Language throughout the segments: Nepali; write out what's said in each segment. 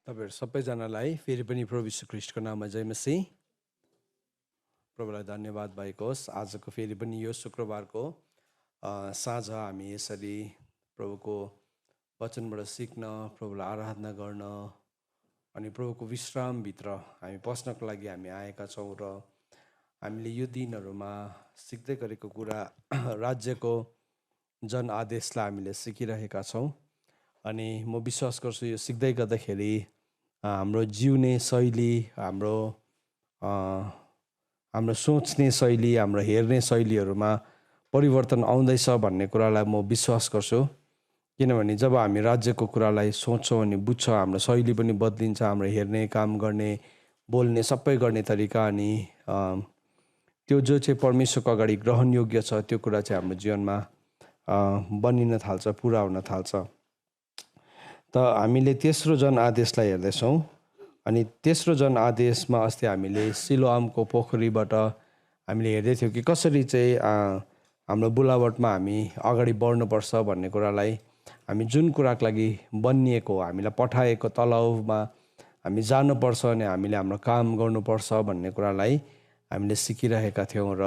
तपाईहरु सबैजनालाई फेरि पनि प्रभु यीशु ख्रीष्टको नाममा जय मसीह। प्रभुलाई धन्यवाद भएको होस्। आजको फेरि पनि यो शुक्रबारको साँझ हामी यसरी प्रभुको वचनबाट सिक्न, प्रभुलाई आराधना गर्न अनि प्रभुको विश्रामभित्र हामी पस्नको लागि हामी आएका छौँ र हामीले यो दिनहरूमा सिक्दै गरेको कुरा राज्यको जन आदेशलाई हामीले सिकिरहेका छौँ। अनि म विश्वास गर्छु यो सिक्दै गर्दाखेरि हाम्रो जिउने शैली, हाम्रो सोच्ने शैली, हाम्रो हेर्ने शैलीहरूमा परिवर्तन आउँदैछ भन्ने कुरालाई म विश्वास गर्छु। किनभने जब हामी राज्यको कुरालाई सोच्छौँ अनि बुझ्छौँ, हाम्रो शैली पनि बदलिन्छ। हाम्रो हेर्ने, काम गर्ने, बोल्ने, सबै गर्ने तरिका अनि त्यो जो चाहिँ परमेश्वरको अगाडि ग्रहणयोग्य छ त्यो कुरा चाहिँ हाम्रो जीवनमा बनिन थाल्छ, पुरा हुन थाल्छ। त हामीले तेस्रो जन आदेशलाई हेर्दैछौँ। अनि तेस्रो जन आदेशमा अस्ति हामीले सिलोआमको पोखरीबाट हामीले हेर्दै थियौँ कि कसरी चाहिँ हाम्रो बुलावटमा हामी अगाडि बढ्नुपर्छ भन्ने कुरालाई, हामी जुन कुराको लागि बनिएको, हामीलाई पठाएको तलाउमा हामी जानुपर्छ अनि हामीले हाम्रो काम गर्नुपर्छ भन्ने कुरालाई हामीले सिकिरहेका थियौँ। र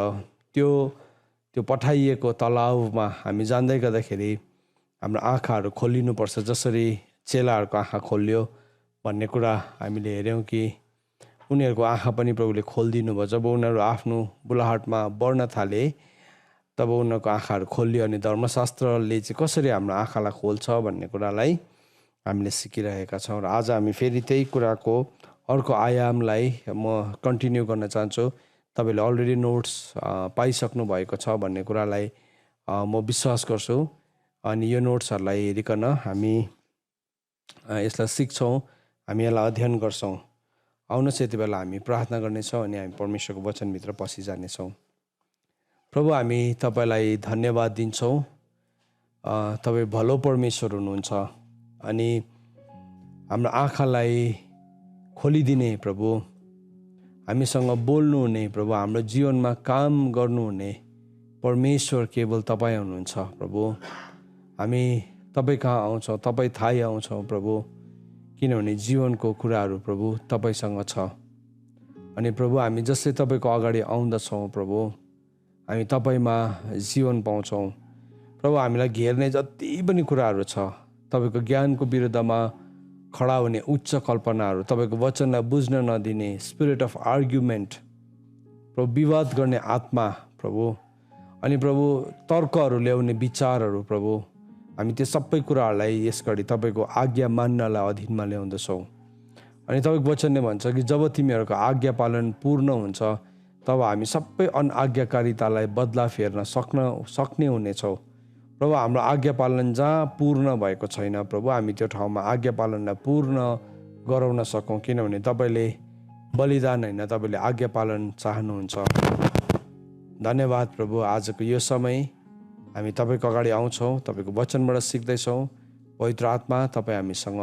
त्यो पठाइएको तलाउमा हामी जाँदै गर्दाखेरि हाम्रो आँखाहरू खोलिनुपर्छ, जसरी चेलाहरूको आँखा खोलियो भन्ने कुरा हामीले हेऱ्यौँ कि उनीहरूको आँखा पनि प्रभुले खोलिदिनु भयो। जब उनीहरू आफ्नो बुलाहटमा बढ्न थाले तब उनीहरूको आँखाहरू खोलियो। अनि धर्मशास्त्रले चाहिँ कसरी हाम्रो आँखालाई खोल्छ भन्ने कुरालाई हामीले सिकिरहेका छौँ। र आज हामी फेरि त्यही कुराको अर्को आयामलाई म कन्टिन्यू गर्न चाहन्छु। तपाईँले अलरेडी नोट्स पाइसक्नु भएको छ भन्ने कुरालाई म विश्वास गर्छु। अनि यो नोट्सहरूलाई हेरिकन हामी यसलाई सिक्छौँ, हामी यसलाई अध्ययन गर्छौँ। आउनुहोस् यति बेला हामी प्रार्थना गर्नेछौँ अनि हामी परमेश्वरको वचनभित्र पसिजानेछौँ। प्रभु, हामी तपाईँलाई धन्यवाद दिन्छौँ। तपाईँ भलो परमेश्वर हुनुहुन्छ अनि हाम्रो आँखालाई खोलिदिने प्रभु, हामीसँग बोल्नुहुने प्रभु, हाम्रो जीवनमा काम गर्नुहुने परमेश्वर केवल तपाईँ हुनुहुन्छ। प्रभु, हामी तपाईँ कहाँ आउँछौँ, तपाईँ थाहै आउँछौँ प्रभु, किनभने जीवनको कुराहरू प्रभु तपाईँसँग छ। अनि प्रभु, हामी जसले तपाईँको अगाडि आउँदछौँ प्रभु, हामी तपाईँमा जीवन पाउँछौँ। प्रभु, हामीलाई घेर्ने जति पनि कुराहरू छ, तपाईँको ज्ञानको विरुद्धमा खडा हुने उच्च कल्पनाहरू, तपाईँको वचनलाई बुझ्न नदिने स्पिरिट अफ आर्ग्युमेन्ट प्रभु, विवाद गर्ने आत्मा प्रभु, अनि प्रभु तर्कहरू ल्याउने विचारहरू प्रभु, हामी त्यो सबै कुराहरूलाई यस घडी तपाईँको आज्ञा मान्नलाई अधीनमा ल्याउँदछौँ। अनि तपाईँको वचनले भन्छ कि जब तिमीहरूको आज्ञा पालन पूर्ण हुन्छ तब हामी सबै अनआज्ञाकारितालाई बदला फेर्न सक्ने हुनेछौँ। प्रभु, हाम्रो आज्ञा पालन जहाँ पूर्ण भएको छैन प्रभु, हामी त्यो ठाउँमा आज्ञा पालनलाई पूर्ण गराउन सकौँ। किनभने तपाईँले बलिदान होइन, तपाईँले आज्ञा पालन चाहनुहुन्छ। धन्यवाद प्रभु। आजको यो समय हामी तपाईँको अगाडि आउँछौँ, तपाईँको वचनबाट सिक्दैछौँ। पवित्र आत्मा, तपाईँ हामीसँग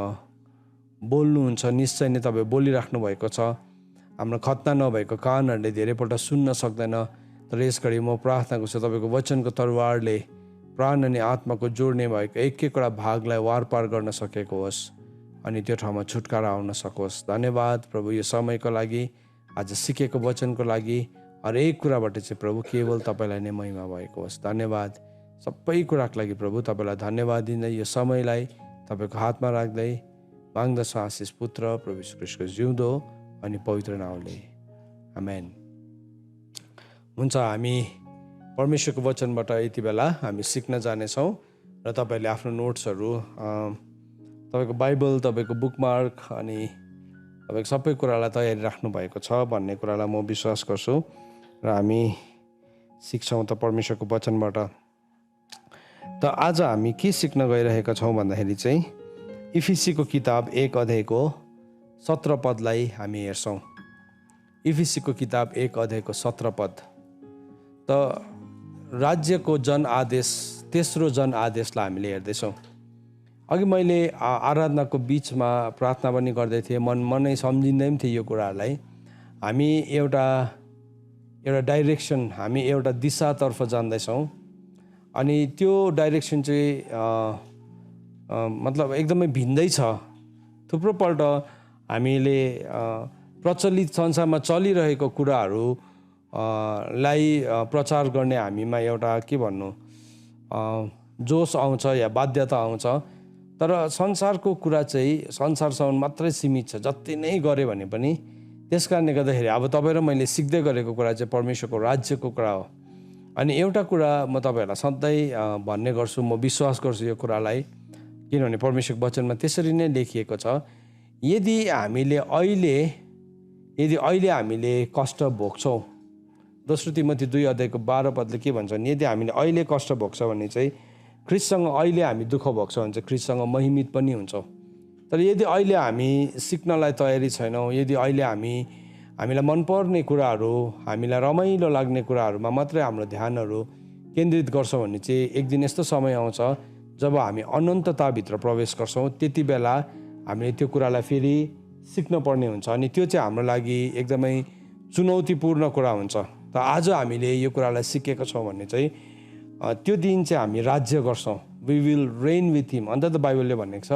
बोल्नुहुन्छ। निश्चय नै तपाईँ बोलिराख्नु भएको छ। हाम्रो खतना नभएको कानहरूले धेरैपल्ट सुन्न सक्दैन, तर यस घडी म प्रार्थना गर्छु तपाईँको वचनको तरवारले प्राण अनि आत्माको जोड्ने भएको एक एकवटा भागलाई वारपार गर्न सकेको होस् अनि त्यो ठाउँमा छुटकारा आउन सकोस्। धन्यवाद प्रभु यो समयको लागि, आज सिकेको वचनको लागि। हरेक कुराबाट चाहिँ प्रभु केवल तपाईँलाई नै महिमा भएको होस्। धन्यवाद सबै कुराको लागि प्रभु, तपाईँलाई धन्यवाद दिँदै यो समयलाई तपाईँको हातमा राख्दै माग्दछ आशिष पुत्र प्रभु यीशु ख्रीष्टको जिउँदो अनि पवित्र नामले, आमेन। हुन्छ, हामी परमेश्वरको वचनबाट यति बेला हामी सिक्न जानेछौँ। र तपाईँले आफ्नो नोट्सहरू, तपाईँको बाइबल, तपाईँको बुकमार्क अनि तपाईँको सबै कुरालाई तयारी राख्नु भएको छ भन्ने कुरालाई म विश्वास गर्छु। र हामी सिक्छौँ त परमेश्वरको वचनबाट। त आज हामी के सिक्न गइरहेका छौँ भन्दाखेरि चाहिँ इफिसीको किताब 1 अध्यायको 17 पदलाई हामी हेर्छौँ। इफिसीको किताब 1 अध्यायको 17 पद। त राज्यको जन आदेश, तेस्रो जन आदेशलाई हामीले हेर्दैछौँ। अघि मैले आराधनाको बिचमा प्रार्थना पनि गर्दै थिएँ, मनै सम्झिँदै पनि थिएँ यो कुराहरूलाई। हामी एउटा डाइरेक्सन, हामी एउटा दिशातर्फ जाँदैछौँ अनि त्यो डाइरेक्सन चाहिँ मतलब एकदमै भिन्दै छ। थुप्रोपल्ट हामीले प्रचलित संसारमा चलिरहेको कुराहरू लाई प्रचार गर्ने हामीमा एउटा के भन्नु जोस आउँछ या बाध्यता आउँछ। तर संसारको कुरा चाहिँ संसारसम्म मात्रै सीमित छ। जति नै गरे भने पनि त्यस कारणले गर्दाखेरि अब तपाईँ र मैले सिक्दै गरेको कुरा चाहिँ परमेश्वरको राज्यको कुरा हो। अनि एउटा कुरा म तपाईँहरूलाई सधैँ भन्ने गर्छु, म विश्वास गर्छु यो कुरालाई, किनभने परमेश्वरको वचनमा त्यसरी नै लेखिएको छ। यदि अहिले हामीले कष्ट भोग्छौँ, दोस्रो तिमोथी 2:12 के भन्छ भने यदि हामीले अहिले कष्ट भोग्छ भने चाहिँ ख्रीष्टसँग अहिले हामी दुःख भोग्छ भने चाहिँ ख्रीष्टसँग महिमित पनि हुन्छौँ। तर यदि अहिले हामी सिक्नलाई तयारी छैनौँ, यदि अहिले हामीलाई मनपर्ने कुराहरू, हामीलाई रमाइलो लाग्ने कुराहरूमा मात्रै हाम्रो ध्यानहरू केन्द्रित गर्छौँ भने चाहिँ एक दिन यस्तो समय आउँछ जब हामी अनन्तताभित्र प्रवेश गर्छौँ। त्यति बेला हामीले त्यो कुरालाई फेरि सिक्न पर्ने हुन्छ अनि त्यो चाहिँ हाम्रो लागि एकदमै चुनौतीपूर्ण कुरा हुन्छ। त आज हामीले यो कुरालाई सिकेको छौँ भने चाहिँ त्यो दिन चाहिँ हामी राज्य गर्छौँ। वी विल रेन विथ हिम। अन्त त बाइबलले भनेको छ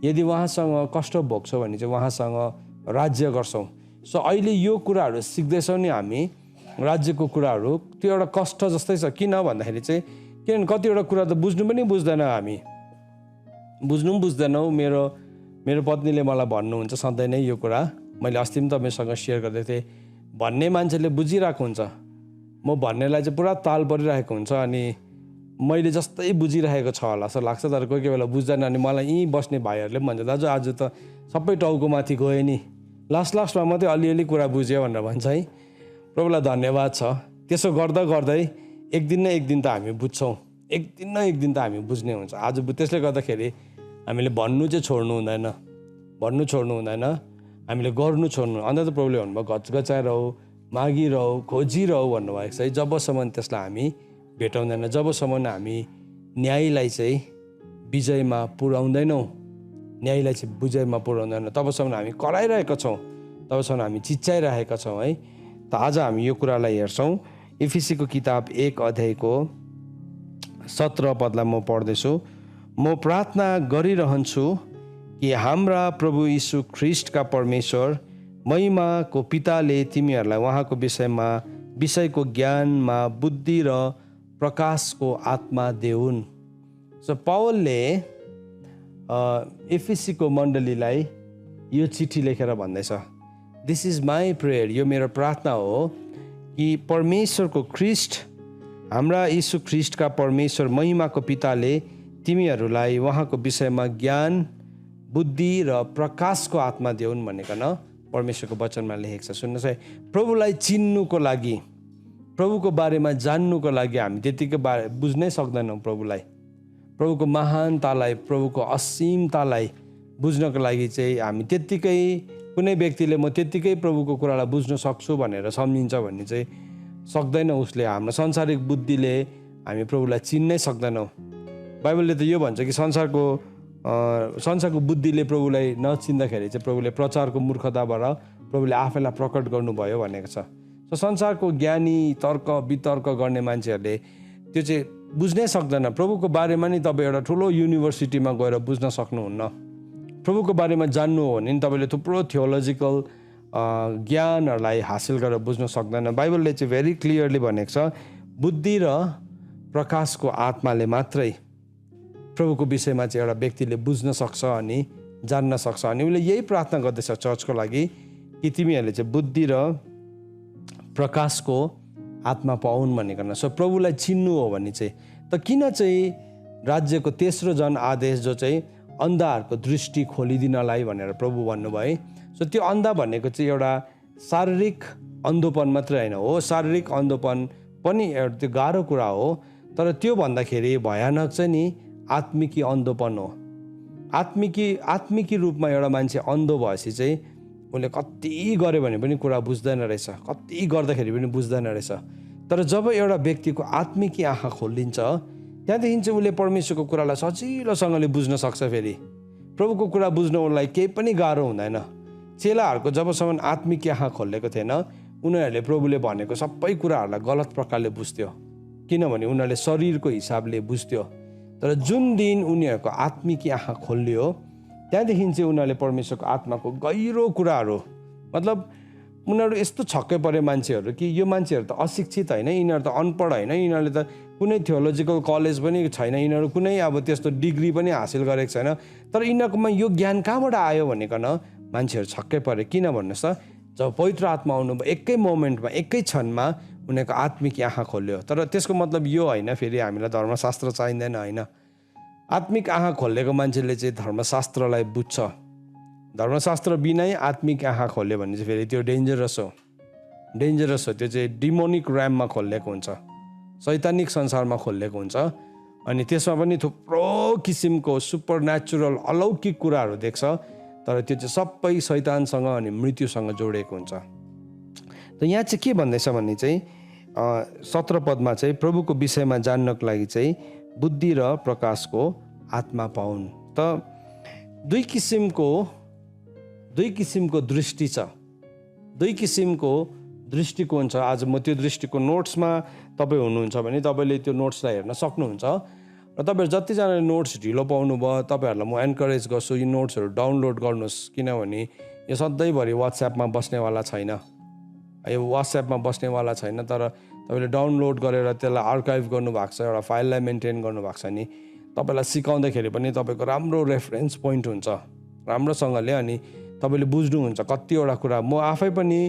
यदि उहाँसँग कष्ट भोग्छौँ भने चाहिँ उहाँसँग राज्य गर्छौँ। सो अहिले यो कुराहरू सिक्दैछौँ नि हामी, राज्यको कुराहरू, त्यो एउटा कष्ट जस्तै छ। किन भन्दाखेरि चाहिँ किनभने कतिवटा कुरा त बुझ्नु पनि बुझ्दैन, हामी बुझ्नु पनि बुझ्दैनौँ। मेरो पत्नीले मलाई भन्नुहुन्छ सधैँ नै यो कुरा, मैले अस्ति पनि तपाईँसँग सेयर गर्दै थिएँ, भन्ने मान्छेले बुझिरहेको हुन्छ, म भन्नेलाई चाहिँ पुरा ताल परिरहेको हुन्छ अनि मैले जस्तै बुझिरहेको छ होला जस्तो लाग्छ, तर कोही कोही बेला बुझ्दैन। अनि मलाई यहीँ बस्ने भाइहरूले पनि भन्छ, दाजु आज त सबै टाउको माथि गयो नि, लास्टमा मात्रै अलिअलि कुरा बुझ्यो भनेर भन्छ है। प्रभुलाई धन्यवाद छ। त्यसो गर्दा गर्दै एक दिन न एक दिन त हामी बुझ्छौँ, एक दिन न एक दिन त हामी बुझ्ने हुन्छ। आज त्यसले गर्दाखेरि हामीले भन्नु चाहिँ छोड्नु हुँदैन, हामीले गर्नु छोड्नु। अन्त त प्रभुले भन्नुभयो घचघचाइरहौ, मागिरहौ, खोजिरहौ भन्नुभएको छ है। जबसम्म त्यसलाई हामी भेटाउँदैन, जबसम्म हामी न्यायलाई चाहिँ विजयमा पुर्याउँदैनौँ, तबसम्म हामी कराइरहेका छौँ, तबसम्म हामी चिच्चाइरहेका छौँ है। त आज हामी यो कुरालाई हेर्छौँ। एफिसीको किताब 1:17 म पढ्दैछु। म प्रार्थना गरिरहन्छु कि हाम्रा प्रभु यीशु ख्रीष्टका परमेश्वर महिमाको पिताले तिमीहरूलाई उहाँको विषयको ज्ञानमा बुद्धि र प्रकाशको आत्मा देऊन्। सो पावलले एफिसीको मण्डलीलाई यो चिठी लेखेर भन्दैछ, दिस इज माई प्रेयर, यो मेरो प्रार्थना हो कि परमेश्वरको ख्रीष्ट, हाम्रा यीशु ख्रीष्टका परमेश्वर महिमाको पिताले तिमीहरूलाई उहाँको विषयमा ज्ञान, बुद्धि र प्रकाशको आत्मा देऊन् भनेको परमेश्वरको वचनमा लेखेको छ। सुन्नुहोस् है, प्रभुलाई चिन्नुको लागि, प्रभुको बारेमा जान्नुको लागि हामी त्यतिकै बुझ्नै सक्दैनौँ। प्रभुको महानतालाई, प्रभुको असीमतालाई बुझ्नको लागि चाहिँ हामी त्यत्तिकै, कुनै व्यक्तिले म त्यत्तिकै प्रभुको कुरालाई बुझ्न सक्छु भनेर सम्झिन्छ भने चाहिँ सक्दैन। उसले, हाम्रो सांसारिक बुद्धिले हामी प्रभुलाई चिन्नै सक्दैनौँ। बाइबलले त यो भन्छ कि संसारको बुद्धिले प्रभुलाई नचिन्दाखेरि चाहिँ प्रभुले प्रचारको मूर्खताबाट प्रभुले आफैलाई प्रकट गर्नुभयो भनेको छ। सो संसारको ज्ञानी तर्क वितर्क गर्ने मान्छेहरूले त्यो चाहिँ बुझ्नै सक्दैन। प्रभुको बारेमा नि तपाईँ एउटा ठुलो युनिभर्सिटीमा गएर बुझ्न सक्नुहुन्न। प्रभुको बारेमा जान्नु हो भने तपाईँले थुप्रो थियोलोजिकल ज्ञानहरूलाई हासिल गरेर बुझ्न सक्दैन। बाइबलले चाहिँ भेरी क्लियरली भनेको छ, बुद्धि र प्रकाशको आत्माले मात्रै प्रभुको विषयमा चाहिँ एउटा व्यक्तिले बुझ्न सक्छ अनि जान्न सक्छ। अनि उसले यही प्रार्थना गर्दैछ चर्चको लागि कि तिमीहरूले चाहिँ बुद्धि र प्रकाशको आत्मा पाउन् भनेको। सो प्रभुलाई चिन्नु हो भने चाहिँ त किन चाहिँ राज्यको तेस्रो जन आदेश जो चाहिँ अन्धाहरूको दृष्टि खोलिदिनलाई भनेर प्रभु भन्नुभयो है। सो त्यो अन्धा भनेको चाहिँ एउटा शारीरिक अन्धोपन मात्रै होइन हो, शारीरिक अन्धोपन पनि एउटा त्यो गाह्रो कुरा हो, तर त्यो भन्दाखेरि भयानक चाहिँ नि आत्मिकी अन्धोपन हो। आत्मिकी रूपमा एउटा मान्छे अन्धो भएपछि चाहिँ उसले कति गर्यो भने पनि कुरा बुझ्दैन रहेछ, कति गर्दाखेरि पनि बुझ्दैन रहेछ। तर जब एउटा व्यक्तिको आत्मिकी आँखा खोलिन्छ त्यहाँदेखि चाहिँ उसले परमेश्वरको कुरालाई सजिलोसँगले बुझ्न सक्छ। फेरि प्रभुको कुरा बुझ्न उसलाई केही पनि गाह्रो हुँदैन। चेलाहरूको जबसम्म आत्मिकी आँखा खोलेको थिएन उनीहरूले प्रभुले भनेको सबै कुराहरूलाई गलत प्रकारले बुझ्थ्यो, किनभने उनीहरूले शरीरको हिसाबले बुझ्थ्यो। तर जुन दिन उनीहरूको आत्मिकी आँखा खोलियो त्यहाँदेखि चाहिँ उनीहरूले परमेश्वरको आत्माको गहिरो कुराहरू, मतलब उनीहरू यस्तो छक्कै परे मान्छेहरू कि यो मान्छेहरू त अशिक्षित होइन, यिनीहरू त अनपढ होइन, यिनीहरूले त कुनै थियोलोजिकल कलेज पनि छैन, यिनीहरू कुनै अब त्यस्तो डिग्री पनि हासिल गरेको छैन, तर यिनीहरूकोमा यो ज्ञान कहाँबाट आयो भनिकन मान्छेहरू छक्कै परे। किन भन्नुहोस् त, जब पवित्र आत्मा आउनुभयो एकै मोमेन्टमा, एकै क्षणमा उनीहरूको आत्मिक आँखा खोल्यो। तर त्यसको मतलब यो होइन फेरि हामीलाई धर्मशास्त्र चाहिँदैन, होइन। आत्मिक आँखा खोलेको मान्छेले चाहिँ धर्मशास्त्रलाई बुझ्छ। धर्मशास्त्र बिनै आत्मिक आँखा खोल्यो भने चाहिँ फेरि त्यो डेन्जरस हो। त्यो चाहिँ डिमोनिक ऱ्याममा खोलिएको हुन्छ, शैतानिक संसारमा खोलिएको हुन्छ। अनि त्यसमा पनि थुप्रो किसिमको सुपर नेचुरल अलौकिक कुराहरू देख्छ, तर त्यो चाहिँ सबै शैतानसँग अनि मृत्युसँग जोडिएको हुन्छ। त यहाँ चाहिँ के भन्दैछ भने चाहिँ 17 पदमा चाहिँ प्रभुको विषयमा जान्नको लागि चाहिँ बुद्धि र प्रकाशको आत्मा पाउन्। त दुई किसिमको दृष्टि छ, दुई किसिमको दृष्टिकोण छ। आज म त्यो दृष्टिको नोट्समा तपाईँ हुनुहुन्छ भने तपाईँले त्यो नोट्सलाई हेर्न सक्नुहुन्छ। र तपाईँहरू जतिजनाले नोट्स ढिलो पाउनुभयो तपाईँहरूलाई म एन्करेज गर्छु यो नोट्सहरू डाउनलोड गर्नुहोस्, किनभने यो सधैँभरि वाट्सएपमा बस्नेवाला छैन, तर तपाईँले डाउनलोड गरेर त्यसलाई आर्काइभ गर्नुभएको छ, एउटा फाइललाई मेन्टेन गर्नुभएको छ नि, तपाईँलाई सिकाउँदाखेरि पनि तपाईँको राम्रो रेफरेन्स पोइन्ट हुन्छ राम्रोसँगले, अनि तपाईँले बुझ्नुहुन्छ कतिवटा कुरा। म आफै पनि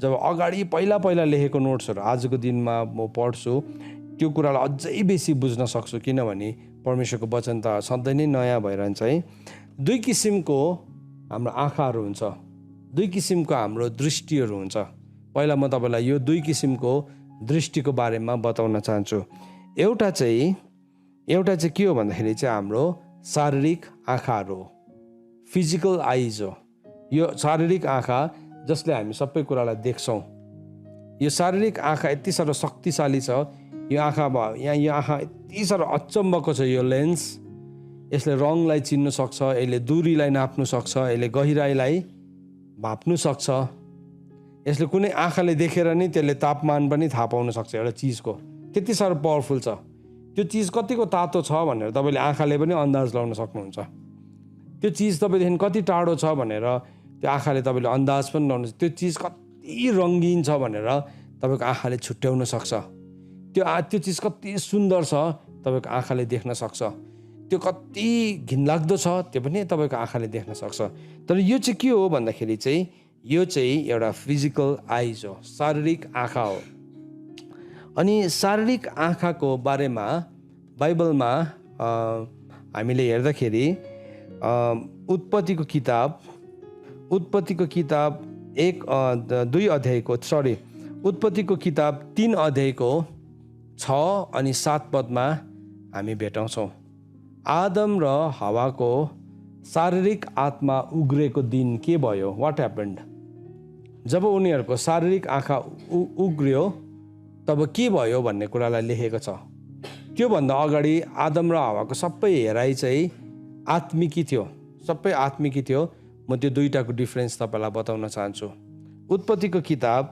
जब अगाडि पहिला लेखेको नोट्सहरू आजको दिनमा म पढ्छु, त्यो कुरालाई अझै बेसी बुझ्न सक्छु, किनभने परमेश्वरको वचन त सधैँ नै नयाँ भइरहन्छ है। दुई किसिमको हाम्रो आँखाहरू हुन्छ, दुई किसिमको हाम्रो दृष्टिहरू हुन्छ। पहिला म तपाईँलाई यो दुई किसिमको दृष्टिको बारेमा बताउन चाहन्छु। एउटा चाहिँ के हो भन्दाखेरि चाहिँ हाम्रो शारीरिक आँखाहरू हो, फिजिकल आइज हो। यो शारीरिक आँखा जसले हामी सबै कुरालाई देख्छौँ, यो शारीरिक आँखा यति साह्रो शक्तिशाली छ। यो आँखा यो आँखा यति साह्रो अचम्मको छ। यो लेन्स, यसले रङलाई चिन्नु सक्छ, यसले दूरीलाई नाप्नु सक्छ, यसले गहिराईलाई भाप्नु सक्छ। यसले कुनै आँखाले देखेर नै त्यसले तापमान पनि थाहा पाउन सक्छ एउटा चिजको, त्यति साह्रो पावरफुल छ। त्यो चिज कतिको तातो छ भनेर तपाईँले आँखाले पनि अन्दाज लगाउन सक्नुहुन्छ। त्यो चिज तपाईँदेखि कति टाढो छ भनेर त्यो आँखाले तपाईँले अन्दाज पनि लगाउनु सक्छ। त्यो चिज कति रङ्गीन छ भनेर तपाईँको आँखाले छुट्याउन सक्छ। त्यो चिज कति सुन्दर छ तपाईँको आँखाले देख्न सक्छ। त्यो कति घिनलाग्दो छ त्यो पनि तपाईँको आँखाले देख्न सक्छ। तर यो चाहिँ के हो भन्दाखेरि चाहिँ यो चाहिँ एउटा फिजिकल आइज हो, शारीरिक आँखा हो। अनि शारीरिक आँखाको बारेमा बाइबलमा हामीले हेर्दाखेरि उत्पत्तिको किताब 3 अध्यायको 6 अनि 7 पदमा हामी भेटाउँछौँ। आदम र हवाको शारीरिक आत्मा उग्रेको दिन के भयो, वाट ह्यापन्ड। जब उनीहरूको शारीरिक आँखा उग्रियो तब के भयो भन्ने कुरालाई लेखेको छ। त्योभन्दा अगाडि आदम र हवाको सबै हेराइ चाहिँ आत्मिकी थियो, सबै आत्मिकी थियो। म त्यो दुईटाको डिफ्रेन्स तपाईँलाई बताउन चाहन्छु। उत्पत्तिको किताब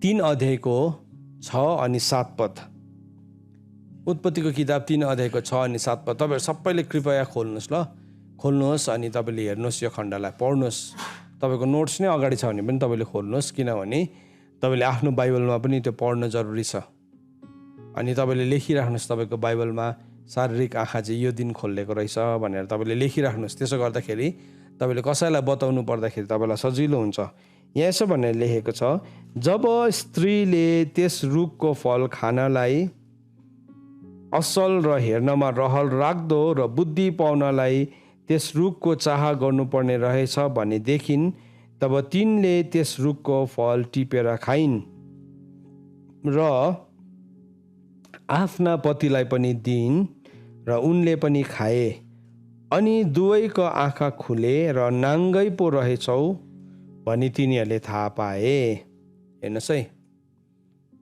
3 अध्यायको 6 अनि 7 पद। उत्पत्तिको किताब 3 अध्यायको 6 अनि 7 पद तपाईँहरू सबैले कृपया खोल्नुहोस् अनि तपाईँले हेर्नुहोस्, यो खण्डलाई पढ्नुहोस्। तपाईँको नोट्स नै अगाडि छ भने पनि तपाईँले खोल्नुहोस्, किनभने तपाईँले आफ्नो बाइबलमा पनि त्यो पढ्न जरुरी छ। अनि तपाईँले लेखिराख्नुहोस् तपाईँको बाइबलमा शारीरिक आँखा चाहिँ यो दिन खोलेको रहेछ भनेर तपाईँले लेखिराख्नुहोस्। त्यसो गर्दाखेरि तपाईँले कसैलाई बताउनु पर्दाखेरि तपाईँलाई सजिलो हुन्छ। यहाँ यसो भनेर लेखेको छ, जब स्त्रीले त्यस रुखको फल खानलाई असल र हेर्नमा रहल राख्दो र बुद्धि पाउनलाई त्यस रुखको चाह गर्नुपर्ने रहेछ भनेदेखिन्, तब तिनले त्यस रुखको फल टिपेर खाइन् र आफ्ना पतिलाई पनि दिइन् र उनले पनि खाए। अनि दुवैको आँखा खुले र नाङ्गै पो रहेछौ भनी तिनीहरूले थाहा पाए। हेर्नुहोस् है,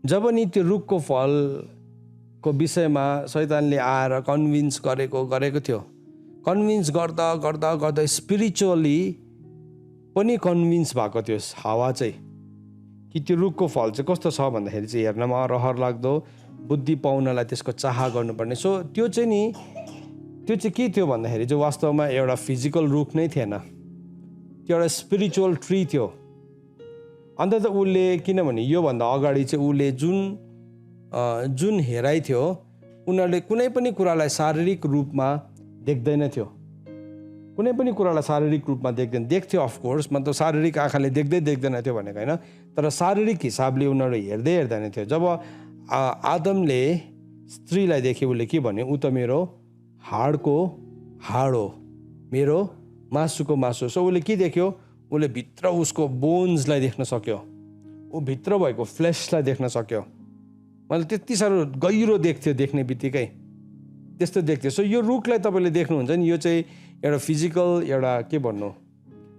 जब नि त्यो रुखको फलको विषयमा शैतानले आएर कन्भिन्स गरेको थियो, कन्भिन्स गर्दा स्पिरिचुअली पनि कन्भिन्स भएको थियो हावा चाहिँ कि त्यो रुखको फल चाहिँ कस्तो छ भन्दाखेरि चाहिँ हेर्नमा रहर लाग्दो, बुद्धि पाउनलाई त्यसको चाह गर्नुपर्ने। सो त्यो चाहिँ नि त्यो चाहिँ के थियो भन्दाखेरि चाहिँ वास्तवमा एउटा फिजिकल रुख नै थिएन, त्यो एउटा स्पिरिचुअल ट्री थियो। अन्त त उसले किनभने योभन्दा अगाडि चाहिँ उसले जुन हेराइ थियो उनीहरूले कुनै पनि कुरालाई शारीरिक रूपमा देख्दैन थियो, कुनै पनि कुरालाई शारीरिक रूपमा देख्थ्यो अफकोर्स, मतलब शारीरिक आँखाले देख्दैन थियो भनेको होइन, तर शारीरिक हिसाबले उनीहरू हेर्दैन थियो। जब आदमले स्त्रीलाई देखे उसले के भन्यो, ऊ त मेरो हाडको हाड हो, मेरो मासुको मासु। सो उसले के देख्यो, उसले भित्र उसको बोन्सलाई देख्न सक्यो, ऊ भित्र भएको फ्लेसलाई देख्न सक्यो। मतलब त्यति साह्रो गहिरो देख्थ्यो, देख्ने बित्तिकै त्यस्तो देख्थ्यो। सो यो रुखलाई तपाईँले देख्नुहुन्छ नि, यो चाहिँ एउटा फिजिकल एउटा के भन्नु,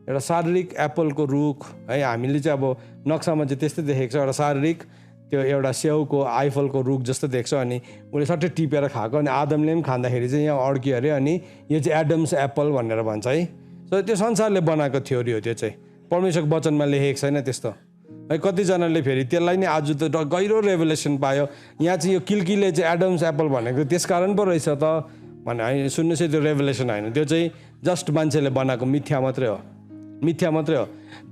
एउटा शारीरिक एप्पलको रुख है। हामीले चाहिँ अब नक्सामा चाहिँ त्यस्तै देखेको छ, एउटा शारीरिक त्यो एउटा स्याउको आइफलको रुख जस्तो देख्छ। अनि उसले सट्टै टिपेर खाएको, अनि आदमले पनि खाँदाखेरि चाहिँ यहाँ अड्कियो अरे, अनि यो चाहिँ एडम्स एप्पल भनेर भन्छ है। सो त्यो संसारले बनाएको थ्योरी हो, त्यो चाहिँ परमेश्वरको वचनमा लेखेको छैन त्यस्तो है। कतिजनाले फेरि त्यसलाई नै आज त गहिरो रेभुलेसन पायो, यहाँ चाहिँ यो किल्कीले चाहिँ एडम्स एप्पल भनेको त्यस कारण पो रहेछ त भने होइन। सुन्नुहोस् है, त्यो रेभुलेसन होइन, त्यो चाहिँ जस्ट मान्छेले बनाएको मिथ्या मात्रै हो।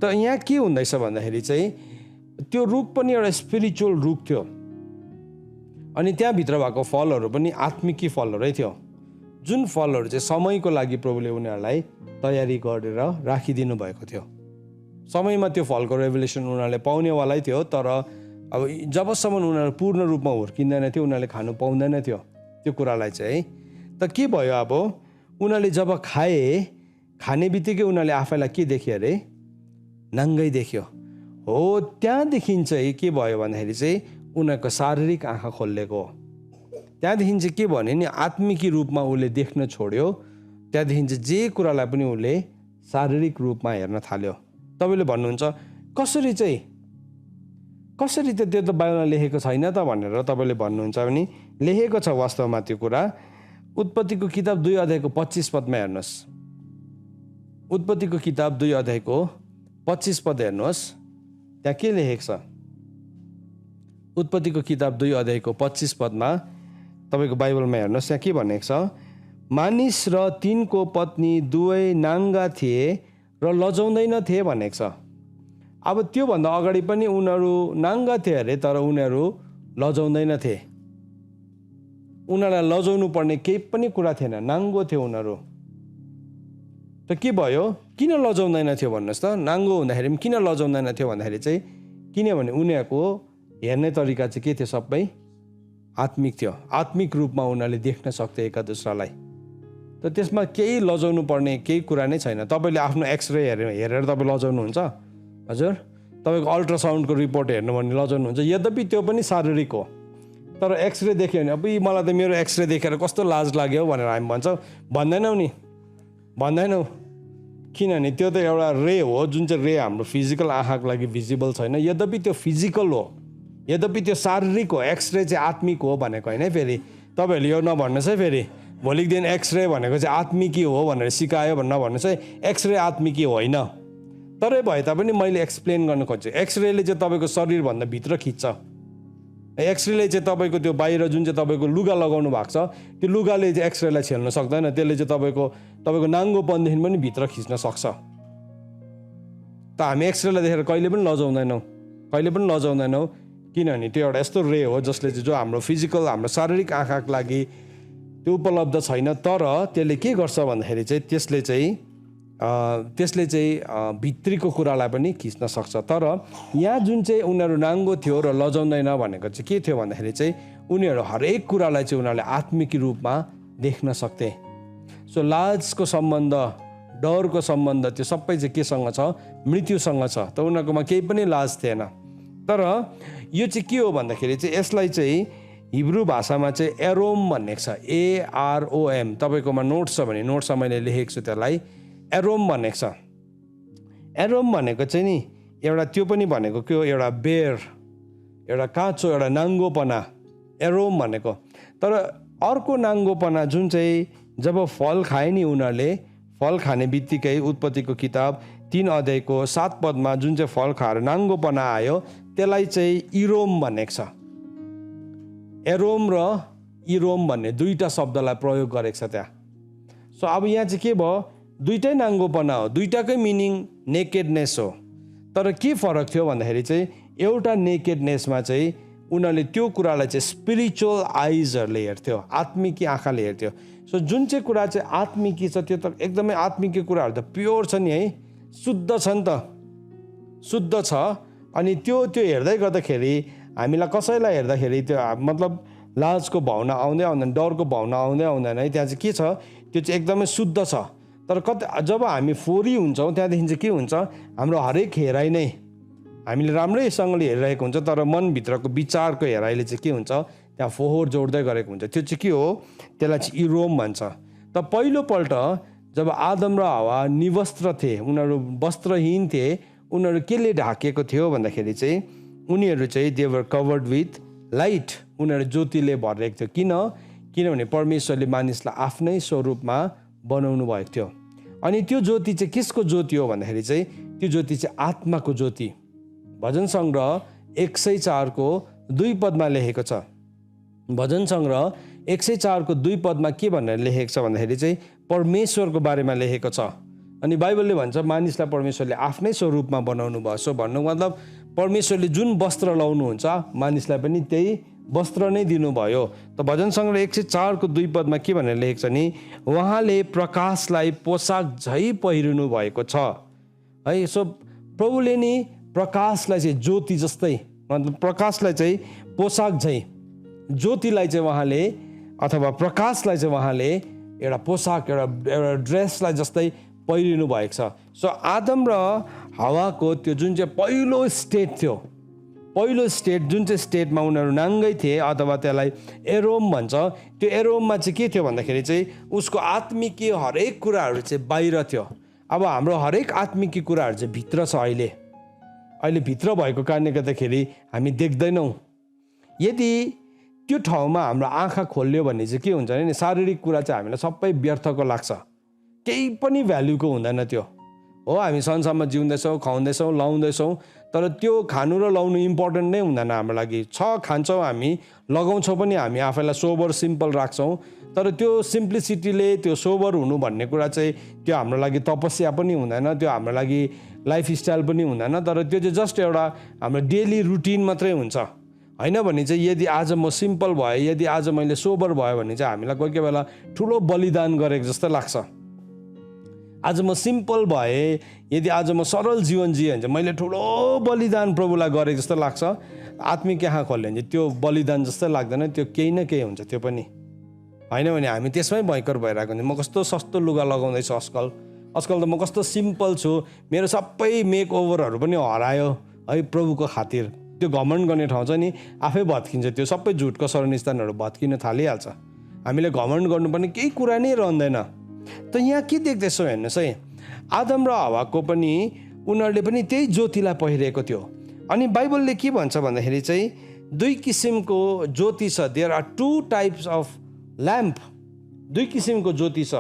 त यहाँ के हुँदैछ भन्दाखेरि चाहिँ त्यो रुख पनि एउटा स्पिरिचुअल रुख थियो, अनि त्यहाँभित्र भएको फलहरू पनि आत्मिकी फलहरूै थियो, जुन फलहरू चाहिँ समयको लागि प्रभुले उनीहरूलाई तयारी गरेर राखिदिनु भएको थियो। समयमा त्यो फलको रेभुलेसन उनीहरूले पाउनेवालै थियो, तर अब जबसम्म उनीहरू पूर्ण रूपमा हुर्किँदैन थियो उनीहरूले खानु पाउँदैन थियो त्यो कुरालाई चाहिँ है। त के भयो, अब उनीहरूले जब खाने बित्तिकै उनीहरूले आफैलाई के देख्यो अरे, नाङ्गै देख्यो हो। त्यहाँदेखि चाहिँ के भयो भन्दाखेरि चाहिँ उनीहरूको शारीरिक आँखा खोलिएको हो। त्यहाँदेखि चाहिँ के भन्यो नि, आत्मिकी रूपमा उसले देख्न छोड्यो। त्यहाँदेखि चाहिँ जे कुरालाई पनि उसले शारीरिक रूपमा हेर्न थाल्यो। तपाईँले भन्नुहुन्छ कसरी त त्यो त बाइबलमा लेखेको छैन त भनेर तपाईँले भन्नुहुन्छ भने लेखेको छ वास्तवमा त्यो कुरा। उत्पत्तिको किताब 2 अध्यायको 25 पदमा हेर्नुहोस्। उत्पत्तिको किताब 2 अध्यायको 25 पद हेर्नुहोस्, त्यहाँ के लेखेको छ। उत्पत्तिको किताब 2 अध्यायको 25 पदमा तपाईँको बाइबलमा हेर्नुहोस्, त्यहाँ के भनेको छ, मानिस र तिनको पत्नी दुवै नाङ्गा थिए र लजाउँदैन थिए भनेको छ। अब त्योभन्दा अगाडि पनि उनीहरू नाङ्गा थिए अरे, तर उनीहरू लजाउँदैन थिए। उनीहरूलाई लजाउनु पर्ने केही पनि कुरा थिएन, नाङ्गो थियो उनीहरू। त के भयो, किन लजाउँदैन थियो भन्नुहोस् त। नाङ्गो हुँदाखेरि पनि किन लजाउँदैन थियो भन्दाखेरि चाहिँ किनभने उनीहरूको हेर्ने तरिका चाहिँ के थियो, सबै आत्मिक थियो। आत्मिक रूपमा उनीहरूले देख्न सक्थे एका दुस्रालाई। त त्यसमा केही लजाउनु पर्ने केही कुरा नै छैन। तपाईँले आफ्नो एक्सरे हेरेर तपाईँ लजाउनुहुन्छ, हजुर। तपाईँको अल्ट्रासाउन्डको रिपोर्ट हेर्नु भने लजाउनुहुन्छ, यद्यपि त्यो पनि शारीरिक हो। तर एक्सरे देख्यो भने अब मलाई त मेरो एक्सरे देखेर कस्तो लाज लाग्यो भनेर हामी भन्दैनौँ। किनभने त्यो त एउटा रे हो, जुन चाहिँ रे हाम्रो फिजिकल आँखाको लागि भिजिबल छैन। यद्यपि त्यो फिजिकल हो, यद्यपि त्यो शारीरिक हो। एक्सरे चाहिँ आत्मिक हो भनेको होइन है। फेरि तपाईँहरूले यो नभन्नुहोस् है, फेरि भोलिको दिन एक्सरे भनेको चाहिँ आत्मिकी हो भनेर सिकायो भनेर नभन्नुहोस् है। एक्सरे आत्मिकी होइन, तरै भए तापनि मैले एक्सप्लेन गर्न खोज्छु। एक्सरेले चाहिँ तपाईँको शरीरभन्दा भित्र खिच्छ। एक्सरेले चाहिँ तपाईँको त्यो बाहिर जुन चाहिँ तपाईँको लुगा लगाउनु भएको छ, त्यो लुगाले चाहिँ एक्सरेलाई छेल्न सक्दैन। त्यसले चाहिँ तपाईँको नाङ्गोपनदेखि पनि भित्र खिच्न सक्छ। त हामी एक्सरेलाई देखेर कहिले पनि लजाउँदैनौँ, किनभने त्यो एउटा यस्तो रे हो जसले चाहिँ जो हाम्रो फिजिकल, हाम्रो शारीरिक आँखाको लागि त्यो उपलब्ध छैन। तर त्यसले के गर्छ भन्दाखेरि चाहिँ त्यसले चाहिँ भित्रीको कुरालाई पनि खिच्न सक्छ। तर यहाँ जुन चाहिँ उनीहरू नाङ्गो थियो र लजाउँदैन भनेको चाहिँ के थियो भन्दाखेरि चाहिँ उनीहरू हरेक कुरालाई चाहिँ उनीहरूले आत्मिक रूपमा देख्न सक्थे। सो लाजको सम्बन्ध, डरको सम्बन्ध त्यो सबै चाहिँ केसँग छ, मृत्युसँग छ। त उनीहरूकोमा केही पनि लाज थिएन। तर यो चाहिँ के हो भन्दाखेरि चाहिँ यसलाई चाहिँ हिब्रू भाषामा चाहिँ एरोम भनेको छ, AROM। तपाईँकोमा नोट्स छ भने नोट्समा मैले लेखेको छु त्यसलाई एरोम भनेको छ। एरोम भनेको चाहिँ नि एउटा त्यो पनि भनेको के हो, एउटा बेर, एउटा काँचो, एउटा नाङ्गोपना एरोम भनेको। तर अर्को नाङ्गोपना जुन चाहिँ जब फल खाए नि उनीहरूले, फल खाने बित्तिकै उत्पत्तिको किताब 3 अध्यायको 7 पदमा जुन चाहिँ फल खाएर नाङ्गोपना आयो त्यसलाई चाहिँ इरोम भनेको छ। एरोम र इरोम भन्ने दुईवटा शब्दलाई प्रयोग गरेको छ त्यहाँ। सो अब यहाँ चाहिँ के भयो, दुइटै नाङ्गोपना हो, दुइटाकै मिनिङ नेकेडनेस हो। तर के फरक थियो भन्दाखेरि चाहिँ एउटा नेकेडनेसमा चाहिँ उनीहरूले त्यो कुरालाई चाहिँ स्पिरिचुअल आइजहरूले हेर्थ्यो, आत्मिकी आँखाले हेर्थ्यो। सो जुन चाहिँ कुरा चाहिँ आत्मिकी छ त्यो त एकदमै आत्मिकी कुराहरू त प्योर छ नि है, शुद्ध छ नि त, शुद्ध छ। अनि त्यो हेर्दै गर्दाखेरि हामीलाई कसैलाई हेर्दाखेरि त्यो मतलब लाजको भावना आउँदै आउँदैन, डरको भावना आउँदै आउँदैन है। त्यहाँ चाहिँ के छ, त्यो चाहिँ एकदमै शुद्ध छ। तर जब हामी फोरी हुन्छौँ त्यहाँदेखि चाहिँ के हुन्छ, हाम्रो हरेक हेराइ नै हामीले राम्रैसँगले हेरिरहेको हुन्छ, तर मनभित्रको विचारको हेराइले चाहिँ के हुन्छ, त्यहाँ फोहोर जोड्दै गरेको हुन्छ। त्यो चाहिँ के हो, त्यसलाई चाहिँ इरोम भन्छ। त पहिलोपल्ट जब आदम र हावा निवस्त्र थिए, उनीहरू वस्त्रहीन थिए, उनीहरू केले ढाकेको थियो भन्दाखेरि चाहिँ उनीहरू चाहिँ they were covered with light, उनीहरू ज्योतिले भरिएको थियो। किनभने परमेश्वरले मानिसलाई आफ्नै स्वरूपमा बनाउनु भएको थियो। अनि त्यो ज्योति चाहिँ किसको ज्योति हो भन्दाखेरि चाहिँ त्यो ज्योति चाहिँ आत्माको ज्योति। भजन सङ्ग्रह 104 को 2 पदमा लेखेको छ। भजन सङ्ग्रह 104 को 2 पदमा के भनेर लेखेको छ भन्दाखेरि चाहिँ परमेश्वरको बारेमा लेखेको छ। अनि बाइबलले भन्छ मानिसलाई परमेश्वरले आफ्नै स्वरूपमा बनाउनु भयो। सो भन्नुको मतलब परमेश्वरले जुन वस्त्र लाउनुहुन्छ मानिसलाई पनि त्यही वस्त्र नै दिनुभयो। त भजन सङ्ग्रह 104 को 2 पदमा के भनेर लेखेको छ नि, उहाँले प्रकाशलाई पोसाक झै पहिरिनु भएको छ है। सो प्रभुले नि प्रकाशलाई चाहिँ ज्योति जस्तै, मतलब प्रकाशलाई चाहिँ पोसाक झै, ज्योतिलाई चाहिँ उहाँले अथवा प्रकाशलाई चाहिँ उहाँले एउटा पोसाक एउटा ड्रेसलाई जस्तै पहिरिनु भएको छ। सो आदम र हावाको त्यो जुन चाहिँ पहिलो स्टेट थियो, पहिलो स्टेट जुन चाहिँ स्टेटमा उनीहरू नाङ्गै थिए अथवा त्यसलाई एरोम भन्छ, त्यो एरोममा चाहिँ के थियो भन्दाखेरि चाहिँ उसको आत्मिकी हरेक कुराहरू चाहिँ बाहिर थियो। अब हाम्रो हरेक आत्मिकी कुराहरू चाहिँ भित्र छ। अहिले भित्र भएको कारणले गर्दाखेरि हामी देख्दैनौँ। यदि त्यो ठाउँमा हाम्रो आँखा खोल्यो भने चाहिँ के हुन्छ भने शारीरिक कुरा चाहिँ हामीलाई सबै व्यर्थको लाग्छ, केही पनि भ्याल्युको हुँदैन त्यो हो। हामी संसारमा जिउँदैछौँ, खुवाउँदैछौँ, लाउँदैछौँ, तर त्यो खानु र लाउनु इम्पोर्टेन्ट नै हुँदैन हाम्रो लागि। खान्छौँ हामी, लगाउँछौँ पनि, हामी आफैलाई सोबर सिम्पल राख्छौँ, तर त्यो सिम्प्लिसिटीले त्यो सोबर हुनु भन्ने कुरा चाहिँ त्यो हाम्रो लागि तपस्या पनि हुँदैन, त्यो हाम्रो लागि लाइफस्टाइल पनि हुँदैन, तर त्यो चाहिँ जस्ट एउटा हाम्रो डेली रुटिन मात्रै हुन्छ होइन। भने चाहिँ यदि आज म सिम्पल भएँ, यदि आज मैले सोबर भयो भने चाहिँ हामीलाई कोही कोही बेला ठुलो बलिदान गरेको जस्तो लाग्छ। आज म सिम्पल भएँ, यदि आज म सरल जीवन जिएँ भने चाहिँ मैले ठुलो बलिदान प्रभुलाई गरेको जस्तो लाग्छ। आत्मिक आँखा खोल्यो भने त्यो बलिदान जस्तो लाग्दैन, त्यो केही न केही हुन्छ त्यो पनि होइन। भने हामी त्यसमै भयङ्कर भइरहेको हुन्छ। म कस्तो सस्तो लुगा लगाउँदैछु आजकल त म कस्तो सिम्पल छु, मेरो सबै मेक ओभरहरू पनि हरायो है प्रभुको खातिर। त्यो घमण्ड गर्ने ठाउँ छ नि, आफै भत्किन्छ, त्यो सबै झुटको शरणस्थानहरू भत्किन थालिहाल्छ। हामीले घमण्ड गर्नुपर्ने केही कुरा नै रहँदैन। त यहाँ के देख्दैछौँ हेर्नुहोस् है, आदम र हावाको पनि उनीहरूले पनि त्यही ज्योतिलाई पहिरेको थियो। अनि बाइबलले के भन्छ भन्दाखेरि चाहिँ 2 किसिमको ज्योति छ। There are 2 types of lamp, 2 किसिमको ज्योति छ।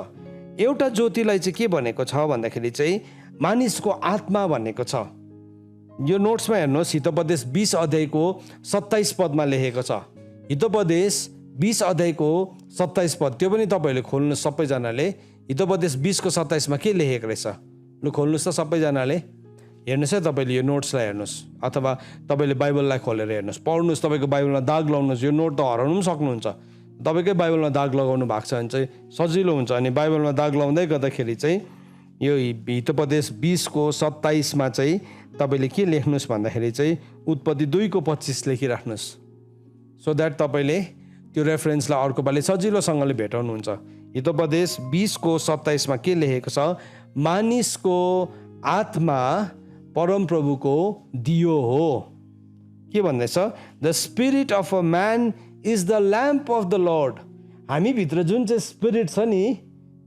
एउटा ज्योतिलाई चाहिँ के भनेको छ भन्दाखेरि चाहिँ मानिसको आत्मा भनेको छ। यो नोट्समा हेर्नुहोस्, हितोपदेश 20 अध्यायको 27 पदमा लेखेको छ। हितोपदेश 20 अध्यायको 27 पद, त्यो पनि तपाईँहरूले खोल्नुहोस् सबैजनाले। हितोपदेश 20 को 27 मा के लेखेको रहेछ, लु खोल्नुहोस् त सबैजनाले, हेर्नुहोस् है। तपाईँले यो नोट्सलाई हेर्नुहोस् अथवा तपाईँले बाइबललाई खोलेर हेर्नुहोस्, पढ्नुहोस्, तपाईँको बाइबलमा दाग लाउनुहोस्। यो नोट त हराउनु पनि सक्नुहुन्छ, तपाईँकै बाइबलमा दाग लगाउनु भएको छ भने चाहिँ सजिलो हुन्छ। अनि बाइबलमा दाग लाउँदै गर्दाखेरि चाहिँ यो हितोपदेश 20 को 27 मा चाहिँ तपाईँले के लेख्नुहोस् भन्दाखेरि चाहिँ उत्पत्ति 2 को 25 लेखिराख्नुहोस्, सो द्याट तपाईँले त्यो रेफरेन्सलाई अर्को पालि सजिलोसँगले भेटाउनुहुन्छ। हितोपदेश 20 को 27 मा के लेखेको छ, मानिसको आत्मा परमप्रभुको दियो हो। के भन्दैछ, the spirit of a man is the lamp of the lord. हामीभित्र जुन चाहिँ स्पिरिट छ नि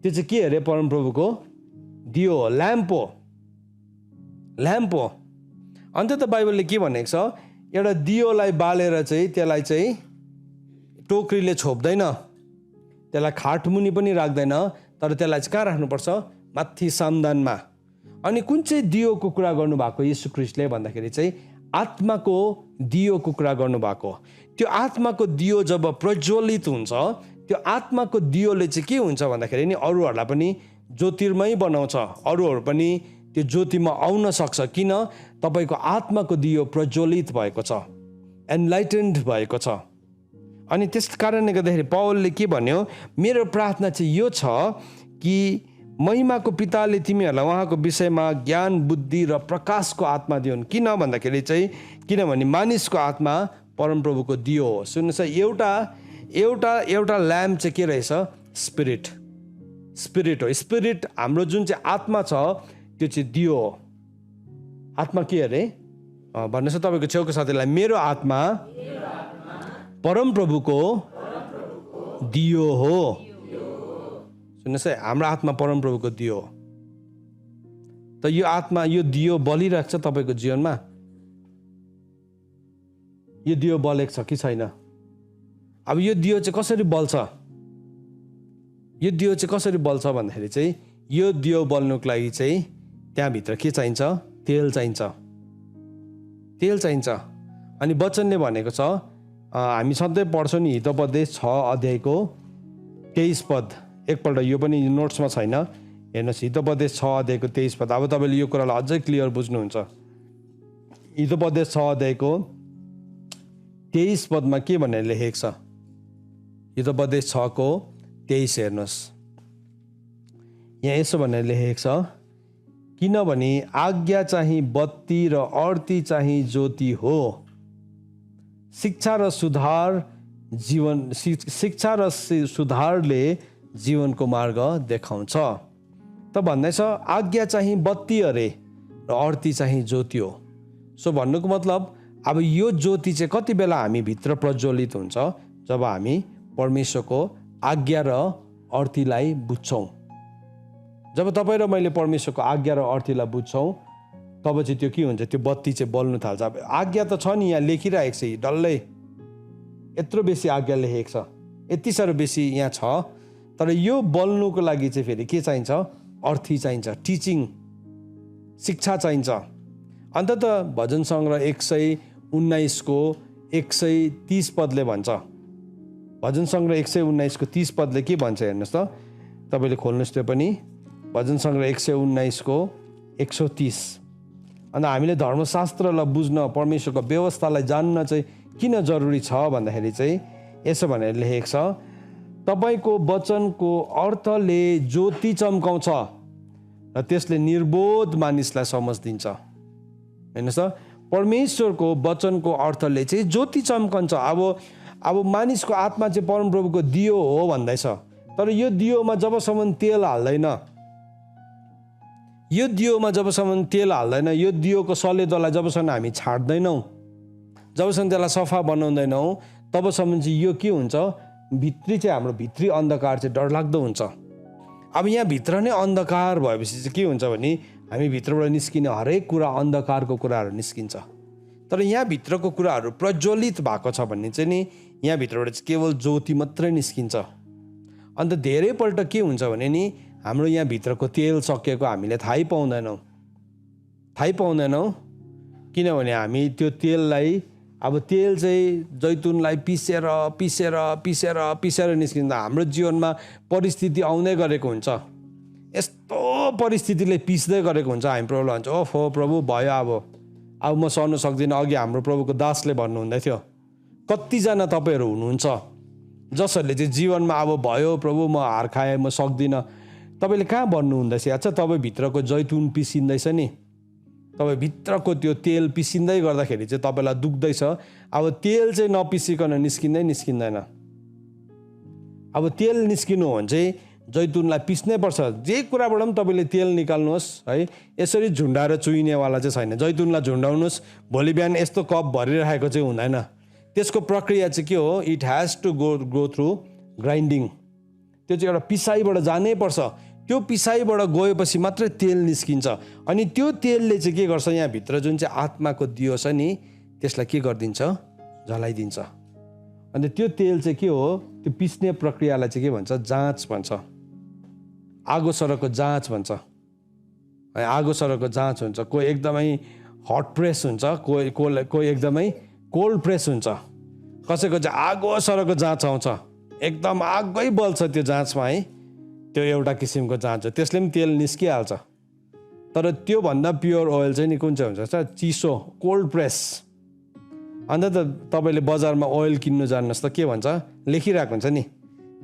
त्यो चाहिँ के अरे, परमप्रभुको दियो हो, ल्याम्प हो, ल्याम्प हो। अन्त त बाइबलले के भनेको छ, एउटा दियोलाई बालेर चाहिँ त्यसलाई चाहिँ टोकरीले छोप्दैन, त्यसलाई खाटमुनि पनि राख्दैन, तर त्यसलाई चाहिँ कहाँ राख्नुपर्छ, माथि सामदानमा। अनि कुन चाहिँ दियोको कुरा गर्नुभएको येशू ख्रीष्टले भन्दाखेरि चाहिँ आत्माको दियोको कुरा गर्नुभएको। त्यो आत्माको दियो जब प्रज्वलित हुन्छ त्यो आत्माको दियोले चाहिँ के हुन्छ भन्दाखेरि नि अरूहरूलाई पनि ज्योतिर्मय बनाउँछ, अरूहरू पनि त्यो ज्योतिमा आउन सक्छ। किन? तपाईँको आत्माको दियो प्रज्वलित भएको छ, एनलाइटेन्ड भएको छ। अनि त्यस कारणले गर्दाखेरि पौलले के भन्यो, मेरो प्रार्थना चाहिँ यो छ कि महिमाको पिताले तिमीहरूलाई उहाँको विषयमा ज्ञान, बुद्धि र प्रकाशको आत्मा दिउन्। किन भन्दाखेरि चाहिँ किनभने मानिसको आत्मा परमप्रभुको दियो हो। सुन्नुहोस्, एउटा ल्याम्प चाहिँ के रहेछ? स्पिरिट हो। स्पिरिट हाम्रो जुन चाहिँ आत्मा छ त्यो चाहिँ दियो हो। आत्मा के अरे? भन्नुहोस् तपाईँको छेउको साथीलाई, मेरो आत्मा परमप्रभुको दियो हो। सुन्नुहोस् है, हाम्रो आत्मा परमप्रभुको दियो हो। त यो आत्मा, यो दियो बलिरहेको छ तपाईँको जीवनमा? यो दियो बलेको छ कि छैन? अब यो दियो चाहिँ कसरी बल्छ? यो दियो चाहिँ कसरी बल्छ भन्दाखेरि चाहिँ यो दियो बल्नुको लागि चाहिँ त्यहाँभित्र के चाहिन्छ? तेल चाहिन्छ। अनि वचनले भनेको छ, हामी सधैँ पढ्छौँ नि हितोपदेश 6:23। एकपल्ट यो पनि नोट्समा छैन, हेर्नुहोस्, हितोपदेश 6:23। अब तपाईँले यो कुरालाई अझै क्लियर बुझ्नुहुन्छ। हितोपदेश 6:23 के भनेर लेखेको छ? हितोपदेश 6:23 हेर्नुहोस्, यहाँ यसो भनेर लेखेको छ, किनभने आज्ञा चाहिँ बत्ती र अर्ती चाहिँ ज्योति हो, शिक्षा र सुधारले जीवनको मार्ग देखाउँछ। त भन्दैछ आज्ञा चाहिँ बत्ती अरे र अर्ती चाहिँ ज्योति हो। सो भन्नुको मतलब अब यो ज्योति चाहिँ कति बेला हामी भित्र प्रज्वलित हुन्छ? जब हामी परमेश्वरको आज्ञा र अर्तीलाई बुझ्छौँ। जब तपाईँ र मैले परमेश्वरको आज्ञा र अर्तीलाई बुझ्छौँ तब चाहिँ त्यो के हुन्छ? त्यो बत्ती चाहिँ बल्नु थाल्छ। अब आज्ञा त छ नि, यहाँ लेखिरहेको छ डल्लै, यत्रो बेसी आज्ञा लेखेको छ, यति साह्रो बेसी यहाँ छ। तर यो बल्नुको लागि चाहिँ फेरि के चाहिन्छ? अर्थी चाहिन्छ, टिचिङ, शिक्षा चाहिन्छ। अन्त त भजन सङ्ग्रह 119:130 भन्छ। भजन सङ्ग्रह 119:30 के भन्छ हेर्नुहोस् त, तपाईँले खोल्नुहोस् त्यो पनि। भजन सङ्ग्रह 119:130। अन्त हामीले धर्मशास्त्रलाई बुझ्न, परमेश्वरको व्यवस्थालाई जान्न चाहिँ किन जरुरी छ भन्दाखेरि चाहिँ यसो भनेर लेखेको छ, तपाईँको वचनको अर्थले ज्योति चम्काउँछ र त्यसले निर्बोध मानिसलाई समझ दिन्छ। हेर्नुहोस् त, परमेश्वरको वचनको अर्थले चाहिँ ज्योति चम्कन्छ। अब मानिसको आत्मा चाहिँ परमप्रभुको दियो हो भन्दैछ। तर यो दियोमा जबसम्म तेल हाल्दैन, यो दियोको सलेदोलाई जबसम्म हामी छाड्दैनौँ, जबसम्म त्यसलाई सफा बनाउँदैनौँ, तबसम्म चाहिँ यो के हुन्छ? भित्री चाहिँ हाम्रो भित्री अन्धकार चाहिँ डरलाग्दो हुन्छ। अब यहाँ भित्र नै अन्धकार भएपछि चाहिँ के हुन्छ भने हामी भित्रबाट निस्किने हरेक कुरा अन्धकारको कुराहरू निस्किन्छ। तर यहाँ भित्रको कुराहरू प्रज्वलित भएको छ भन्ने चाहिँ नि यहाँ भित्रबाट चाहिँ केवल ज्योति मात्रै निस्किन्छ। अन्त धेरैपल्ट के हुन्छ भने नि हाम्रो यहाँ भित्रको तेल सकिएको हामीले थाहै पाउँदैनौँ। किनभने हामी त्यो तेललाई, अब तेल चाहिँ जैतुनलाई पिसेर निस्किँदा हाम्रो जीवनमा परिस्थिति आउँदै गरेको हुन्छ। यस्तो परिस्थितिले पिस्दै गरेको हुन्छ, हामी प्रभुलाई भन्छ, ओहो प्रभु भयो, अब म सहनु सक्दिनँ। अघि हाम्रो प्रभुको दासले भन्नुहुँदै थियो, कतिजना तपाईँहरू हुनुहुन्छ जसहरूले चाहिँ जीवनमा अब भयो प्रभु म हार खाएँ, म सक्दिनँ। तपाईँले कहाँ भन्नुहुँदैछ? अच्छा, तपाईँ भित्रको जैतुन पिसिँदैछ नि, तपाईँ भित्रको त्यो तेल पिसिँदै गर्दाखेरि चाहिँ तपाईँलाई दुख्दैछ। अब तेल चाहिँ नपिसिकन निस्किँदैन। अब तेल निस्किनु हो भने चाहिँ जैतुनलाई पिस्नै पर्छ। जे कुराबाट पनि तपाईँले तेल निकाल्नुहोस् है, यसरी झुन्डाएर चुइनेवाला चाहिँ छैन। जैतुनलाई झुन्डाउनुहोस्, भोलि बिहान यस्तो कप भरिरहेको चाहिँ हुँदैन। त्यसको प्रक्रिया चाहिँ के हो? It has to go through grinding. त्यो चाहिँ एउटा पिसाइबाट जानै पर्छ। त्यो पिसाइबाट गएपछि मात्रै तेल निस्किन्छ। अनि त्यो तेलले चाहिँ के गर्छ? यहाँभित्र जुन चाहिँ आत्माको दियो छ नि, त्यसलाई के गरिदिन्छ? जलाइदिन्छ। अन्त त्यो तेल चाहिँ के हो? त्यो पिस्ने प्रक्रियालाई चाहिँ के भन्छ? जाँच भन्छ। आगो सरको जाँच भन्छ। आगो सरको जाँच हुन्छ। कोही एकदमै हट प्रेस हुन्छ, कोही एकदमै कोल्ड प्रेस हुन्छ। कसैको चाहिँ आगो सरको जाँच आउँछ, एकदम आगै बल्छ त्यो जाँचमा है, त्यो एउटा किसिमको जाँच हो, त्यसले पनि तेल निस्किहाल्छ। तर त्योभन्दा प्योर ओइल चाहिँ नि कुन चाहिँ हुन्छ, चिसो कोल्ड प्रेस। अन्त त तपाईँले बजारमा ओइल किन्नु जान्नुहोस् त के भन्छ, लेखिरहेको हुन्छ नि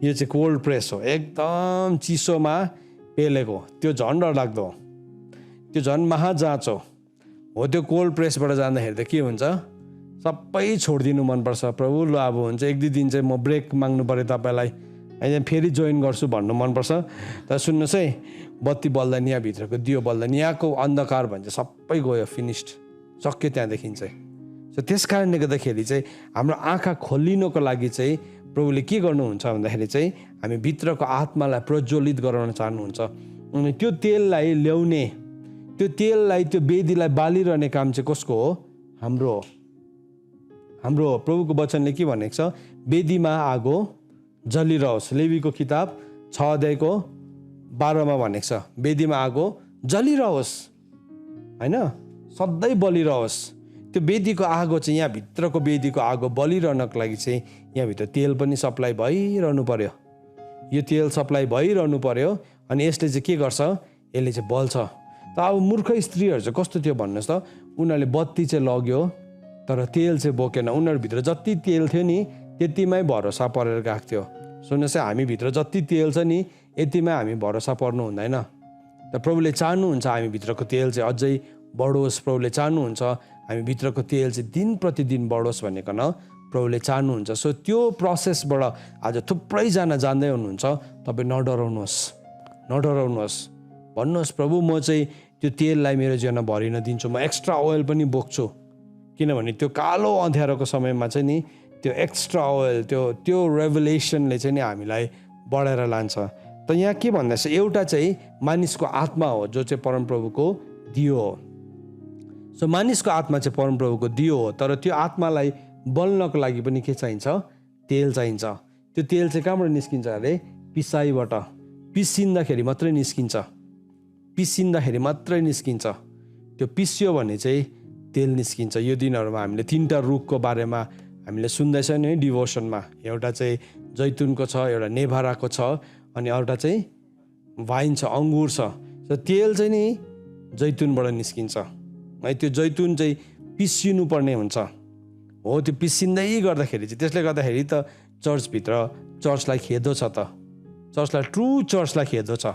यो चाहिँ कोल्ड प्रेस हो, एकदम चिसोमा पेलेको, त्यो झन् डरलाग्दो हो, त्यो झन् महाजाँच हो। त्यो कोल्ड प्रेसबाट जाँदाखेरि त के हुन्छ, सबै छोडिदिनु मनपर्छ। प्रभु ल अब हुन्छ 1-2 दिन चाहिँ म ब्रेक माग्नु पऱ्यो तपाईँलाई, होइन फेरि जोइन गर्छु भन्नु मनपर्छ। तर सुन्नुहोस् है, बत्ती बल्दैन, यहाँभित्रको दियो बल्दैन, यहाँको अन्धकार भन्छ सबै गयो, फिनिस्ड, सक्यो त्यहाँदेखि चाहिँ। सो त्यस कारणले गर्दाखेरि चाहिँ हाम्रो आँखा खोलिनको लागि चाहिँ प्रभुले के गर्नुहुन्छ भन्दाखेरि चाहिँ हामी भित्रको आत्मालाई प्रज्वलित गराउन चाहनुहुन्छ। अनि त्यो तेललाई ल्याउने, त्यो तेललाई, त्यो वेदीलाई बालिरहने काम चाहिँ कसको हो, हाम्रो हो। हाम्रो प्रभुको वचनले के भनेको छ, वेदीमा आगो जलिरहोस्। लेवीको किताब 6:12 भनेको छ, वेदीमा आगो जलिरहोस्, होइन, सधैँ बलिरहोस्। त्यो वेदीको आगो चाहिँ यहाँभित्रको वेदीको आगो बलिरहनको लागि चाहिँ यहाँभित्र तेल पनि सप्लाई भइरहनु पर्यो, यो तेल सप्लाई भइरहनु पर्यो। अनि यसले चाहिँ के गर्छ, यसले चाहिँ बल्छ। त अब मूर्ख स्त्रीहरू चाहिँ कस्तो थियो भन्नुहोस् त, उनीहरूले बत्ती चाहिँ लग्यो तर तेल चाहिँ बोकेन। उनीहरूभित्र जति तेल थियो नि त्यतिमै भरोसा परेर गएको थियो। सुन्नुहोस् है, हामीभित्र जति तेल छ नि यतिमै हामी भरोसा पर्नु हुँदैन। त प्रभुले चाहनुहुन्छ हामीभित्रको तेल चाहिँ अझै बढोस्, प्रभुले चाहनुहुन्छ हामीभित्रको तेल चाहिँ दिन प्रतिदिन बढोस् भनेकन प्रभुले चाहनुहुन्छ। सो त्यो प्रोसेसबाट आज थुप्रैजना जान्दै हुनुहुन्छ। तपाईँ नडराउनुहोस्, नडराउनुहोस्, भन्नुहोस् प्रभु म चाहिँ त्यो तेललाई मेरो जीवनमा भरिन दिन्छु, म एक्स्ट्रा ओइल पनि बोक्छु। किनभने त्यो कालो अँध्यारोको समयमा चाहिँ नि त्यो एक्स्ट्रा ओइल, त्यो रेभलेसनले चाहिँ नि हामीलाई बढाएर लान्छ। त यहाँ के भन्दैछ, एउटा चाहिँ मानिसको आत्मा हो जो चाहिँ परमप्रभुको दियो हो। सो मानिसको आत्मा चाहिँ परमप्रभुको दियो हो, तर त्यो आत्मालाई बल्नको लागि पनि के चाहिन्छ, तेल चाहिन्छ। त्यो तेल चाहिँ कहाँबाट निस्किन्छ अरे, पिसाइबाट, पिसिँदाखेरि मात्रै निस्किन्छ, पिसिँदाखेरि मात्रै निस्किन्छ। त्यो पिस्यो भने चाहिँ तेल निस्किन्छ। यो दिनहरूमा हामीले 3टा रुखको बारेमा हामीले सुन्दैछौँ नि डिभोसनमा, एउटा चाहिँ जैतुनको छ, एउटा नेभाराको छ, अनि एउटा चाहिँ वाइन छ, अङ्गुर छ। त तेल चाहिँ नि जैतुनबाट निस्किन्छ है। त्यो जैतुन चाहिँ पिसिनु पर्ने हुन्छ हो। त्यो पिसिँदै गर्दाखेरि चाहिँ, त्यसले गर्दाखेरि त चर्चभित्र चर्चलाई खेदो छ, त चर्चलाई, ट्रु चर्चलाई खेदो छ।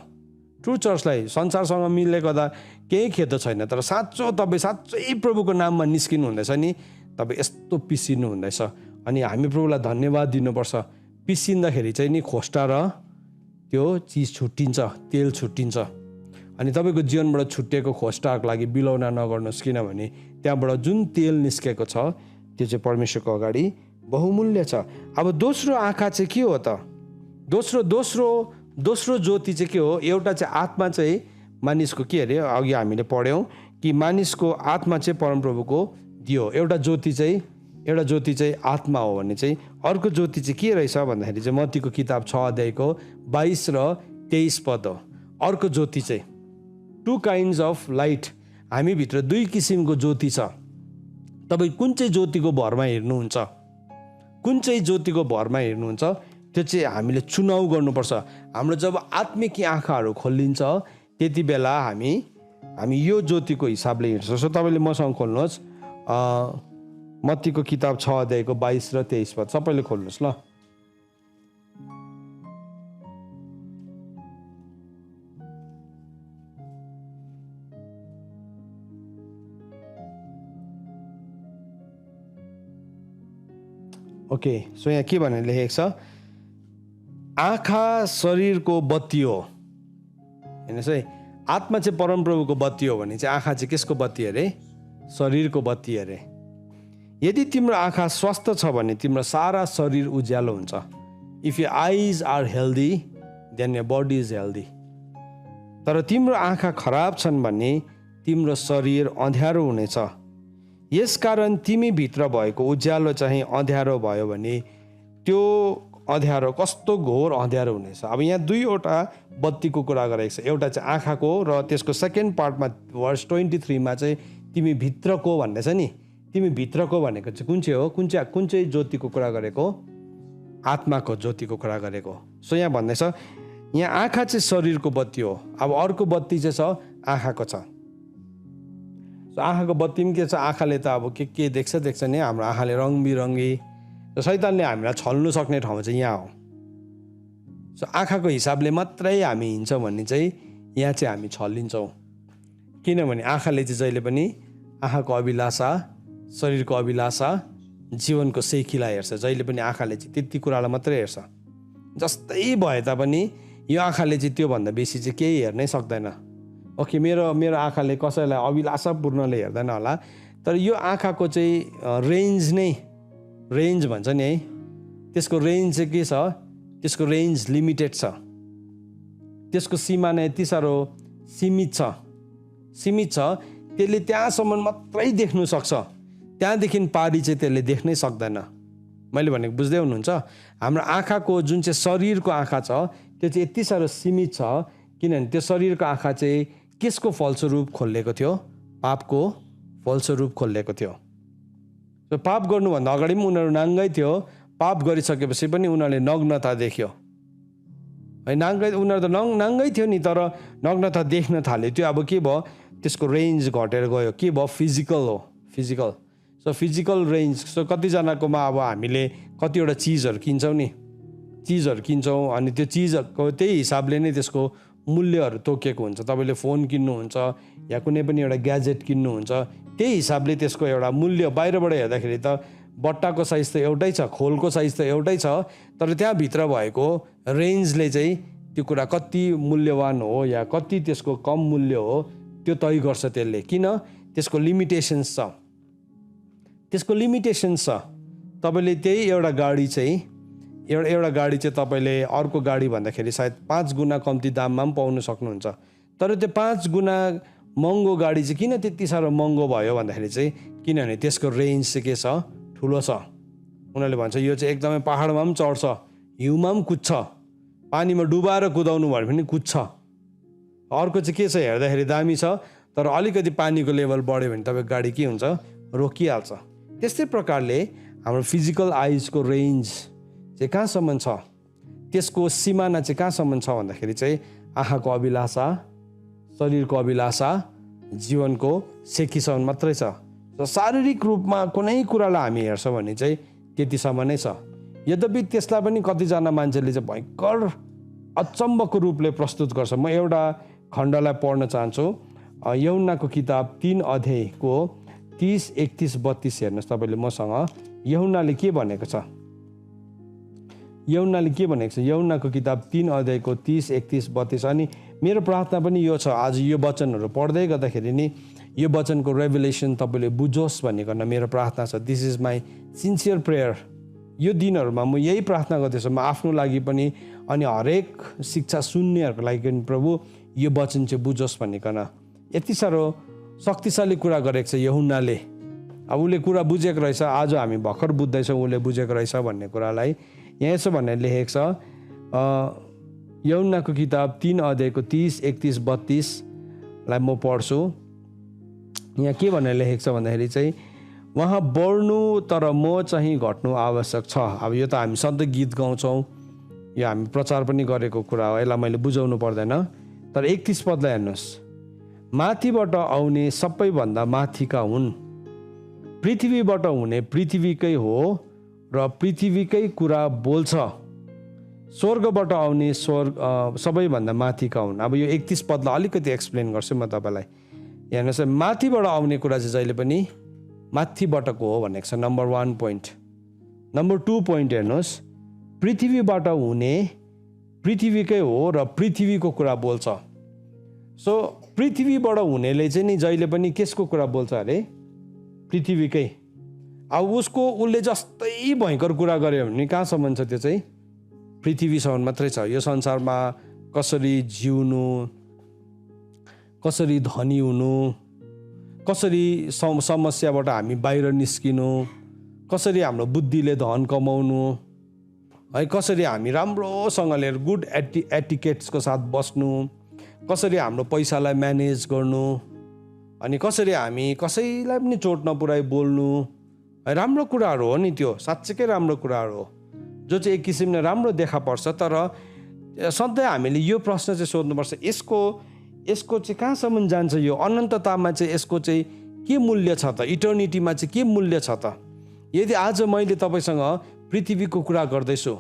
ट्रु चर्चलाई संसारसँग मिल्ने गर्दा केही खेदो छैन। तर साँचो तपाईँ साँच्चै प्रभुको नाममा निस्किनु हुँदैछ नि, तपाईँ यस्तो पिसिनु हुँदैछ। अनि हामी प्रभुलाई धन्यवाद दिनुपर्छ। पिसिँदाखेरि चाहिँ नि खोस्टा र त्यो चिज छुट्टिन्छ, तेल छुट्टिन्छ। अनि तपाईँको जीवनबाट छुट्टिएको खोस्टाको लागि बिलौना नगर्नुहोस्, किनभने त्यहाँबाट जुन तेल निस्केको छ त्यो चाहिँ परमेश्वरको अगाडि बहुमूल्य छ। अब दोस्रो आँखा चाहिँ के हो त, दोस्रो ज्योति चाहिँ के हो, एउटा चाहिँ आत्मा चाहिँ मानिसको के अरे, अघि हामीले पढ्यौँ कि मानिसको आत्मा चाहिँ परमप्रभुको दियो। एउटा ज्योति चाहिँ आत्मा हो भने चाहिँ अर्को ज्योति चाहिँ के रहेछ भन्दाखेरि चाहिँ मत्तीको किताब 6:22 र 23 हो। अर्को ज्योति चाहिँ 2 kinds अफ लाइट, हामीभित्र 2 किसिमको ज्योति छ। तपाईँ कुन चाहिँ ज्योतिको भरमा हेर्नुहुन्छ, कुन चाहिँ ज्योतिको भरमा हेर्नुहुन्छ, त्यो चाहिँ हामीले चुनाव गर्नुपर्छ। हाम्रो जब आत्मिक आँखाहरू खोलिन्छ त्यति बेला हामी यो ज्योतिको हिसाबले हिँड्छौँ। सो तपाईँले मसँग खोल्नुहोस् मत्तीको किताब 6:22 र 23 सबैले खोल्नुहोस् ल। ओके, सो यहाँ के भनेर लेखेको छ, आँखा शरीरको बत्ती हो। हेर्नुहोस् है, आत्मा चाहिँ परमप्रभुको बत्ती हो भने चाहिँ आँखा चाहिँ कसको बत्ती अरे, शरीरको बत्ती अरे। यदि तिम्रो आँखा स्वस्थ छ भने तिम्रो सारा शरीर उज्यालो हुन्छ। If your eyes are healthy then your body is healthy। तर तिम्रो आँखा खराब छन् भने तिम्रो शरीर अँध्यारो हुनेछ। यसकारण तिमी भित्र भएको उज्यालो चाहिँ अँध्यारो भयो भने त्यो अँध्यारो कस्तो घोर अँध्यारो हुनेछ। अब यहाँ 2वटा बत्तीको कुरा गरेको छ, एउटा चाहिँ आँखाको र त्यसको सेकेन्ड पार्टमा वर्स 23 चाहिँ तिमी भित्रको भन्ने छ नि। तिमी भित्रको भनेको चाहिँ कुन चाहिँ हो, कुन चाहिँ ज्योतिको कुरा गरेको, आत्माको ज्योतिको कुरा गरेको। सो यहाँ भन्दैछ यहाँ आँखा चाहिँ शरीरको बत्ती हो। अब अर्को बत्ती चाहिँ छ आँखाको छ। सो आँखाको बत्ती पनि के छ, आँखाले त अब के देख्छ नि, हाम्रो आँखाले रङबिरङ्गी। शैतानले हामीलाई छल्नु सक्ने ठाउँ चाहिँ यहाँ हो। सो आँखाको हिसाबले मात्रै हामी हिँड्छौँ भन्ने चाहिँ यहाँ चाहिँ हामी छल्लिन्छौँ। किनभने आँखाले चाहिँ जहिले पनि आँखाको अभिलाषा, शरीरको अभिलाषा, जीवनको सेखीलाई हेर्छ। जहिले पनि आँखाले चाहिँ त्यति कुरालाई मात्रै हेर्छ। जस्तै भए तापनि यो आँखाले चाहिँ त्योभन्दा बेसी चाहिँ केही हेर्नै सक्दैन। ओके, मेरो आँखाले कसैलाई अभिलाषापूर्णले हेर्दैन होला, तर यो आँखाको चाहिँ रेन्ज भन्छ नि है, त्यसको रेन्ज चाहिँ के छ, त्यसको रेन्ज लिमिटेड छ। त्यसको सीमा नै यति साह्रो सीमित छ। त्यसले त्यहाँसम्म मात्रै देख्नु सक्छ, त्यहाँदेखि पारी चाहिँ त्यसले देख्नै सक्दैन। मैले भनेको बुझ्दै हुनुहुन्छ? हाम्रो आँखाको जुन चाहिँ शरीरको आँखा छ त्यो चाहिँ यति साह्रो सीमित छ, किनभने त्यो शरीरको आँखा चाहिँ केसको फलस्वरूप खोलिएको थियो? पापको फलस्वरूप खोलिएको थियो। सो पाप गर्नुभन्दा अगाडि पनि उनीहरू नाङ्गै थियो। पाप गरिसकेपछि पनि उनीहरूले नग्नता देख्यो है। उनीहरू त नाङ्गै थियो नि, तर नग्नता देख्न थाल्यो। त्यो अब के भयो, त्यसको रेन्ज घटेर गयो। के भयो? फिजिकल हो, physical. So physical range. So कतिजनाकोमा अब हामीले कतिवटा चिजहरू किन्छौँ अनि त्यो चिजको त्यही हिसाबले नै त्यसको मूल्यहरू तोकिएको हुन्छ। तपाईँले फोन किन्नुहुन्छ या कुनै पनि एउटा ग्याजेट किन्नुहुन्छ, त्यही हिसाबले त्यसको एउटा मूल्य बाहिरबाट हेर्दाखेरि त बट्टाको साइज त एउटै छ, खोलको साइज त एउटै छ, तर त्यहाँभित्र भएको रेन्जले चाहिँ त्यो कुरा कति मूल्यवान हो या कति त्यसको कम मूल्य हो त्यो तय गर्छ त्यसले। किन? त्यसको लिमिटेसन्स छ। तपाईँले त्यही एउटा गाडी चाहिँ तपाईँले अर्को गाडी भन्दाखेरि सायद 5 गुणा कम्ती दाममा पनि पाउन सक्नुहुन्छ। तर त्यो 5 गुणा महँगो गाडी चाहिँ किन त्यति साह्रो महँगो भयो भन्दाखेरि चाहिँ किनभने त्यसको रेन्ज चाहिँ के छ, ठुलो छ। उनीहरूले भन्छ यो चाहिँ एकदमै पहाडमा पनि चढ्छ, हिउँमा पनि कुद्छ, पानीमा डुबाएर कुदाउनु भयो भने कुद्छ। अर्को चाहिँ के छ, हेर्दाखेरि दामी छ, तर अलिकति पानीको लेभल बढ्यो भने तपाईँको गाडी के हुन्छ, रोकिहाल्छ। त्यस्तै प्रकारले हाम्रो फिजिकल आइजको रेन्ज चाहिँ कहाँसम्म छ, त्यसको सिमाना चाहिँ कहाँसम्म छ भन्दाखेरि चाहिँ आँखाको अभिलाषा, शरीरको अभिलाषा, जीवनको सेखीसम्म मात्रै छ। र शारीरिक रूपमा कुनै कुरालाई हामी हेर्छौँ भने चाहिँ त्यतिसम्म नै छ। यद्यपि त्यसलाई पनि कतिजना मान्छेले चाहिँ भयङ्कर अचम्मको रूपले प्रस्तुत गर्छ। म एउटा खण्डलाई पढ्न चाहन्छु। यूहन्नाको किताब 3 अध्यायको 30, 31, 32 हेर्नुहोस् तपाईँले मसँग। यूहन्नाले के भनेको छ? यूहन्नाको किताब 3 अध्यायको 30, 31, 32। अनि मेरो प्रार्थना पनि यो छ, आज यो वचनहरू पढ्दै गर्दाखेरि नि यो वचनको रेभेलेसन तपाईँले बुझोस् भनिकन मेरो प्रार्थना छ। This is my sincere prayer. यो दिनहरूमा म यही प्रार्थना गर्दैछु, म आफ्नो लागि पनि अनि हरेक शिक्षा सुन्नेहरूको लागि पनि प्रभु यो वचन चाहिँ बुझोस् भनिकन। यति साह्रो शक्तिशाली कुरा गरेको छ यूहन्नाले। अब उसले कुरा बुझेको रहेछ, आज हामी भर्खर बुझ्दैछौँ उसले बुझेको रहेछ भन्ने कुरालाई यहाँ यसो भनेर लेखेको छ। यूहन्नाको किताब 3 अध्यायको 30, 31, 32 लाई म पढ्छु। यहाँ के भनेर लेखेको छ भन्दाखेरि चाहिँ उहाँ बढ्नु तर म चाहिँ घट्नु आवश्यक छ। अब यो त हामी सधैँ गीत गाउँछौँ, यो हामी प्रचार पनि गरेको कुरा हो, यसलाई मैले बुझाउनु पर्दैन। तर 31 पदलाई हेर्नुहोस्। माथिबाट आउने सबैभन्दा माथिका हुन्, पृथ्वीबाट हुने पृथ्वीकै हो र पृथ्वीकै कुरा बोल्छ, स्वर्गबाट आउने सबैभन्दा माथिका हुन्। अब यो 31 पदलाई अलिकति एक्सप्लेन गर्छु म तपाईँलाई। हेर्नुहोस्, माथिबाट आउने कुरा चाहिँ जहिले पनि माथिबाटको हो भनेको छ, नम्बर 1 पोइन्ट। नम्बर 2 पोइन्ट हेर्नुहोस्, पृथ्वीबाट हुने पृथ्वीकै हो र पृथ्वीको कुरा बोल्छ। सो पृथ्वीबाट हुनेले चाहिँ नि जहिले पनि केसको कुरा बोल्छ अरे? पृथ्वीकै। अब उसले जस्तै भयङ्कर कुरा गर्यो भने कहाँसम्म छ त्यो चाहिँ? पृथ्वीसम्म मात्रै छ। यो संसारमा कसरी जिउनु, कसरी धनी हुनु, कसरी समस्याबाट हामी बाहिर निस्किनु, कसरी हाम्रो बुद्धिले धन कमाउनु है, कसरी हामी राम्रोसँगले गुड एटिकेट्सको साथ बस्नु, कसरी हाम्रो पैसालाई म्यानेज गर्नु, अनि कसरी हामी कसैलाई पनि चोट नपुर्याइ बोल्नु है, राम्रो कुराहरू हो नि त्यो, साँच्चैकै राम्रो कुराहरू हो। जो चाहिँ एक किसिमले राम्रो देखा पर्छ। तर सधैँ हामीले यो प्रश्न चाहिँ सोध्नुपर्छ, यसको चाहिँ कहाँसम्म जान्छ, यो अनन्ततामा चाहिँ यसको चाहिँ के मूल्य छ त, इटर्निटीमा चाहिँ के मूल्य छ त। यदि आज मैले तपाईँसँग पृथ्वीको कुरा गर्दैछु,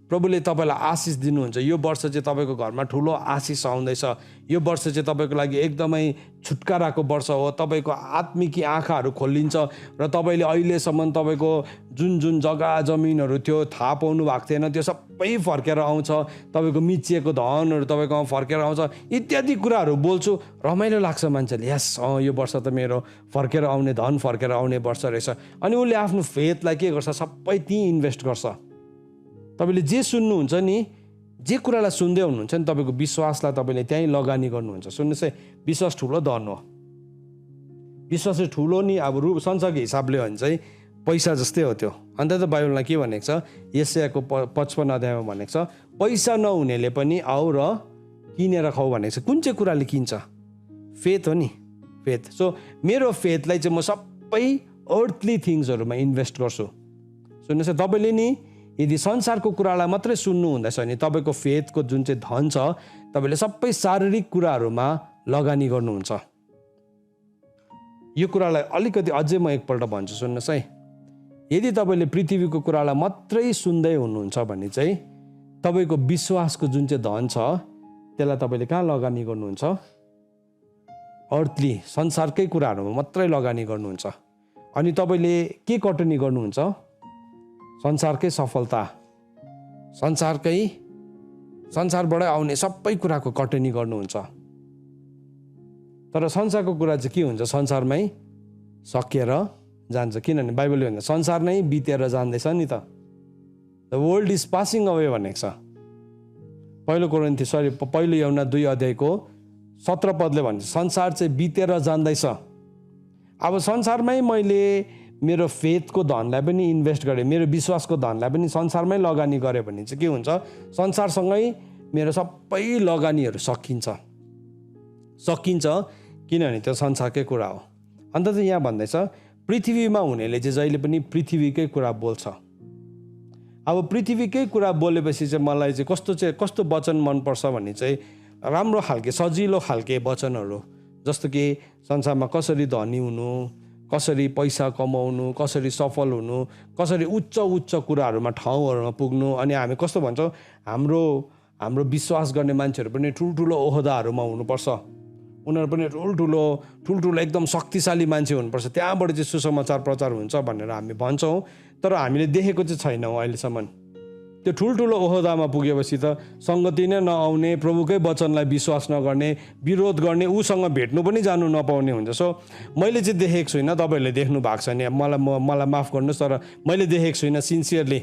प्रभुले तपाईँलाई आशिष दिनुहुन्छ, यो वर्ष चाहिँ तपाईँको घरमा ठुलो आशिष आउँदैछ, यो वर्ष चाहिँ तपाईँको लागि एकदमै छुटकाराको वर्ष हो, तपाईँको आत्मिकी आँखाहरू खोलिन्छ र तपाईँले अहिलेसम्म तपाईँको जुन जग्गा जमिनहरू थियो थाहा पाउनु भएको थिएन त्यो सबै फर्केर आउँछ, तपाईँको मिचिएको धनहरू तपाईँकोमा फर्केर आउँछ इत्यादि कुराहरू बोल्छु। रमाइलो लाग्छ मान्छेले, यस यो वर्ष त मेरो फर्केर आउने धन फर्केर आउने वर्ष रहेछ। अनि उसले आफ्नो फेथलाई के गर्छ, सबै त्यहीँ इन्भेस्ट गर्छ। तपाईँले जे सुन्नुहुन्छ नि, जे कुरालाई सुन्दै हुनुहुन्छ नि, तपाईँको विश्वासलाई तपाईँले त्यहीँ लगानी गर्नुहुन्छ। सुन्नुहोस् है, विश्वास ठुलो धन हो। विश्वास चाहिँ ठुलो नि अब संसारको हिसाबले हो भने चाहिँ पैसा जस्तै हो त्यो। अन्त त बाइबलमा के भनेको छ, यशायाको 55 अध्यायमा भनेको छ, पैसा नहुनेले पनि आऊ र किनेर खाऊ भनेको छ। कुन चाहिँ कुराले किन्छ? फेथ हो नि, फेथ। सो मेरो फेथलाई चाहिँ म सबै अर्थली थिङ्सहरूमा इन्भेस्ट गर्छु। सुन्नुहोस् है, तपाईँले नि यदि संसारको कुरालाई मात्रै सुन्नु हुँदैछ भने तपाईँको फेथको जुन चाहिँ धन छ तपाईँले सबै शारीरिक कुराहरूमा लगानी गर्नुहुन्छ। यो कुरालाई अलिकति अझै म एकपल्ट भन्छु, सुन्नुहोस् है। यदि तपाईँले पृथ्वीको कुरालाई मात्रै सुन्दै हुनुहुन्छ भने चाहिँ तपाईँको विश्वासको जुन चाहिँ धन छ त्यसलाई तपाईँले कहाँ लगानी गर्नुहुन्छ? अर्थली संसारकै कुराहरूमा मात्रै लगानी गर्नुहुन्छ। अनि तपाईँले के कटनी गर्नुहुन्छ? संसारकै सफलता, संसारबाटै आउने सबै कुराको कटनी गर्नुहुन्छ। तर संसारको कुरा चाहिँ के हुन्छ, संसारमै सकिएर जान्छ। किनभने बाइबलले भन्छ संसार नै बितेर जाँदैछ नि त। The world is passing away भनेको छ। पहिलो यूहन्ना 2 अध्यायको 17 पदले भन्छ संसार चाहिँ बितेर जाँदैछ। अब संसारमै मैले मेरो फेथको धनलाई पनि इन्भेस्ट गरेँ, मेरो विश्वासको धनलाई पनि संसारमै लगानी गरेँ भने चाहिँ के हुन्छ, संसारसँगै मेरो सबै लगानीहरू सकिन्छ किनभने त्यो संसारकै कुरा हो। अन्त चाहिँ यहाँ भन्दैछ पृथ्वीमा हुनेले चाहिँ जहिले पनि पृथ्वीकै कुरा बोल्छ। अब पृथ्वीकै कुरा बोलेपछि चाहिँ मलाई चाहिँ कस्तो वचन मनपर्छ भने चाहिँ राम्रो खालके सजिलो खालके वचनहरू, जस्तो कि संसारमा कसरी धनी हुनु, कसरी पैसा कमाउनु, कसरी सफल हुनु, कसरी उच्च कुराहरूमा ठाउँहरूमा पुग्नु। अनि हामी कस्तो भन्छौँ, हाम्रो विश्वास गर्ने मान्छेहरू पनि ठुल्ठुलो ओहदाहरूमा हुनुपर्छ, उनीहरू पनि ठुल्ठुलो एकदम शक्तिशाली मान्छे हुनुपर्छ, त्यहाँबाट चाहिँ सुसमाचार प्रचार हुन्छ भनेर हामी भन्छौँ। तर हामीले देखेको चाहिँ छैनौँ अहिलेसम्म। त्यो ठुल्ठुलो ओहदामा पुगेपछि त सङ्गति नै नआउने, प्रभुकै वचनलाई विश्वास नगर्ने, विरोध गर्ने, उसँग भेट्नु पनि जानु नपाउने हुन्छ। सो मैले चाहिँ देखेको छुइनँ, तपाईँहरूले देख्नु भएको छ नि, मलाई माफ गर्नुहोस्, तर मैले देखेको छुइनँ सिन्सियरली।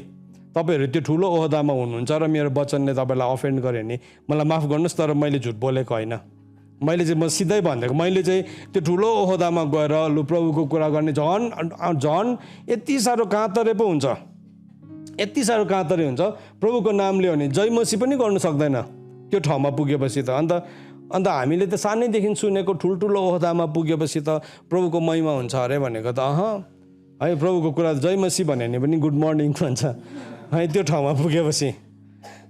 तपाईँहरू त्यो ठुलो ओहदामा हुनुहुन्छ र मेरो वचनले तपाईँलाई अफेन्ड गर्यो भने मलाई माफ गर्नुहोस्, तर मैले झुट बोलेको होइन। म सिधै भनिदिएको, मैले चाहिँ त्यो ठुलो ओहदामा गएर प्रभुको कुरा गर्ने झन् यति साह्रो काँतरे पो हुन्छ, यति साह्रो काँतरे हुन्छ। प्रभुको नाम लियो भने जय मसी पनि गर्नु सक्दैन त्यो ठाउँमा पुगेपछि त। अन्त हामीले त सानैदेखि सुनेको ठुल्ठुलो ओहदामा पुगेपछि त प्रभुको महिमा हुन्छ अरे भनेको त है, प्रभुको कुरा जय मसी भन्यो भने पनि गुड मर्निङ भन्छ है त्यो ठाउँमा पुगेपछि।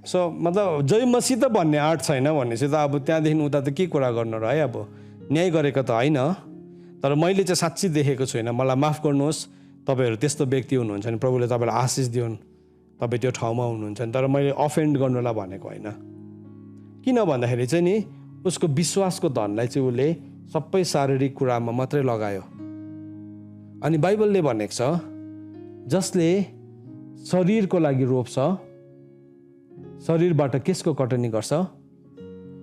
सो मतलब जय मसी त भन्ने आँट छैन भनेपछि त अब त्यहाँदेखि उता त के कुरा गर्नु र है, अब न्याय गरेको त होइन। तर मैले चाहिँ साँच्चै देखेको छुइनँ, मलाई माफ गर्नुहोस्। तपाईँहरू त्यस्तो व्यक्ति हुनुहुन्छ भने प्रभुले तपाईँलाई आशिष दिउन्, तपाईँ त्यो ठाउँमा हुनुहुन्छ नि। तर मैले अफेन्ड गर्नुलाई भनेको होइन। किन भन्दाखेरि चाहिँ नि उसको विश्वासको धनलाई चाहिँ उसले सबै शारीरिक कुरामा मात्रै लगायो। अनि बाइबलले भनेको छ जसले शरीरको लागि रोप्छ शरीरबाट केसको कटनी गर्छ,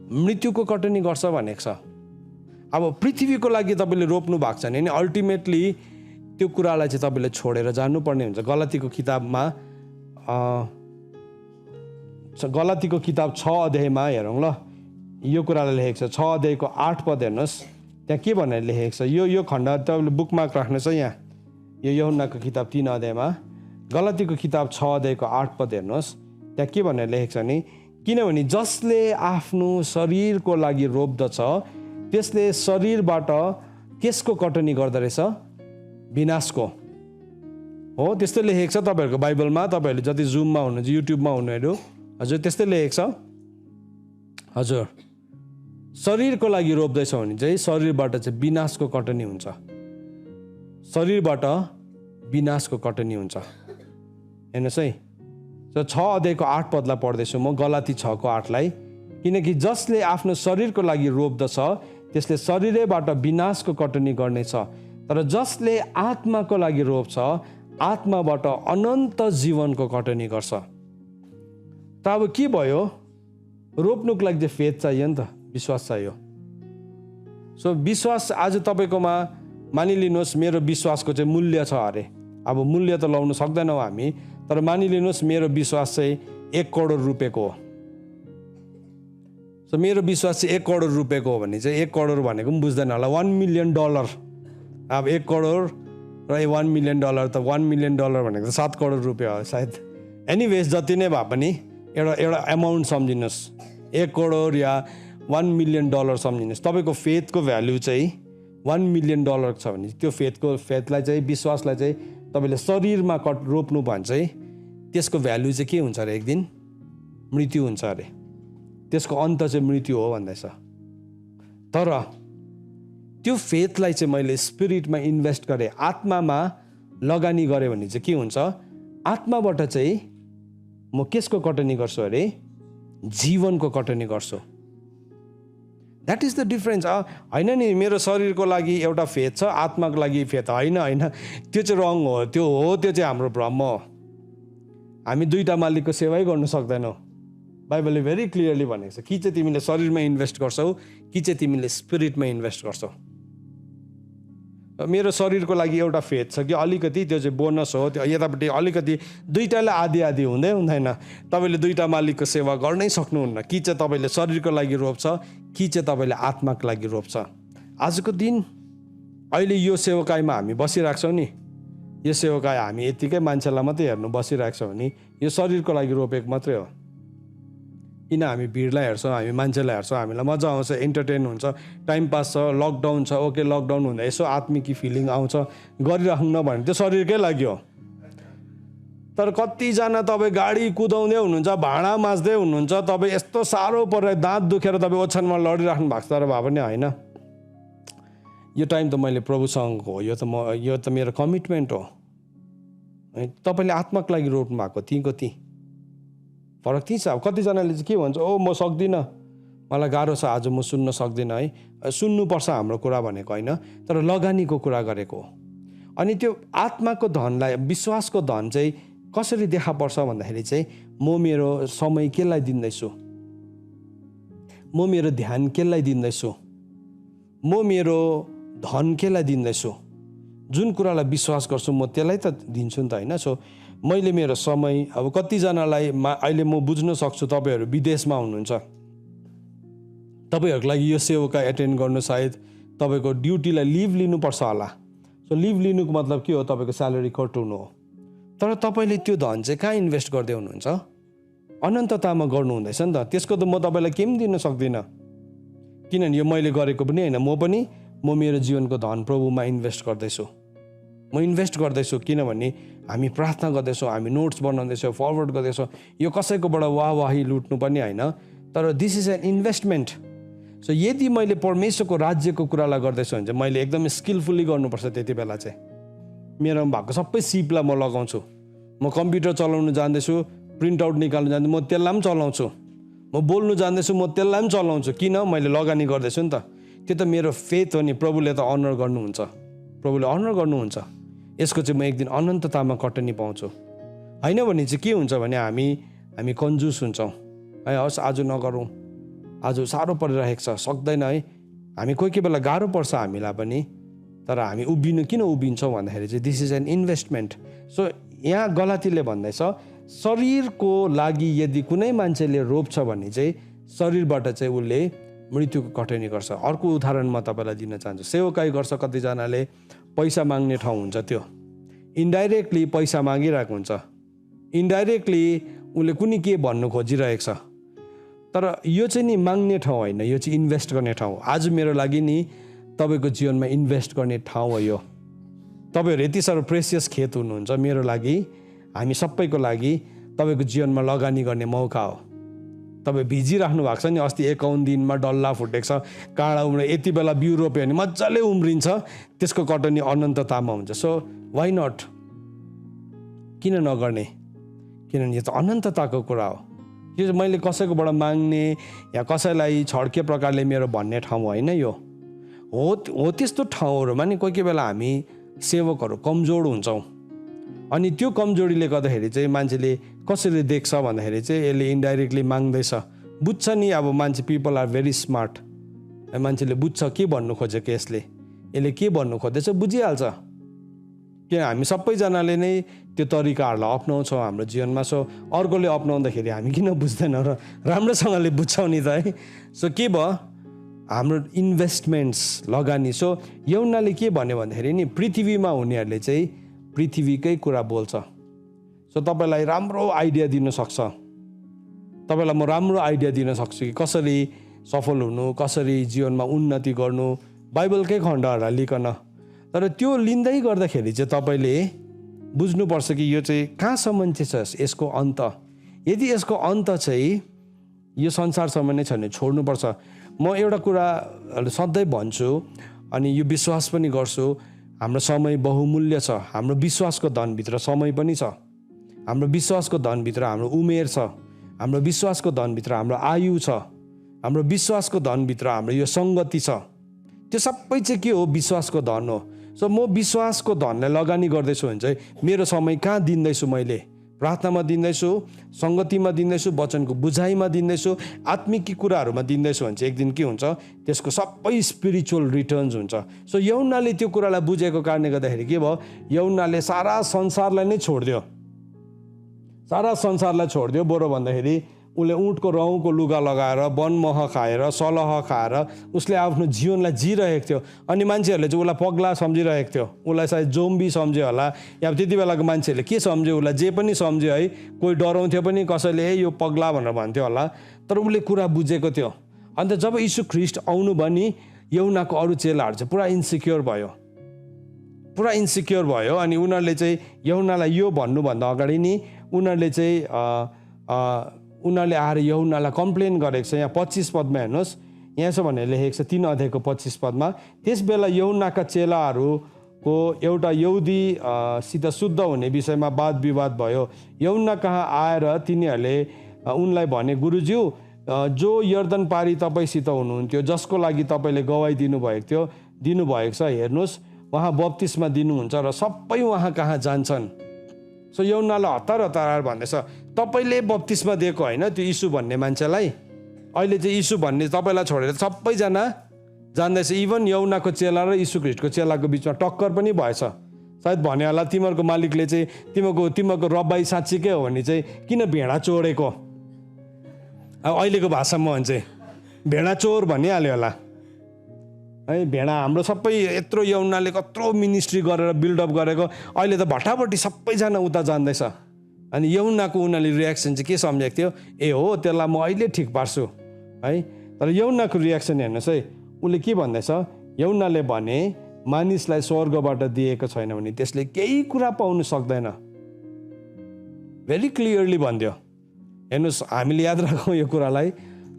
मृत्युको कटनी गर्छ भनेको छ। अब पृथ्वीको लागि तपाईँले रोप्नु भएको छ भने अल्टिमेटली त्यो कुरालाई चाहिँ तपाईँले छोडेर जानुपर्ने हुन्छ। गलातीको किताब 6 अध्यायमा हेरौँ ल, यो कुरालाई लेखेको छ। 6 अध्यायको 8 पद हेर्नुहोस्, त्यहाँ के भनेर लेखेको छ। यो खण्ड तपाईँले बुकमार्क राख्नुहोस् है। यहाँ यो यूहन्नाको किताब 3 अध्यायमा, गलातीको किताब 6 अध्यायको 8 पद हेर्नुहोस्, त्यहाँ के भनेर लेखेको छ नि, किनभने जसले आफ्नो शरीरको लागि रोप्दछ त्यसले शरीरबाट केसको कटनी गर्दो रहेछ, विनाशको। हो त्यस्तै लेखेको छ तपाईँहरूको बाइबलमा, तपाईँहरूले जति जुममा हुनुहुन्छ युट्युबमा हुनुहुहरू, हजुर त्यस्तै लेखेको छ। हजुर शरीरको लागि रोप्दैछ भने चाहिँ शरीरबाट चाहिँ विनाशको कटनी हुन्छ, शरीरबाट विनाशको कटनी हुन्छ। हेर्नुहोस् है, 6 अध्यायको 8 पदलाई पढ्दैछु म, गलाती 6 को 8लाई। किनकि जसले आफ्नो शरीरको लागि रोप्दछ त्यसले शरीरैबाट विनाशको कटनी गर्नेछ, तर जसले आत्माको लागि रोप्छ आत्माबाट अनन्त जीवनको कटनी गर्छ। त अब के भयो, रोप्नुको लागि चाहिँ फेथ चाहियो नि त, विश्वास चाहियो। सो विश्वास आज तपाईँकोमा मानिलिनुहोस् मेरो विश्वासको चाहिँ मूल्य छ अरे, अब मूल्य त लाउनु सक्दैनौँ हामी, तर मानिलिनुहोस् मेरो विश्वास चाहिँ 1 करोड रुपियाँको हो। सो मेरो विश्वास चाहिँ 1 करोड रुपियाँको हो भने चाहिँ 1 करोड भनेको पनि बुझ्दैन होला, $1 मिलियन। अब 1 करोड र $1 मिलियन त $1 मिलियन भनेको त 7 करोड रुपियाँ हो सायद। एनिवेज जति नै भए पनि एउटा एमाउन्ट सम्झिनुहोस्, 1 करोड या $1 मिलियन सम्झिनुहोस्। तपाईँको फेथको भ्याल्यु चाहिँ $1 मिलियन छ भने त्यो फेथलाई चाहिँ विश्वासलाई चाहिँ तपाईँले शरीरमा रोप्नु भने चाहिँ त्यसको भ्याल्यु चाहिँ के हुन्छ अरे, एक दिन मृत्यु हुन्छ अरे, त्यसको अन्त चाहिँ मृत्यु हो भन्दैछ। तर त्यो फेथलाई चाहिँ मैले स्पिरिटमा इन्भेस्ट गरेँ, आत्मामा लगानी गरेँ भने चाहिँ के हुन्छ, आत्माबाट चाहिँ म केसको कटनी गर्छु अरे, जीवनको कटनी गर्छु। That is the difference. होइन नि मेरो शरीरको लागि एउटा फेथ छ, आत्माको लागि फेथ होइन, त्यो चाहिँ रङ हो, त्यो चाहिँ हाम्रो भ्रम हो। हामी दुईटा मालिकको सेवै गर्नु सक्दैनौँ। बाइबलले भेरी क्लियरली भनेको छ, कि चाहिँ तिमीले शरीरमा इन्भेस्ट गर्छौ कि चाहिँ तिमीले स्पिरिटमा इन्भेस्ट गर्छौ। मेरो शरीरको लागि एउटा फेथ छ कि अलिकति, त्यो चाहिँ बोनस हो, त्यो यतापट्टि अलिकति, दुईटालाई आधी हुँदैन। तपाईँले दुईटा मालिकको सेवा गर्नै सक्नुहुन्न। कि चाहिँ तपाईँले शरीरको लागि रोप्छ कि चाहिँ तपाईँले आत्माको लागि रोप्छ। आजको दिन अहिले यो सेवकाईमा हामी बसिरहेको छौँ नि, यो सेवकाई हामी यतिकै मान्छेलाई मात्रै हेर्नु बसिरहेको छौँ भने यो शरीरको लागि रोपेको मात्रै हो। किन हामी भिडलाई हेर्छौँ, हामी मान्छेलाई हेर्छौँ, हामीलाई मजा आउँछ, इन्टरटेन हुन्छ, टाइम पास छ, लकडाउन छ, ओके लकडाउन हुँदा यसो आत्मिकी फिलिङ आउँछ, गरिराख्नु भने त्यो शरीरकै लागि हो। तर कतिजना तपाईँ गाडी कुदाउँदै हुनुहुन्छ, भाँडा माझ्दै हुनुहुन्छ, तपाईँ यस्तो साह्रो परेर दाँत दुखेर तपाईँ ओछ्यानमा लडिराख्नु भएको छ, तर भए पनि होइन, यो टाइम त मैले प्रभुसँगको हो, यो त मेरो कमिटमेन्ट हो। तपाईँले आत्माको लागि रोप्नु भएको तीको ती फरक त्यही छ। अब कतिजनाले चाहिँ के भन्छ, ओ म सक्दिनँ, मलाई गाह्रो छ, आज म सुन्न सक्दिनँ। है सुन्नुपर्छ हाम्रो कुरा भनेको होइन, तर लगानीको कुरा गरेको हो। अनि त्यो आत्माको धनलाई, विश्वासको धन चाहिँ कसरी देखा पर्छ भन्दाखेरि चाहिँ म मेरो समय केलाई दिँदैछु, म मेरो ध्यान केलाई दिँदैछु, म मेरो धन केलाई दिँदैछु। जुन कुरालाई विश्वास गर्छु म त्यसलाई त दिन्छु नि त, होइन। सो मैले मेरो समय, अब कतिजनालाई अहिले म बुझ्न सक्छु, तपाईँहरू विदेशमा हुनुहुन्छ, तपाईँहरूको लागि यो सेवाका एटेन्ड गर्नु सायद तपाईँको ड्युटीलाई लिभ लिनुपर्छ होला। सो लिभ लिनुको मतलब के हो, तपाईँको स्यालेरी कटाउनु हो। तर तपाईँले त्यो धन चाहिँ कहाँ इन्भेस्ट गर्दै हुनुहुन्छ, अनन्ततामा गर्नु हुँदैछ नि त। त्यसको त म तपाईँलाई केही पनि दिन सक्दिनँ, किनभने यो मैले गरेको पनि होइन। म मेरो जीवनको धन प्रभुमा इन्भेस्ट गर्दैछु, म इन्भेस्ट गर्दैछु, किनभने हामी प्रार्थना गर्दैछौँ, हामी नोट्स बनाउँदैछौँ, फरवर्ड गर्दैछौँ। यो कसैकोबाट वाही लुट्नु पनि होइन, तर this is an investment. So यदि मैले परमेश्वरको राज्यको कुरालाई गर्दैछु भने चाहिँ मैले एकदम स्किलफुल्ली गर्नुपर्छ। त्यति बेला चाहिँ मेरोमा भएको सबै सिपलाई म लगाउँछु। म कम्प्युटर चलाउनु जान्दैछु, प्रिन्ट आउट निकाल्नु जान्छु, म त्यसलाई पनि चलाउँछु। म बोल्नु जान्दैछु, म त्यसलाई पनि चलाउँछु। किन? मैले लगानी गर्दैछु नि त। त्यो त मेरो फेथ हो नि। प्रभुले त अनर गर्नुहुन्छ, प्रभुले अनर गर्नुहुन्छ। यसको चाहिँ म एक दिन अनन्ततामा कटनी पाउँछु। होइन भने चाहिँ के हुन्छ भने हामी कन्जुस हुन्छौँ। है हस् आज नगरौँ, आज साह्रो परिरहेको छ, सक्दैन। है हामी कोही बेला गाह्रो पर्छ हामीलाई पनि, तर हामी किन उभिन्छौँ भन्दाखेरि चाहिँ this is an investment. So यहाँ गलातीले भन्दैछ, शरीरको लागि यदि कुनै मान्छेले रोप्छ भने चाहिँ शरीरबाट चाहिँ उसले मृत्युको कटनी गर्छ। अर्को उदाहरण म तपाईँलाई दिन चाहन्छु। सेवकाई गर्छ कतिजनाले, पैसा माग्ने ठाउँ हुन्छ, त्यो इन्डाइरेक्टली पैसा मागिरहेको हुन्छ, इन्डाइरेक्टली उसले कुनै के भन्नु खोजिरहेको छ। तर यो चाहिँ नि माग्ने ठाउँ होइन, यो चाहिँ इन्भेस्ट गर्ने ठाउँ। आज मेरो लागि नि तपाईँको जीवनमा इन्भेस्ट गर्ने ठाउँ हो यो। तपाईँहरू यति साह्रो प्रेसियस खेत हुनुहुन्छ मेरो लागि, हामी सबैको लागि तपाईँको जीवनमा लगानी गर्ने मौका हो। तपाईँ भिजिराख्नु भएको छ नि, अस्ति 51 दिनमा डल्ला फुटेको छ, काँडा उम्रे, यति बेला बिउ रोप्यो भने मजाले उम्रिन्छ, त्यसको कटनी अनन्ततामा हुन्छ। सो वाइ नट, किन नगर्ने? किनभने यो त अनन्तताको कुरा हो। यो मैले कसैकोबाट माग्ने या कसैलाई छड्के प्रकारले मेरो भन्ने ठाउँ होइन। यो हो त्यस्तो ठाउँहरूमा नि कोही कोही बेला हामी सेवकहरू कमजोर हुन्छौँ। अनि त्यो कमजोरीले गर्दाखेरि चाहिँ मान्छेले कसरी देख्छ भन्दाखेरि चाहिँ यसले इन्डाइरेक्टली माग्दैछ, बुझ्छ नि। अब मान्छे, पिपल आर भेरी स्मार्ट, मान्छेले बुझ्छ के भन्नु खोजेको, यसले के भन्नु खोज्दैछ बुझिहाल्छ। किन हामी सबैजनाले नै त्यो तरिकाहरूलाई अप्नाउँछौँ हाम्रो जीवनमा। सो अर्कोले अप्नाउँदाखेरि हामी किन बुझ्दैनौँ र राम्रोसँगले बुझ्छौँ नि त है। सो के भयो हाम्रो इन्भेस्टमेन्ट्स, लगानी। सो यौनाले के भन्यो भन्दाखेरि नि पृथ्वीमा हुनेहरूले चाहिँ पृथ्वीकै कुरा बोल्छ। सो तपाईँलाई राम्रो आइडिया दिन सक्छ, तपाईँलाई म राम्रो आइडिया दिन सक्छु कि कसरी सफल हुनु, कसरी जीवनमा उन्नति गर्नु, बाइबलकै खण्डहरूलाई लिकन। तर त्यो लिँदै गर्दाखेरि चाहिँ तपाईँले बुझ्नुपर्छ कि यो चाहिँ कहाँसम्म चाहिँ छ यसको अन्त। यदि यसको अन्त चाहिँ यो संसारसम्म नै छ भने छोड्नुपर्छ। म एउटा कुरा सधैँ भन्छु अनि यो विश्वास पनि गर्छु, हाम्रो समय बहुमूल्य छ। हाम्रो विश्वासको धनभित्र समय पनि छ, हाम्रो विश्वासको धनभित्र हाम्रो उमेर छ, हाम्रो विश्वासको धनभित्र हाम्रो आयु छ, हाम्रो विश्वासको धनभित्र हाम्रो यो सङ्गति छ। त्यो सबै चाहिँ के हो? विश्वासको धन हो। सो म विश्वासको धनलाई लगानी गर्दैछु भने चाहिँ मेरो समय कहाँ दिँदैछु? मैले प्रार्थनामा दिँदैछु, सङ्गतिमा दिँदैछु, वचनको बुझाइमा दिँदैछु, आत्मिक कुराहरूमा दिँदैछु भने चाहिँ एक दिन के हुन्छ? त्यसको सबै स्पिरिचुअल रिटर्न्स हुन्छ। सो यौनाले त्यो कुरालाई बुझेको कारणले गर्दाखेरि के भयो? यौनाले सारा संसारलाई नै छोडिदियो, सारा संसारलाई छोडिदियो। बरु भन्दाखेरि उसले ऊँटको रौँको लुगा लगाएर, वनमह खाएर, सलह खाएर उसले आफ्नो जीवनलाई जिरहेको थियो। अनि मान्छेहरूले चाहिँ उसलाई पग्ला सम्झिरहेको थियो, उसलाई सायद जोम्बी सम्झ्यो होला, या त्यति बेलाको मान्छेहरूले के सम्झ्यो, उसलाई जे पनि सम्झ्यो है। कोही डराउँथ्यो पनि, कसैले यो पग्ला भनेर भन्थ्यो होला, तर उसले कुरा बुझेको थियो। अन्त जब यीशु ख्रीष्ट आउनु भने यौनाको अरू चेलाहरू चाहिँ पुरा इन्सिक्योर भयो। अनि उनीहरूले चाहिँ यौनालाई यो भन्नुभन्दा अगाडि नि उनीहरूले आएर यौनालाई कम्प्लेन गरेको छ। यहाँ 25 पदमा हेर्नुहोस्, यहाँ छ भनेर लेखेको छ 3 अध्यायको 25 पदमा। त्यस बेला यौनाका चेलाहरूको एउटा यहुदी सित शुद्ध हुने विषयमा वाद विवाद भयो। यौना कहाँ आएर तिनीहरूले उनलाई भने, गुरुज्यू, जो यर्दन पारी तपाईँसित हुनुहुन्थ्यो, जसको लागि तपाईँले गवाई दिनुभएको छ, हेर्नुहोस् उहाँ बप्तिस्मा दिनुहुन्छ र सबै उहाँ कहाँ जान्छन्। सो यौनालाई हतार भन्दैछ, तपाईँले बप्तिस्मा दिएको होइन त्यो यीशु भन्ने मान्छेलाई, अहिले चाहिँ यीशु भन्ने तपाईँलाई छोडेर सबैजना जान्दैछ। इभन यौनाको चेला र यीशु ख्रीष्टको चेलाको बिचमा टक्कर पनि भएछ। सायद भने होला तिमीहरूको मालिकले चाहिँ तिमीहरूको रब्बाई साँच्चीकै हो भने चाहिँ किन भेडा चोरेको? अब अहिलेको भाषामा भन्छ भेडा चोर भनिहाल्यो होला है। भेडा हाम्रो सबै यत्रो यौनाले कत्रो मिनिस्ट्री गरेर बिल्डअप गरेको, अहिले त भट्टाभट्टी सबैजना उता जान्दैछ। अनि यौनाको उनीहरूले रियाक्सन चाहिँ के सम्झेको थियो? ए हो, त्यसलाई म अहिले ठिक पार्छु है। तर यौनाको रियाक्सन हेर्नुहोस् है, उसले के भन्दैछ? यौनाले भने मानिसलाई स्वर्गबाट दिएको छैन भने त्यसले केही कुरा पाउनु सक्दैन। भेरी क्लियरली भनिदियो। हेर्नुहोस्, हामीले याद राखौँ यो कुरालाई,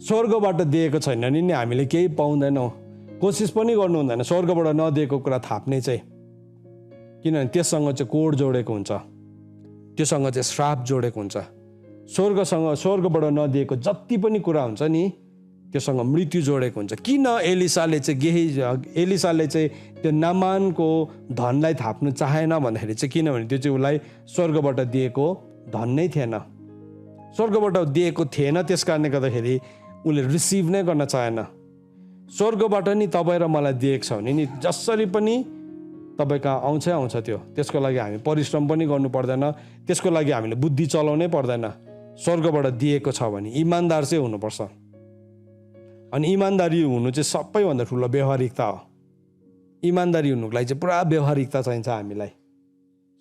स्वर्गबाट दिएको छैन भने नि हामीले केही पाउँदैनौँ, कोसिस पनि गर्नु हुँदैन स्वर्गबाट नदिएको कुरा थाप्ने चाहिँ। किनभने त्यससँग चाहिँ कोड जोडेको हुन्छ, त्योसँग चाहिँ श्राप जोडेको हुन्छ। स्वर्गबाट नदिएको जति पनि कुरा हुन्छ नि त्योसँग मृत्यु जोडेको हुन्छ। किन एलिसाले चाहिँ त्यो नामानको धनलाई थाप्नु चाहेन भन्दाखेरि चाहिँ किनभने त्यो चाहिँ उसलाई स्वर्गबाट दिएको धन नै थिएन, स्वर्गबाट दिएको थिएन। त्यस कारणले गर्दाखेरि उसले रिसिभ नै गर्न चाहेन। स्वर्गबाट नि तपाईँ र मलाई दिएको छ भने नि जसरी पनि तपाईँ कहाँ आउँछ त्यो। त्यसको लागि हामी परिश्रम पनि गर्नु पर्दैन, त्यसको लागि हामीले बुद्धि चलाउनै पर्दैन। स्वर्गबाट दिएको छ भने इमान्दार चाहिँ हुनुपर्छ। अनि इमान्दारी हुनु चाहिँ सबैभन्दा ठुलो व्यवहारिकता हो। इमान्दारी हुनुको लागि चाहिँ पुरा व्यवहारिकता चाहिन्छ हामीलाई।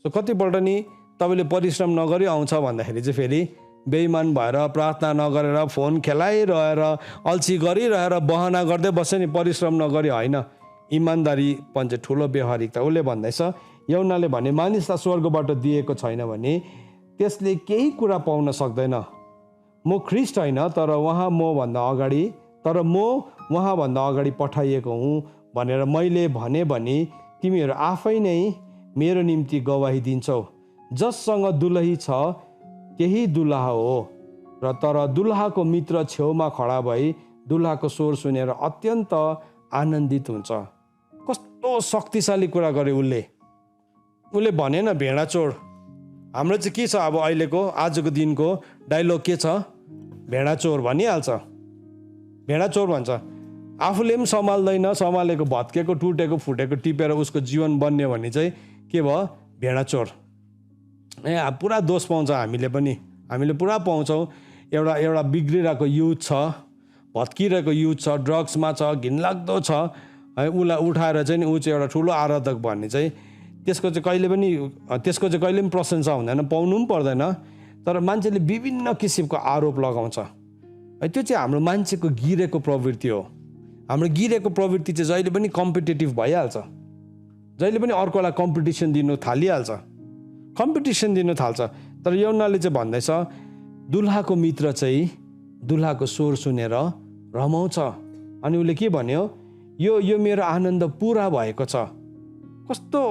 सो कतिपल्ट नि तपाईँले परिश्रम नगरी आउँछ भन्दाखेरि चाहिँ फेरि बेइमान भएर प्रार्थना नगरेर फोन खेलाइरहेर अल्छी गरिरहेर बहाना गर्दै बस्यो नि, परिश्रम नगरी होइन। इमान्दारीपन चाहिँ ठुलो व्यवहारिकता। उसले भन्दैछ यूहन्नाले भने मानिसलाई स्वर्गबाट दिएको छैन भने त्यसले केही कुरा पाउन सक्दैन। म ख्रिस्ट होइन तर म उहाँभन्दा अगाडि पठाइएको हुँ भनेर मैले भने भने तिमीहरू आफै नै मेरो निम्ति गवाही दिन्छौ। जससँग दुलही छ त्यही दुलहा हो र तर दुलहाको मित्र छेउमा खडा भई दुलहाको स्वर सुनेर अत्यन्त आनन्दित हुन्छ। कस्तो शक्तिशाली कुरा गरे उसले भनेन भेडा चोर। हाम्रो चाहिँ के छ अब अहिलेको आजको दिनको डायलग के छ? भेडा चोर भनिहाल्छ, भेडा चोर भन्छ। आफूले पनि सम्हाल्दैन, सम्हालेको भत्केको टुटेको फुटेको टिपेर उसको जीवन बन्ने भने चाहिँ के भयो? भेडा चोर। पुरा दोष पाउँछ हामीले पुरा पाउँछौँ। एउटा बिग्रिरहेको युथ छ, भत्किरहेको युथ छ, ड्रग्समा छ, घिनलाग्दो छ है, उसलाई उठाएर चाहिँ ऊ चाहिँ एउटा ठुलो आराधक भन्ने चाहिँ त्यसको चाहिँ कहिले पनि प्रशंसा हुँदैन, पाउनु पनि पर्दैन। तर मान्छेले विभिन्न किसिमको आरोप लगाउँछ है। त्यो चाहिँ हाम्रो मान्छेको गिरेको प्रवृत्ति हो। हाम्रो गिरेको प्रवृत्ति चाहिँ जहिले पनि कम्पिटेटिभ भइहाल्छ, जहिले पनि अर्कोलाई कम्पिटिसन दिनु थाल्छ। तर यूहन्नाले चाहिँ भन्दैछ दुल्हाको मित्र चाहिँ दुल्हाको स्वर सुनेर रमाउँछ। अनि उसले के भन्यो? यो मेरो आनन्द पुरा भएको छ। कस्तो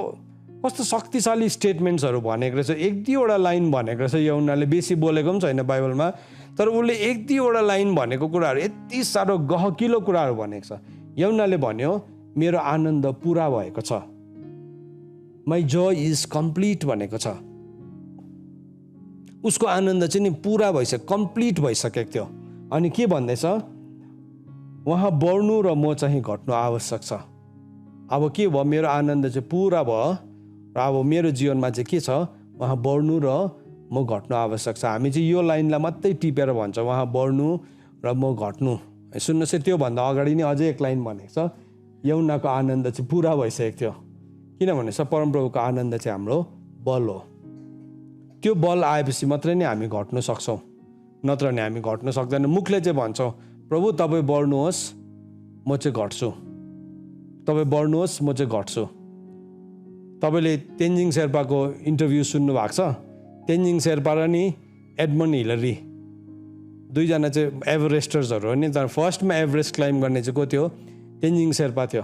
शक्तिशाली स्टेटमेन्ट्सहरू भनेको रहेछ। एक दुईवटा लाइन भनेको रहेछ यूहन्नाले, बेसी बोलेको पनि छैन बाइबलमा। तर उसले एक दुईवटा लाइन भनेको कुराहरू यति साह्रो गहकिलो कुराहरू भनेको छ। यूहन्नाले भन्यो मेरो आनन्द पुरा भएको छ, माई जोय इज कम्प्लिट भनेको छ। उसको आनन्द चाहिँ नि पुरा भइसक्यो, कम्प्लिट भइसकेको थियो। अनि के भन्दैछ? उहाँ बढ्नु र म चाहिँ घट्नु आवश्यक छ। अब के भयो? मेरो आनन्द चाहिँ पुरा भयो र अब मेरो जीवनमा चाहिँ के छ? उहाँ बढ्नु र म घट्नु आवश्यक छ। हामी चाहिँ यो लाइनलाई मात्रै टिपेर भन्छ उहाँ बढ्नु र म घट्नु। सुन्नुहोस् है, त्योभन्दा अगाडि नै अझै एक लाइन भनेको छ यूहन्नाको आनन्द चाहिँ पुरा भइसकेको थियो। किनभने परमप्रभुको आनन्द चाहिँ हाम्रो बल हो। त्यो बल आएपछि मात्रै नै हामी घट्न सक्छौँ, नत्र नि हामी घट्न सक्दैन। मुखले चाहिँ भन्छौँ प्रभु तपाईँ बढ्नुहोस् म चाहिँ घट्छु, तपाईँ बढ्नुहोस् म चाहिँ घट्छु। तपाईँले तेन्जिङ शेर्पाको इन्टरभ्यू सुन्नु भएको छ? तेन्जिङ शेर्पा र नि एडमन्ड हिलरी दुईजना चाहिँ एभरेस्टर्सहरू हो नि। तर फर्स्टमा एभरेस्ट क्लाइम्ब गर्ने चाहिँ को थियो? तेन्जिङ शेर्पा थियो।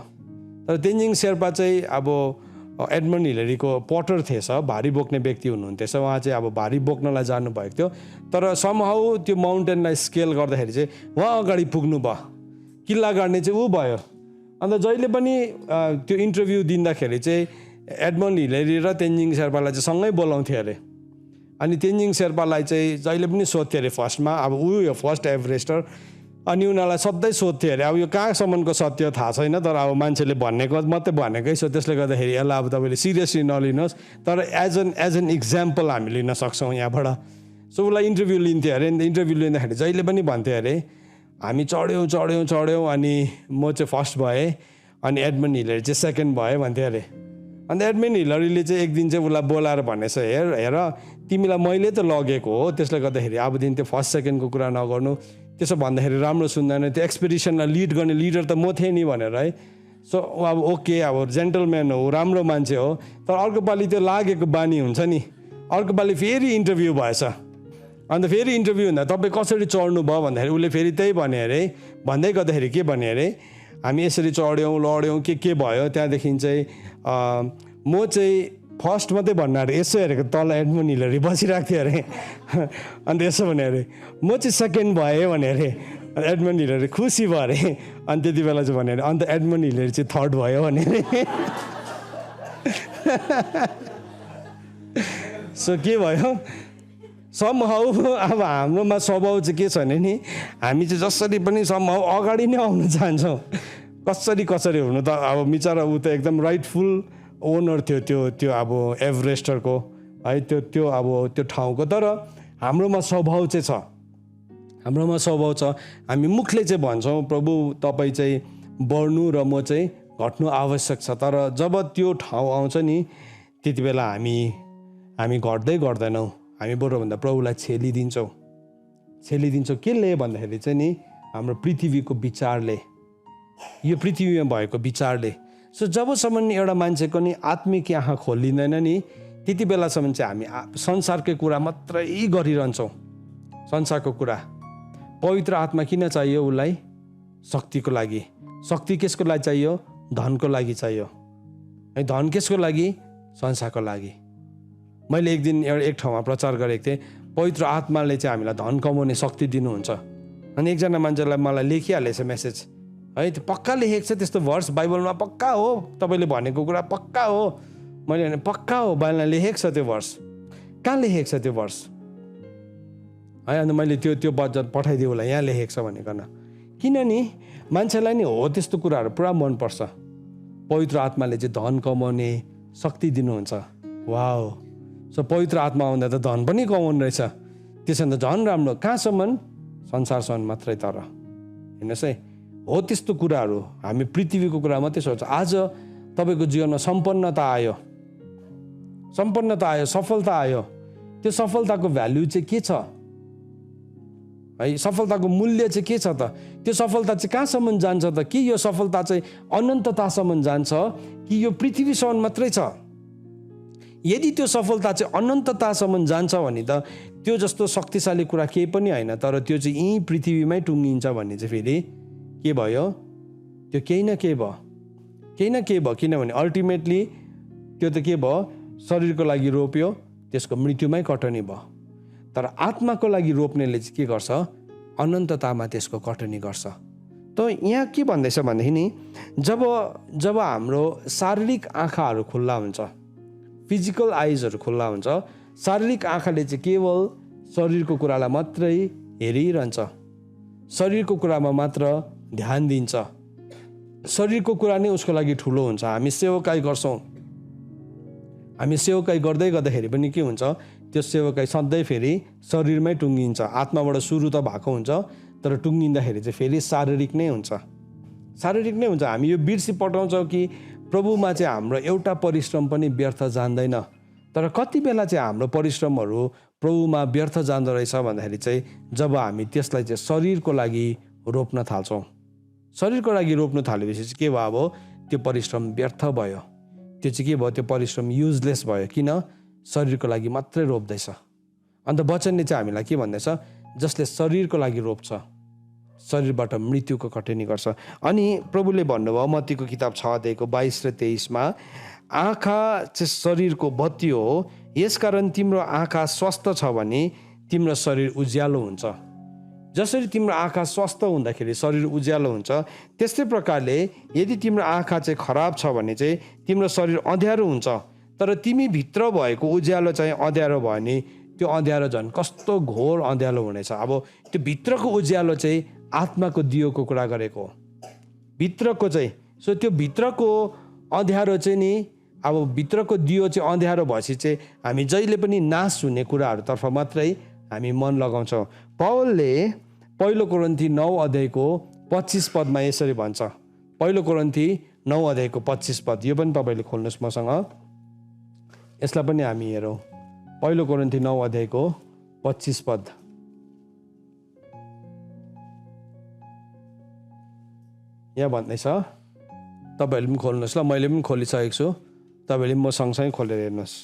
तर तेन्जिङ शेर्पा चाहिँ अब एडमन्ड हिलरीको पटर थिएछ, भारी बोक्ने व्यक्ति हुनुहुन्थेछ। उहाँ चाहिँ अब भारी बोक्नलाई जानुभएको थियो। तर समहाउ त्यो माउन्टेनलाई स्केल गर्दाखेरि चाहिँ उहाँ अगाडि पुग्नु भयो, किल्ला गाड्ने चाहिँ ऊ भयो। अन्त जहिले पनि त्यो इन्टरभ्यू दिँदाखेरि चाहिँ एडमन्ड हिलरी र तेन्जिङ शेर्पालाई चाहिँ सँगै बोलाउँथ्यो अरे। अनि तेन्जिङ शेर्पालाई चाहिँ जहिले पनि सोध्थ्यो अरे फर्स्टमा, अब ऊ यो फर्स्ट एभरेस्टर। अनि उनीहरूलाई सधैँ सोध्थ्यो अरे। अब यो कहाँसम्मको सत्य थाहा छैन, तर अब मान्छेले भनेको मात्रै भनेकै छ। त्यसले गर्दाखेरि यसलाई अब तपाईँले सिरियसली नलिनुहोस्, तर एज एन इक्जाम्पल हामी लिन सक्छौँ यहाँबाट। सो उसलाई इन्टरभ्यू लिन्थ्यो अरे। इन्टरभ्यू लिँदाखेरि जहिले पनि भन्थ्यो अरे हामी चढ्यौँ अनि म चाहिँ फर्स्ट भएँ अनि एडमन्ड हिलरी चाहिँ सेकेन्ड भयो भन्थ्यो अरे। अन्त एडमन्ड हिलरीले चाहिँ एक दिन चाहिँ उसलाई बोलाएर भनेछ हेर तिमीलाई मैले त लगेको हो, त्यसले गर्दाखेरि अबदेखि त्यो फर्स्ट सेकेन्डको कुरा नगर्नु, त्यसो भन्दाखेरि राम्रो सुन्दैन। त्यो एक्सपिडिसनलाई लिड गर्ने लिडर त म थिएँ नि भनेर है। सो अब ओके, अब जेन्टलम्यान हो, राम्रो मान्छे हो। तर अर्को पालि त्यो लागेको बानी हुन्छ नि, अर्को पालि फेरि इन्टरभ्यू भएछ। अन्त फेरि इन्टरभ्यू हुँदा तपाईँ कसरी चढ्नु भयो भन्दाखेरि उसले फेरि त्यही भने अरे। भन्दै गर्दाखेरि के भने अरे हामी यसरी चढ्यौँ लड्यौँ के भयो। त्यहाँदेखि चाहिँ म चाहिँ फर्स्ट मात्रै भन्न अरे। यसो हेरेको तल एडमन्ड हिलरी बसिरहेको थियो अरे। अन्त यसो भने अरे म चाहिँ सेकेन्ड भएँ भने अरे। एडमन्ड हिलरी खुसी भयो अरे। अनि त्यति बेला चाहिँ भने अरे अन्त एडमन्ड हिलरी चाहिँ थर्ड भयो भने अरे। सो के भयो समहाउ अब हाम्रोमा स्वभाव चाहिँ के छ भने नि हामी चाहिँ जसरी पनि समहाउ अगाडि नै आउन चाहन्छौँ। कसरी हुनु त अब बिचरा ऊ त एकदम राइटफुल ओनर थियो त्यो अब एभरेस्टरको है, त्यो अब त्यो ठाउँको। तर हाम्रोमा स्वभाव चाहिँ छ, हाम्रोमा स्वभाव छ। हामी मुखले चाहिँ भन्छौँ प्रभु तपाईँ चाहिँ बढ्नु र म चाहिँ घट्नु आवश्यक छ। तर जब त्यो ठाउँ आउँछ नि त्यति बेला हामी घट्दै गर्दैनौँ। हामी बरुभन्दा प्रभुलाई छेलिदिन्छौँ। केले भन्दाखेरि चाहिँ नि हाम्रो पृथ्वीको विचारले, यो पृथ्वीमा भएको विचारले। सो जबसम्म एउटा मान्छेको नि आत्मिक आँखा खोलिँदैन नि त्यति बेलासम्म चाहिँ हामी संसारकै कुरा मात्रै गरिरहन्छौँ। संसारको कुरा। पवित्र आत्मा किन चाहियो उसलाई? शक्तिको लागि। शक्ति कसको लागि चाहियो? धनको लागि चाहियो। है, धन कसको लागि? संसारको लागि। मैले एक दिन एक ठाउँमा प्रचार गरेको थिएँ, पवित्र आत्माले चाहिँ हामीलाई धन कमाउने शक्ति दिनुहुन्छ। अनि एकजना मान्छेलाई मलाई लेखिहालेछ मेसेज, है त्यो पक्का लेखेको छ त्यस्तो भर्स बाइबलमा, पक्का हो तपाईँले भनेको कुरा पक्का हो। मैले भने पक्का हो, बाइबलमा लेखेको छ त्यो भर्स। कहाँ लेखेको छ त्यो भर्स? है, अन्त मैले त्यो बजेट पठाइदिएँ उसलाई, यहाँ लेखेको छ भनेकन। किनभने मान्छेलाई नि हो त्यस्तो कुराहरू पुरा मनपर्छ। पवित्र आत्माले चाहिँ धन कमाउने शक्ति दिनुहुन्छ। वाउ! सो पवित्र आत्मा आउँदा त धन पनि कमाउनु रहेछ। त्यसो भने त झन् राम्रो। कहाँसम्म? संसारसम्म मात्रै। तर हेर्नुहोस् है, हो त्यस्तो कुराहरू हामी पृथ्वीको कुरा मात्रै सोच्छ। आज तपाईँको जीवनमा सम्पन्नता आयो, सफलता आयो। त्यो सफलताको भ्याल्यु चाहिँ के छ? है, सफलताको मूल्य चाहिँ के छ त? त्यो सफलता चाहिँ कहाँसम्म जान्छ त? कि यो सफलता चाहिँ अनन्ततासम्म जान्छ कि यो पृथ्वीसम्म मात्रै छ? यदि त्यो सफलता चाहिँ अनन्ततासम्म जान्छ भने त त्यो जस्तो शक्तिशाली कुरा केही पनि होइन। तर त्यो चाहिँ यहीँ पृथ्वीमै टुङ्गिन्छ भने चाहिँ फेरि के भयो? त्यो केही न केही भयो। किनभने अल्टिमेटली त्यो त के भयो? शरीरको लागि रोप्यो, त्यसको मृत्युमै कटनी भयो। तर आत्माको लागि रोप्नेले चाहिँ के गर्छ? अनन्ततामा त्यसको कटनी गर्छ। त यहाँ के भन्दैछ भनेदेखि नि जब हाम्रो शारीरिक आँखाहरू खुल्ला हुन्छ, फिजिकल आइजहरू खुल्ला हुन्छ, शारीरिक आँखाले चाहिँ केवल शरीरको कुरालाई मात्रै हेरिरहन्छ, शरीरको कुरामा मात्र ध्यान दिन्छ, शरीरको कुरा नै उसको लागि ठुलो हुन्छ। हामी सेवकाई गर्छौँ, हामी सेवकाई गर्दाखेरि पनि के हुन्छ? त्यो सेवकाई सधैँ फेरि शरीरमै टुङ्गिन्छ। आत्माबाट सुरु त भएको हुन्छ, तर टुङ्गिँदाखेरि चाहिँ फेरि शारीरिक नै हुन्छ। हामी यो बिर्सी पठाउँछौँ कि प्रभुमा चाहिँ हाम्रो एउटा परिश्रम पनि व्यर्थ जान्दैन। तर कति बेला चाहिँ हाम्रो परिश्रमहरू प्रभुमा व्यर्थ जाँदो रहेछ भन्दाखेरि चाहिँ जब हामी त्यसलाई चाहिँ शरीरको लागि रोप्न थाल्छौँ। शरीरको लागि रोप्न थालेपछि चाहिँ के भयो? अब त्यो परिश्रम व्यर्थ भयो। त्यो चाहिँ के भयो? त्यो परिश्रम युजलेस भयो। किन? शरीरको लागि मात्रै रोप्दैछ। अन्त वचनले चाहिँ हामीलाई के भन्दैछ? जसले शरीरको लागि रोप्छ शरीरबाट मृत्युको कटनी गर्छ। अनि प्रभुले भन्नुभयो मत्तीको किताब 6:22 र 23मा, आँखा चाहिँ शरीरको बत्ती हो, यसकारण तिम्रो आँखा स्वस्थ छ भने तिम्रो शरीर उज्यालो हुन्छ। जसरी तिम्रो आँखा स्वस्थ हुँदाखेरि शरीर उज्यालो हुन्छ, त्यस्तै प्रकारले यदि तिम्रो आँखा चाहिँ खराब छ भने चाहिँ तिम्रो शरीर अँध्यारो हुन्छ। तर तिमी भित्र भएको उज्यालो चाहिँ अँध्यारो भयो भने त्यो अँध्यारो झन् कस्तो घोर अँध्यारो हुनेछ। अब त्यो भित्रको उज्यालो चाहिँ आत्माको दियोको कुरा गरेको हो, भित्रको चाहिँ। सो त्यो भित्रको अँध्यारो चाहिँ नि, अब भित्रको दियो चाहिँ अँध्यारो भएपछि चाहिँ हामी जहिले पनि नाश हुने कुराहरूतर्फ मात्रै हामी मन लगाउँछौँ। पौलले 1 कोरिन्थी 9:25 यसरी भन्छ। 1 कोरिन्थी 9:25 यो पनि तपाईँले खोल्नुहोस् मसँग, यसलाई पनि हामी हेरौँ। 1 कोरिन्थी 9:25 यहाँ भन्दैछ, तपाईँहरूले पनि खोल्नुहोस् ल, मैले पनि खोलिसकेको छु, तपाईँले पनि म सँगसँगै खोलेर हेर्नुहोस्।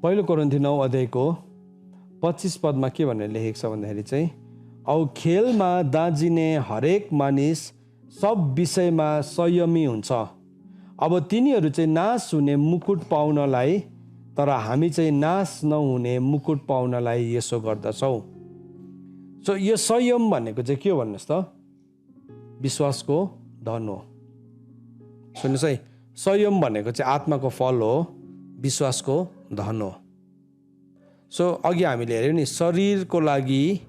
पहिलो कोरिन्थी 9:25 के भनेर लेखेको छ भन्दाखेरि चाहिँ, औ खेलमा दाँजिने हरेक मानिस सब विषयमा संयमी हुन्छ। अब तिनीहरू चाहिँ नाश हुने मुकुट पाउनलाई, तर हामी चाहिँ नाश नहुने मुकुट पाउनलाई यसो गर्दछौँ। सो यो संयम भनेको चाहिँ के हो भन्नुहोस् त? विश्वासको धन हो। सुन्नुहोस् है, संयम भनेको चाहिँ आत्माको फल हो, विश्वासको धन हो। सो अघि हामीले हेऱ्यौँ नि, शरीरको लागि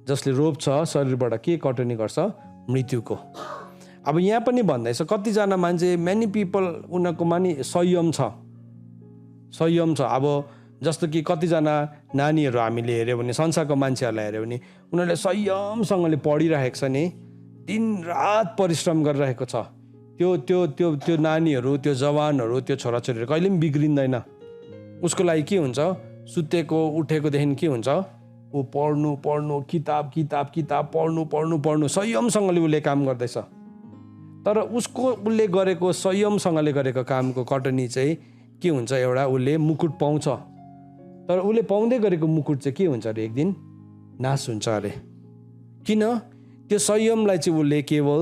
जसले रोप्छ शरीरबाट के कटनी गर्छ? मृत्युको। अब यहाँ पनि भन्दैछ कतिजना मान्छे, मेनी पिपल उनीहरूकोमा नि संयम छ। अब जस्तो कि कतिजना नानीहरू हामीले हेऱ्यौँ भने, संसारको मान्छेहरूलाई हेऱ्यौँ भने उनीहरूले संयमसँगले पढिरहेको छ नि, दिन रात परिश्रम गरिरहेको छ। त्यो नानीहरू, त्यो जवानहरू, त्यो छोराछोरीहरू कहिले पनि बिग्रिँदैन। उसको लागि के हुन्छ? सुतेको उठेकोदेखि के हुन्छ? ऊ पढ्नु किताब पढ्नु संयमसँगले उसले काम गर्दैछ। तर उसले गरेको संयमसँगले गरेको कामको कटनी चाहिँ के हुन्छ, एउटा उसले मुकुट पाउँछ। तर उसले पाउँदै गरेको मुकुट चाहिँ के हुन्छ अरे, एक दिन नाश हुन्छ अरे। किन? त्यो संयमलाई चाहिँ उसले केवल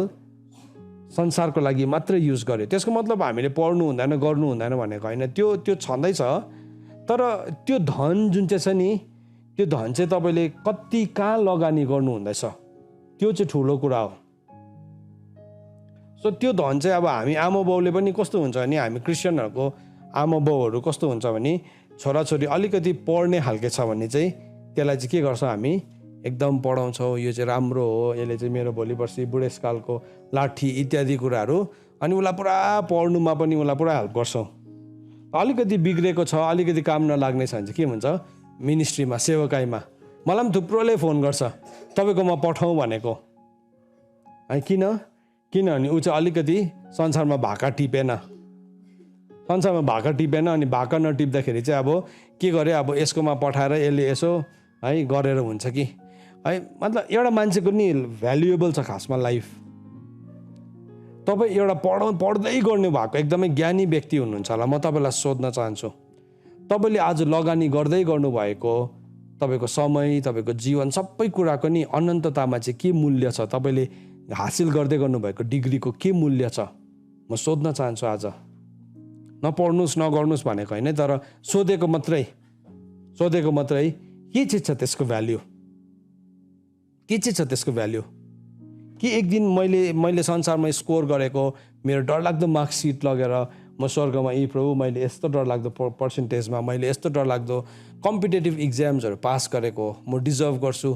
संसारको लागि मात्र युज गर्यो। त्यसको मतलब हामीले पढ्नु हुँदैन गर्नु हुँदैन भनेको होइन, त्यो छँदैछ। तर त्यो धन जुन चाहिँ छ नि, त्यो धन चाहिँ तपाईँले कति कहाँ लगानी गर्नु हुँदैछ, त्यो चाहिँ ठुलो कुरा हो। सो त्यो धन चाहिँ अब हामी आमा बाउले पनि कस्तो हुन्छ भने, हामी क्रिस्चियनहरूको आमा बाउहरू कस्तो हुन्छ भने, छोराछोरी अलिकति पढ्ने खालके छ भने चाहिँ त्यसलाई चाहिँ के गर्छ, हामी एकदम पढाउँछौँ, यो चाहिँ राम्रो हो, यसले चाहिँ मेरो भोलि पर्सि बुढेसकालको लाठी इत्यादि कुराहरू, अनि उसलाई पुरा पढ्नुमा पनि उसलाई पुरा हेल्प गर्छौँ। अलिकति बिग्रेको छ, अलिकति काम नलाग्ने छ भने चाहिँ के हुन्छ, मिनिस्ट्रीमा सेवकाईमा मलाई पनि थुप्रोले फोन गर्छ तपाईँकोमा पठाउँ भनेको। है किनभने ऊ चाहिँ अलिकति संसारमा भाका टिपेन, अनि भाका नटिप्दाखेरि चाहिँ अब के गर्यो, अब यसकोमा पठाएर यसले यसो है गरेर हुन्छ कि है। मतलब एउटा मान्छेको नि भ्यालुएबल छ खासमा लाइफ। तपाईँ एउटा पढ्दै गर्नु भएको एकदमै ज्ञानी व्यक्ति हुनुहुन्छ होला, म तपाईँलाई सोध्न चाहन्छु, तपाईँले आज लगानी गर्दै गर्नुभएको तपाईँको समय, तपाईँको जीवन, सबै कुराको नि अनन्ततामा चाहिँ के मूल्य छ, तपाईँले हासिल गर्दै गर्नुभएको डिग्रीको के मूल्य छ, म सोध्न चाहन्छु आज। नपढ्नुहोस् नगर्नुहोस् भनेको होइन, तर सोधेको मात्रै के चिज छ त्यसको भ्याल्यु, के चिज छ त्यसको भ्याल्यु। कि एक दिन मैले संसारमा स्कोर गरेको मेरो डरलाग्दो मार्कसिट लगेर म स्वर्गमा, यी प्रभु मैले यस्तो डरलाग्दो पर्सेन्टेजमा, मैले यस्तो डरलाग्दो कम्पिटेटिभ इक्जाम्सहरू पास गरेको, म डिजर्भ गर्छु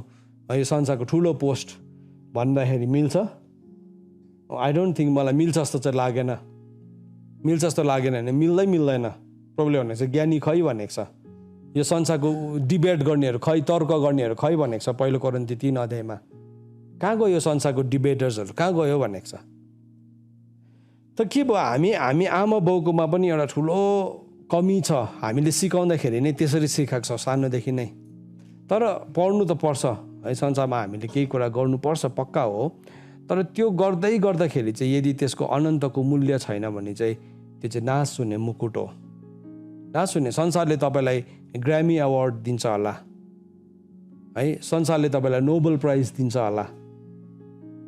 यो संसारको ठुलो पोस्ट भन्दाखेरि मिल्छ? आई डोन्ट थिङ्क, मलाई मिल्छ जस्तो चाहिँ लागेन। भने मिल्दैन। प्रब्लम भनेको चाहिँ ज्ञानी खै भनेको छ, यो संसारको डिबेट गर्नेहरू खै, तर्क गर्नेहरू खै भनेको छ। पहिलो कोरिन्थी 3 अध्यायमा कहाँ गयो यो संसारको डिबेटर्सहरू, कहाँ गयो भनेको छ। त के भयो, हामी आमा बाउकोमा पनि एउटा ठुलो कमी छ। हामीले सिकाउँदाखेरि नै त्यसरी सिकाएको छ सानोदेखि नै। तर पढ्नु त पर्छ है, संसारमा हामीले केही कुरा गर्नुपर्छ, पक्का हो। तर त्यो गर्दाखेरि चाहिँ यदि त्यसको अनन्तको मूल्य छैन भने चाहिँ त्यो चाहिँ नाश हुने मुकुट हो। नाश हुने, संसारले तपाईँलाई ग्रामी अवार्ड दिन्छ होला है, संसारले तपाईँलाई नोबेल प्राइज दिन्छ होला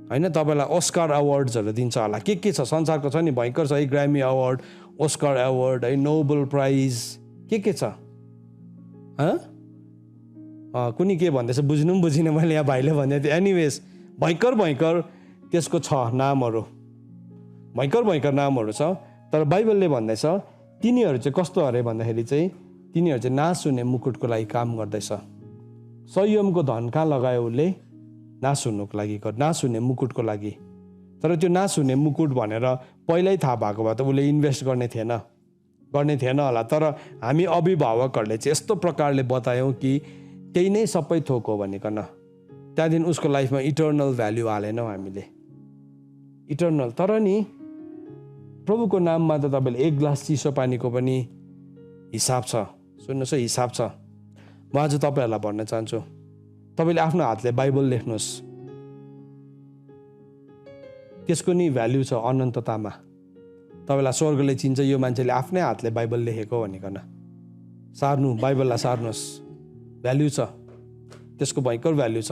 होइन, तपाईँलाई ओस्कार अवार्ड्सहरू दिन्छ होला, के छ संसारको छ नि, भयङ्कर छ है, ग्रामी अवार्ड, ओस्कार अवार्ड है, नोबेल प्राइज, के छ कुनै के भन्दैछ बुझ्नु पनि बुझिनँ मैले, यहाँ भाइले भन्दै थिएँ। एनिवेज भयङ्कर त्यसको छ नामहरू, भयङ्कर नामहरू छ। तर बाइबलले भन्दैछ तिनीहरू चाहिँ कस्तो अरे भन्दाखेरि चाहिँ तिनीहरू चाहिँ नाश हुने मुकुटको लागि काम गर्दैछ। संयमको धन कहाँ लगायो उसले, नाश हुनुको लागि, नाश हुने मुकुटको लागि। तर त्यो नाश हुने मुकुट भनेर पहिल्यै थाहा भएको भए त उसले इन्भेस्ट गर्ने थिएन होला। तर हामी अभिभावकहरूले चाहिँ यस्तो प्रकारले बतायौँ कि त्यही नै सबै थोक हो भनिकन, त्यहाँदेखि उसको लाइफमा इटर्नल भ्याल्यु हालेनौँ हामीले, इटर्नल। तर नि प्रभुको नाममा त तपाईँले एक ग्लास चिसो पानीको पनि हिसाब छ। सुन्नुहोस् है, हिसाब छ। म आज तपाईँहरूलाई भन्न चाहन्छु, तपाईँले आफ्नो हातले बाइबल लेख्नुहोस्, त्यसको नि भ्याल्यु छ अनन्ततामा। तपाईँलाई स्वर्गले चिन्छ यो मान्छेले आफ्नै हातले बाइबल लेखेको भनिकन। बाइबललाई सार्नुहोस्, भ्याल्यु छ, त्यसको भयङ्कर भ्याल्यु छ।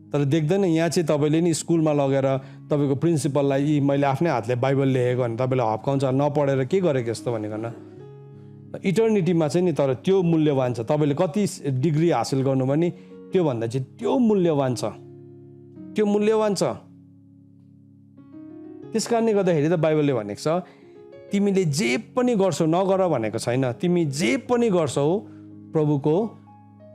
तर देख्दैन यहाँ चाहिँ तपाईँले नि स्कुलमा लगेर तपाईँको प्रिन्सिपललाई मैले आफ्नै हातले बाइबल लेखेको भने तपाईँलाई हप्काउँछ, नपढेर के गरेको यस्तो भनिकन। इटर्निटीमा चाहिँ नि तर त्यो मूल्यवान छ। तपाईँले कति डिग्री हासिल गर्नु भने त्योभन्दा चाहिँ त्यो मूल्यवान छ। त्यस कारणले गर्दाखेरि त बाइबलले भनेको छ तिमीले जे पनि गर्छौ, नगर भनेको छैन, तिमी जे पनि गर्छौ प्रभुको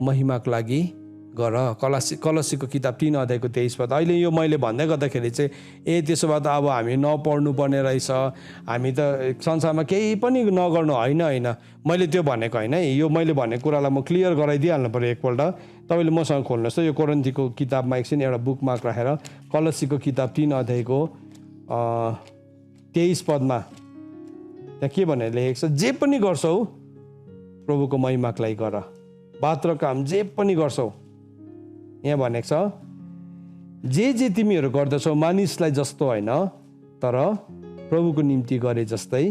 महिमाको लागि गर। कलसीको किताब 3 अध्यायको 23 पद। अहिले यो मैले भन्दै गर्दाखेरि चाहिँ त्यसो भए त अब हामी नपढ्नु पर्ने रहेछ, हामी त संसारमा केही पनि नगर्नु, होइन, मैले त्यो भनेको होइन है। यो मैले भनेको कुरालाई म क्लियर गराइदिइहाल्नु पऱ्यो एकपल्ट। तपाईँले मसँग खोल्नुहोस् त यो कोरिन्थीको किताबमा एकछिन एउटा बुकमार्क राखेर कलसीको किताब 3 अध्यायको 23 पदमा त्यहाँ के भनेर लेखेको छ, जे पनि गर्छौ प्रभुको महिमाको लागि गर। बात र काम जे पनि गर्छौ यहाँ भनेको छ, जे तिमीहरू गर्दछौ मानिसलाई जस्तो होइन, तर प्रभुको निम्ति गरे जस्तै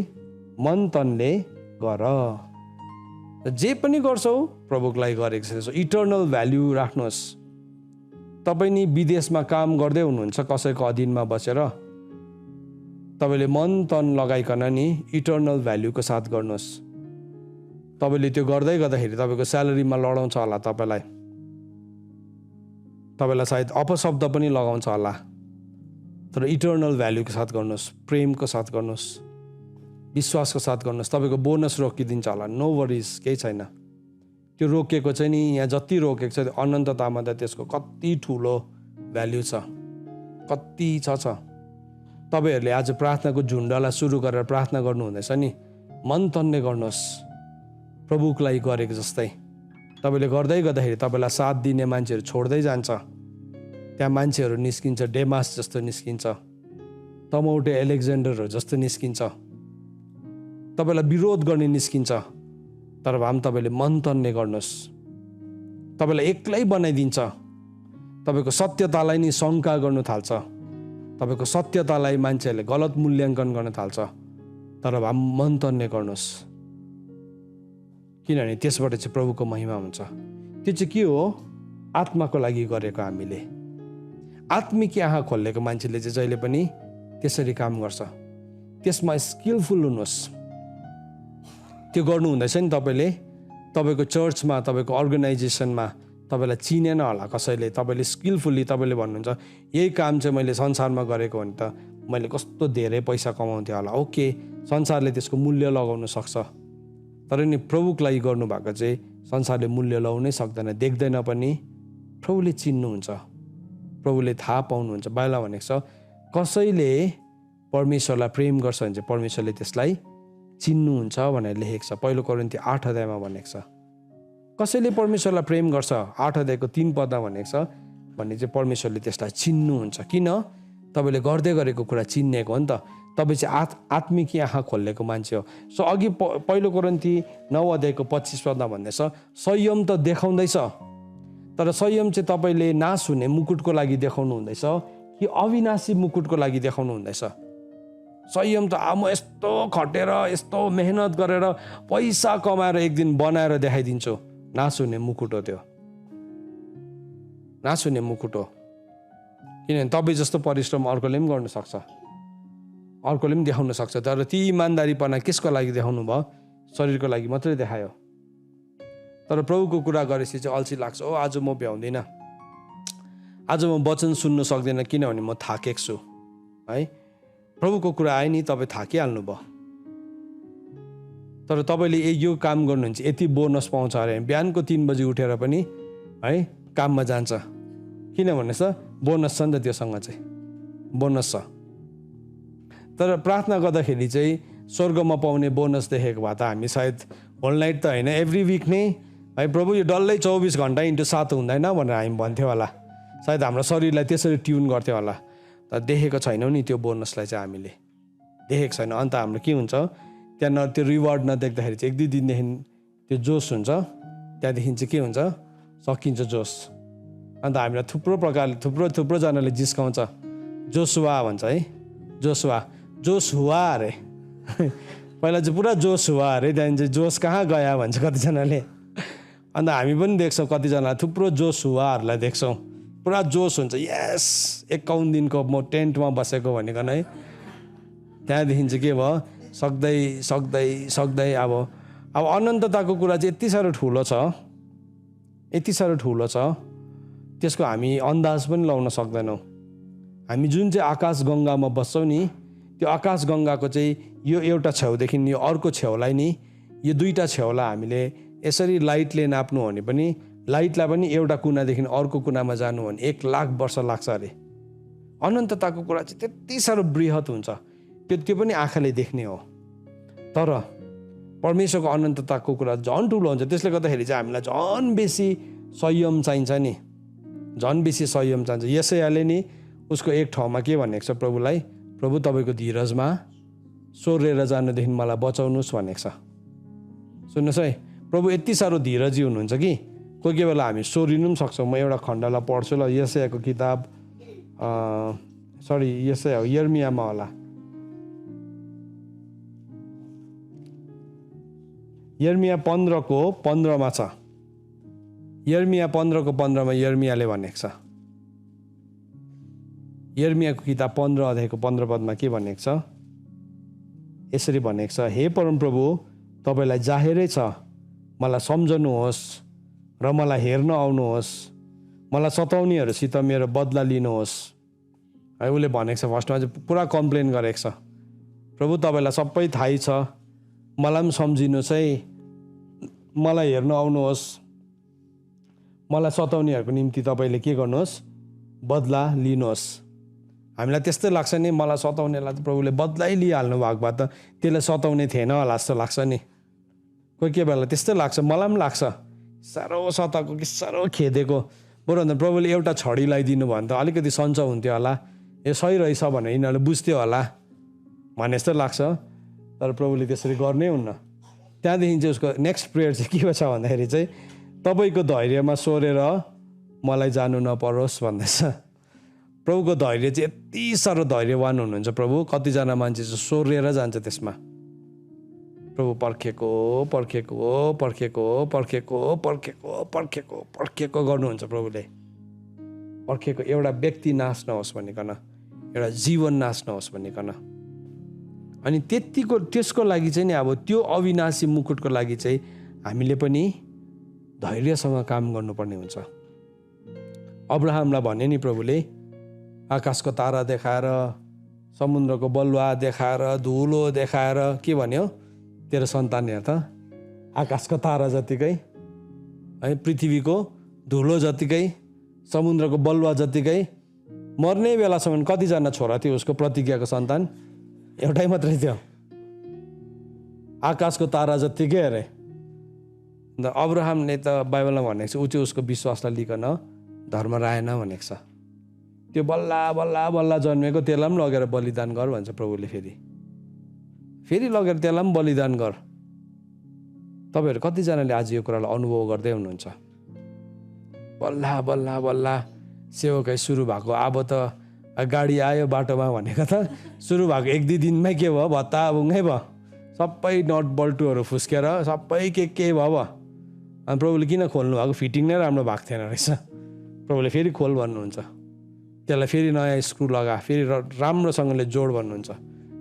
मन तनले गर। जे पनि गर्छौ प्रभुको लागि गरेको छ। इटर्नल भ्याल्यु राख्नुहोस्। तपाईँ नि विदेशमा काम गर्दै हुनुहुन्छ कसैको अधीनमा बसेर, तपाईँले मन तन लगाइकन नि इटर्नल भ्याल्युको साथ गर्नुहोस्। तपाईँले त्यो गर्दै गर्दाखेरि तपाईँको स्यालेरीमा लडाउँछ होला, तपाईँलाई सायद अपशब्द पनि लगाउँछ होला, तर इटर्नल भ्याल्युको साथ गर्नुहोस्, प्रेमको साथ गर्नुहोस्, विश्वासको साथ गर्नुहोस्। तपाईँको बोनस रोकिदिन्छ होला, नो वरिज, केही छैन। त्यो रोकेको चाहिँ नि यहाँ जति रोकेको छ अनन्ततामा त त्यसको कति ठुलो भ्याल्यु छ, कति छ। तपाईँहरूले आज प्रार्थनाको झुन्डलाई सुरु गरेर प्रार्थना गर्नुहुँदैछ नि, मन तन्ने गर्नुहोस् प्रभुको लागि गरेको जस्तै। तपाईँले गर्दै गर्दाखेरि तपाईँलाई साथ दिने मान्छेहरू छोड्दै जान्छ। त्यहाँ मान्छेहरू निस्किन्छ, डेमास जस्तो निस्किन्छ, तमौटे एलेक्जेन्डरहरू जस्तो निस्किन्छ, तपाईँलाई विरोध गर्ने निस्किन्छ। तर भए पनि तपाईँले मन तन्ने गर्नुहोस्, तपाईँलाई एक्लै बनाइदिन्छ। तपाईँको सत्यतालाई नि शङ्का गर्नु थाल्छ, तपाईँको सत्यतालाई मान्छेहरूले गलत मूल्याङ्कन गर्न थाल्छ। तर भए पनि मन तन्ने गर्नुहोस्, किनभने त्यसबाट चाहिँ प्रभुको महिमा हुन्छ। त्यो चाहिँ के हो? आत्माको लागि गरेको। हामीले आत्मिक आँखा खोलेको मान्छेले चाहिँ जहिले पनि त्यसरी काम गर्छ। त्यसमा स्किलफुल हुनुहोस्। त्यो गर्नु हुँदैछ नि तपाईँले, तपाईँको चर्चमा, तपाईँको अर्गनाइजेसनमा तपाईँलाई चिनेन होला कसैले, तपाईँले स्किलफुल्ली तपाईँले भन्नुहुन्छ यही काम चाहिँ मैले संसारमा गरेको भने त मैले कस्तो धेरै पैसा कमाउँथेँ होला। ओके, संसारले त्यसको मूल्य लगाउन सक्छ, तर नि प्रभुको लागि गर्नुभएको चाहिँ संसारले मूल्य लगाउनै सक्दैन, देख्दैन पनि। प्रभुले चिन्नुहुन्छ, प्रभुले थाहा पाउनुहुन्छ। बाइबलमा भनेको छ कसैले परमेश्वरलाई प्रेम गर्छ भने चाहिँ परमेश्वरले त्यसलाई चिन्नुहुन्छ भनेर लेखेको छ। 1 कोरिन्थी 8 अध्यायमा भनेको छ कसैले परमेश्वरलाई प्रेम गर्छ, 8 अध्यायको 3 पदमा भनेको छ भने चाहिँ परमेश्वरले त्यसलाई चिन्नुहुन्छ। किन? तपाईँले गर्दै गरेको कुरा चिन्नेको हो नि त। तपाईँ चाहिँ आत्मिक आँखा खोलेको मान्छे हो। सो अघि 1 कोरिन्थी 9 अध्यायको 25 पदमा भन्दैछ संयम त देखाउँदैछ, तर संयम चाहिँ तपाईँले नाश हुने मुकुटको लागि देखाउनु हुँदैछ कि अविनाशी मुकुटको लागि देखाउनु हुँदैछ? संयम त म यस्तो खटेर यस्तो मेहनत गरेर पैसा कमाएर एक दिन बनाएर देखाइदिन्छु, नाश हुने मुकुट हो त्यो, नाश हुने मुकुट हो। किनभने तपाईँ जस्तो परिश्रम अर्कोले पनि गर्नु सक्छ, अर्कोले पनि देखाउन सक्छ, तर ती इमान्दारीपना कसको लागि देखाउनु भयो? शरीरको लागि मात्रै देखायो। तर प्रभुको कुरा गरेपछि चाहिँ अल्छी लाग्छ, ओ आज म भ्याउँदिनँ, आज म वचन सुन्नु सक्दिनँ किनभने म थाकेको छु है। प्रभुको कुरा आयो नि, तपाईँ थाकिहाल्नु भयो। तर तपाईँले यो काम गर्नुहुन्छ, यति बोनस पाउँछ अरे, बिहानको 3 बजी उठेर पनि है काममा जान्छ। किन भन्नुहोस् त, बोनस छ नि त, त्योसँग चाहिँ बोनस छ। तर प्रार्थना गर्दाखेरि चाहिँ स्वर्गमा पाउने बोनस देखेको भए त हामी सायद होल नाइट त होइन, एभ्री विक नै है प्रभु यो डल्लै 24 घन्टा इन्टु 7 हुँदैन भनेर हामी भन्थ्यो होला। सायद हाम्रो शरीरलाई त्यसरी ट्युन गर्थ्यो होला। तर देखेको छैनौँ नि त्यो बोनसलाई चाहिँ, हामीले देखेको छैन। अन्त हाम्रो के हुन्छ, त्यहाँ त्यो रिवार्ड नदेख्दाखेरि चाहिँ 1-2 दिनदेखि त्यो जोस हुन्छ, त्यहाँदेखि चाहिँ के हुन्छ, सकिन्छ जोस। अन्त हामीलाई थुप्रो प्रकारले थुप्रोजनाले जिस्काउँछ, जोसुवा भन्छ है, जोसुवा जोस हुआ अरे पहिला चाहिँ पुरा जोस हुआ अरे, त्यहाँदेखि चाहिँ जोस कहाँ गया भन्छ कतिजनाले। अन्त हामी पनि देख्छौँ कतिजना थुप्रो जोस हुवाहरूलाई देख्छौँ, पुरा जोस हुन्छ, यस 51 दिनको म टेन्टमा बसेको भनिकन है। त्यहाँदेखि चाहिँ के भयो, सक्दै अब अनन्तताको कुरा चाहिँ यति साह्रो ठुलो छ, यति साह्रो ठुलो छ, त्यसको हामी अन्दाज पनि लाउन सक्दैनौँ। हामी जुन चाहिँ आकाश गङ्गामा बस्छौँ नि, त्यो आकाश गङ्गाको चाहिँ यो एउटा छेउदेखि यो अर्को छेउलाई नि, यो 2टा छेउलाई हामीले यसरी लाइटले नाप्नु हो भने पनि, लाइटलाई पनि एउटा कुनादेखि अर्को कुनामा जानु हो भने 1 लाख वर्ष लाग्छ अरे। अनन्तताको कुरा चाहिँ त्यति साह्रो बृहत हुन्छ, त्यो पनि आँखाले देख्ने हो। तर परमेश्वरको अनन्तताको कुरा झन् ठुलो हुन्छ। त्यसले गर्दाखेरि चाहिँ हामीलाई झन् बेसी संयम चाहिन्छ नि, झन् बेसी संयम चाहिन्छ। यशायाले नि उसको एक ठाउँमा के भनेको छ प्रभुलाई, प्रभु तपाईँको धीरजमा सोरेर जानुदेखि मलाई बचाउनुहोस् भनेको छ। सुन्नुहोस् है, प्रभु यति साह्रो धीरजी हुनुहुन्छ कि कोही कोही बेला हामी सोरिनु पनि सक्छौँ। म एउटा खण्डलाई पढ्छु ल, यशायाको किताब यशाया हो, यर्मियामा होला, यर्मिया 15:15 छ। यर्मिया 15:15 यर्मियाले भनेको छ, यर्मियाको किताब 15 अध्यायको 15 पदमा के भनेको छ? यसरी भनेको छ, हे परमप्रभु तपाईँलाई जाहेरै छ, मलाई सम्झनुहोस् र मलाई हेर्न आउनुहोस्, मलाई सताउनेहरूसित मेरो बदला लिनुहोस्। है, उसले भनेको छ फर्स्टमा चाहिँ पुरा कम्प्लेन गरेको छ, प्रभु तपाईँलाई सबै थाहै छ, मलाई पनि सम्झिनुहोस् है, मलाई हेर्न आउनुहोस्, मलाई सताउनेहरूको निम्ति तपाईँले के गर्नुहोस्? बदला लिनुहोस्। हामीलाई त्यस्तै लाग्छ नि, मलाई सताउनेलाई त प्रभुले बदलै लिइहाल्नु भएको भए त त्यसलाई सताउने थिएन होला जस्तो लाग्छ नि। कोही कोही बेला त्यस्तै लाग्छ, मलाई पनि लाग्छ, साह्रो सताएको कि साह्रो खेदेको, बरुभन्दा प्रभुले एउटा छडी लगाइदिनु भयो भने त अलिकति सन्चो हुन्थ्यो होला, यो सही रहेछ भनेर यिनीहरूले बुझ्थ्यो होला भने जस्तो लाग्छ। तर प्रभुले त्यसरी गर्नै हुन्न। त्यहाँदेखि चाहिँ उसको नेक्स्ट प्रेयर चाहिँ के छ भन्दाखेरि चाहिँ, तपाईँको धैर्यमा सोरेर मलाई जानु नपरोस् भन्दैछ। प्रभुको धैर्य चाहिँ यति साह्रो धैर्यवान हुनुहुन्छ प्रभु, कतिजना मान्छे चाहिँ सोरेर जान्छ त्यसमा। प्रभु पर्खेको पर्खेको पर्खेको पर्खेको पर्खेको पर्खेको पर्खेको गर्नुहुन्छ प्रभुले। पर्खेको, एउटा व्यक्ति नाश नहोस् भनिकन, एउटा जीवन नाश नहोस् भनिकन। अनि त्यसको लागि चाहिँ नि अब त्यो अविनाशी मुकुटको लागि चाहिँ हामीले पनि धैर्यसँग काम गर्नुपर्ने हुन्छ। अब्राहमलाई भने नि प्रभुले, आकाशको तारा देखाएर, समुद्रको बलुवा देखाएर, धुलो देखाएर के भन्यो? तेरो सन्तान हेर त आकाशको तारा जतिकै, है, पृथ्वीको धुलो जतिकै, समुद्रको बलुवा जतिकै, मर्ने बेलासम्म कतिजना छोरा थियो उसको प्रतिज्ञाको सन्तान? एउटै मात्रै थियो, आकाशको तारा जतिकै अरे। अन्त अब्राहमले त बाइबलमा भनेको छ ऊ चाहिँ उसको विश्वासलाई लिकन धर्म राएन भनेको छ। त्यो बल्ला बल्ला बल्ला जन्मेको त्यसलाई पनि लगेर बलिदान गर भन्छ प्रभुले। फेरि लगेर त्यसलाई पनि बलिदान गर। तपाईँहरू कतिजनाले आज यो कुरालाई अनुभव गर्दै हुनुहुन्छ? बल्ला बल्ला बल्ला सेवकै सुरु भएको, अब त गाडी आयो बाटोमा भनेको त सुरु भएको 1-2 दिनमै के भयो? भत्ताभुङ्गै भयो, सबै नट बल्टुहरू फुस्केर सबै के भयो। अनि प्रभुले किन खोल्नु भएको? फिटिङ नै राम्रो भएको थिएन रहेछ। प्रभुले फेरि खोल भन्नुहुन्छ, त्यसलाई फेरि नयाँ स्क्रु लगा, फेरि राम्रोसँगले जोड भन्नुहुन्छ।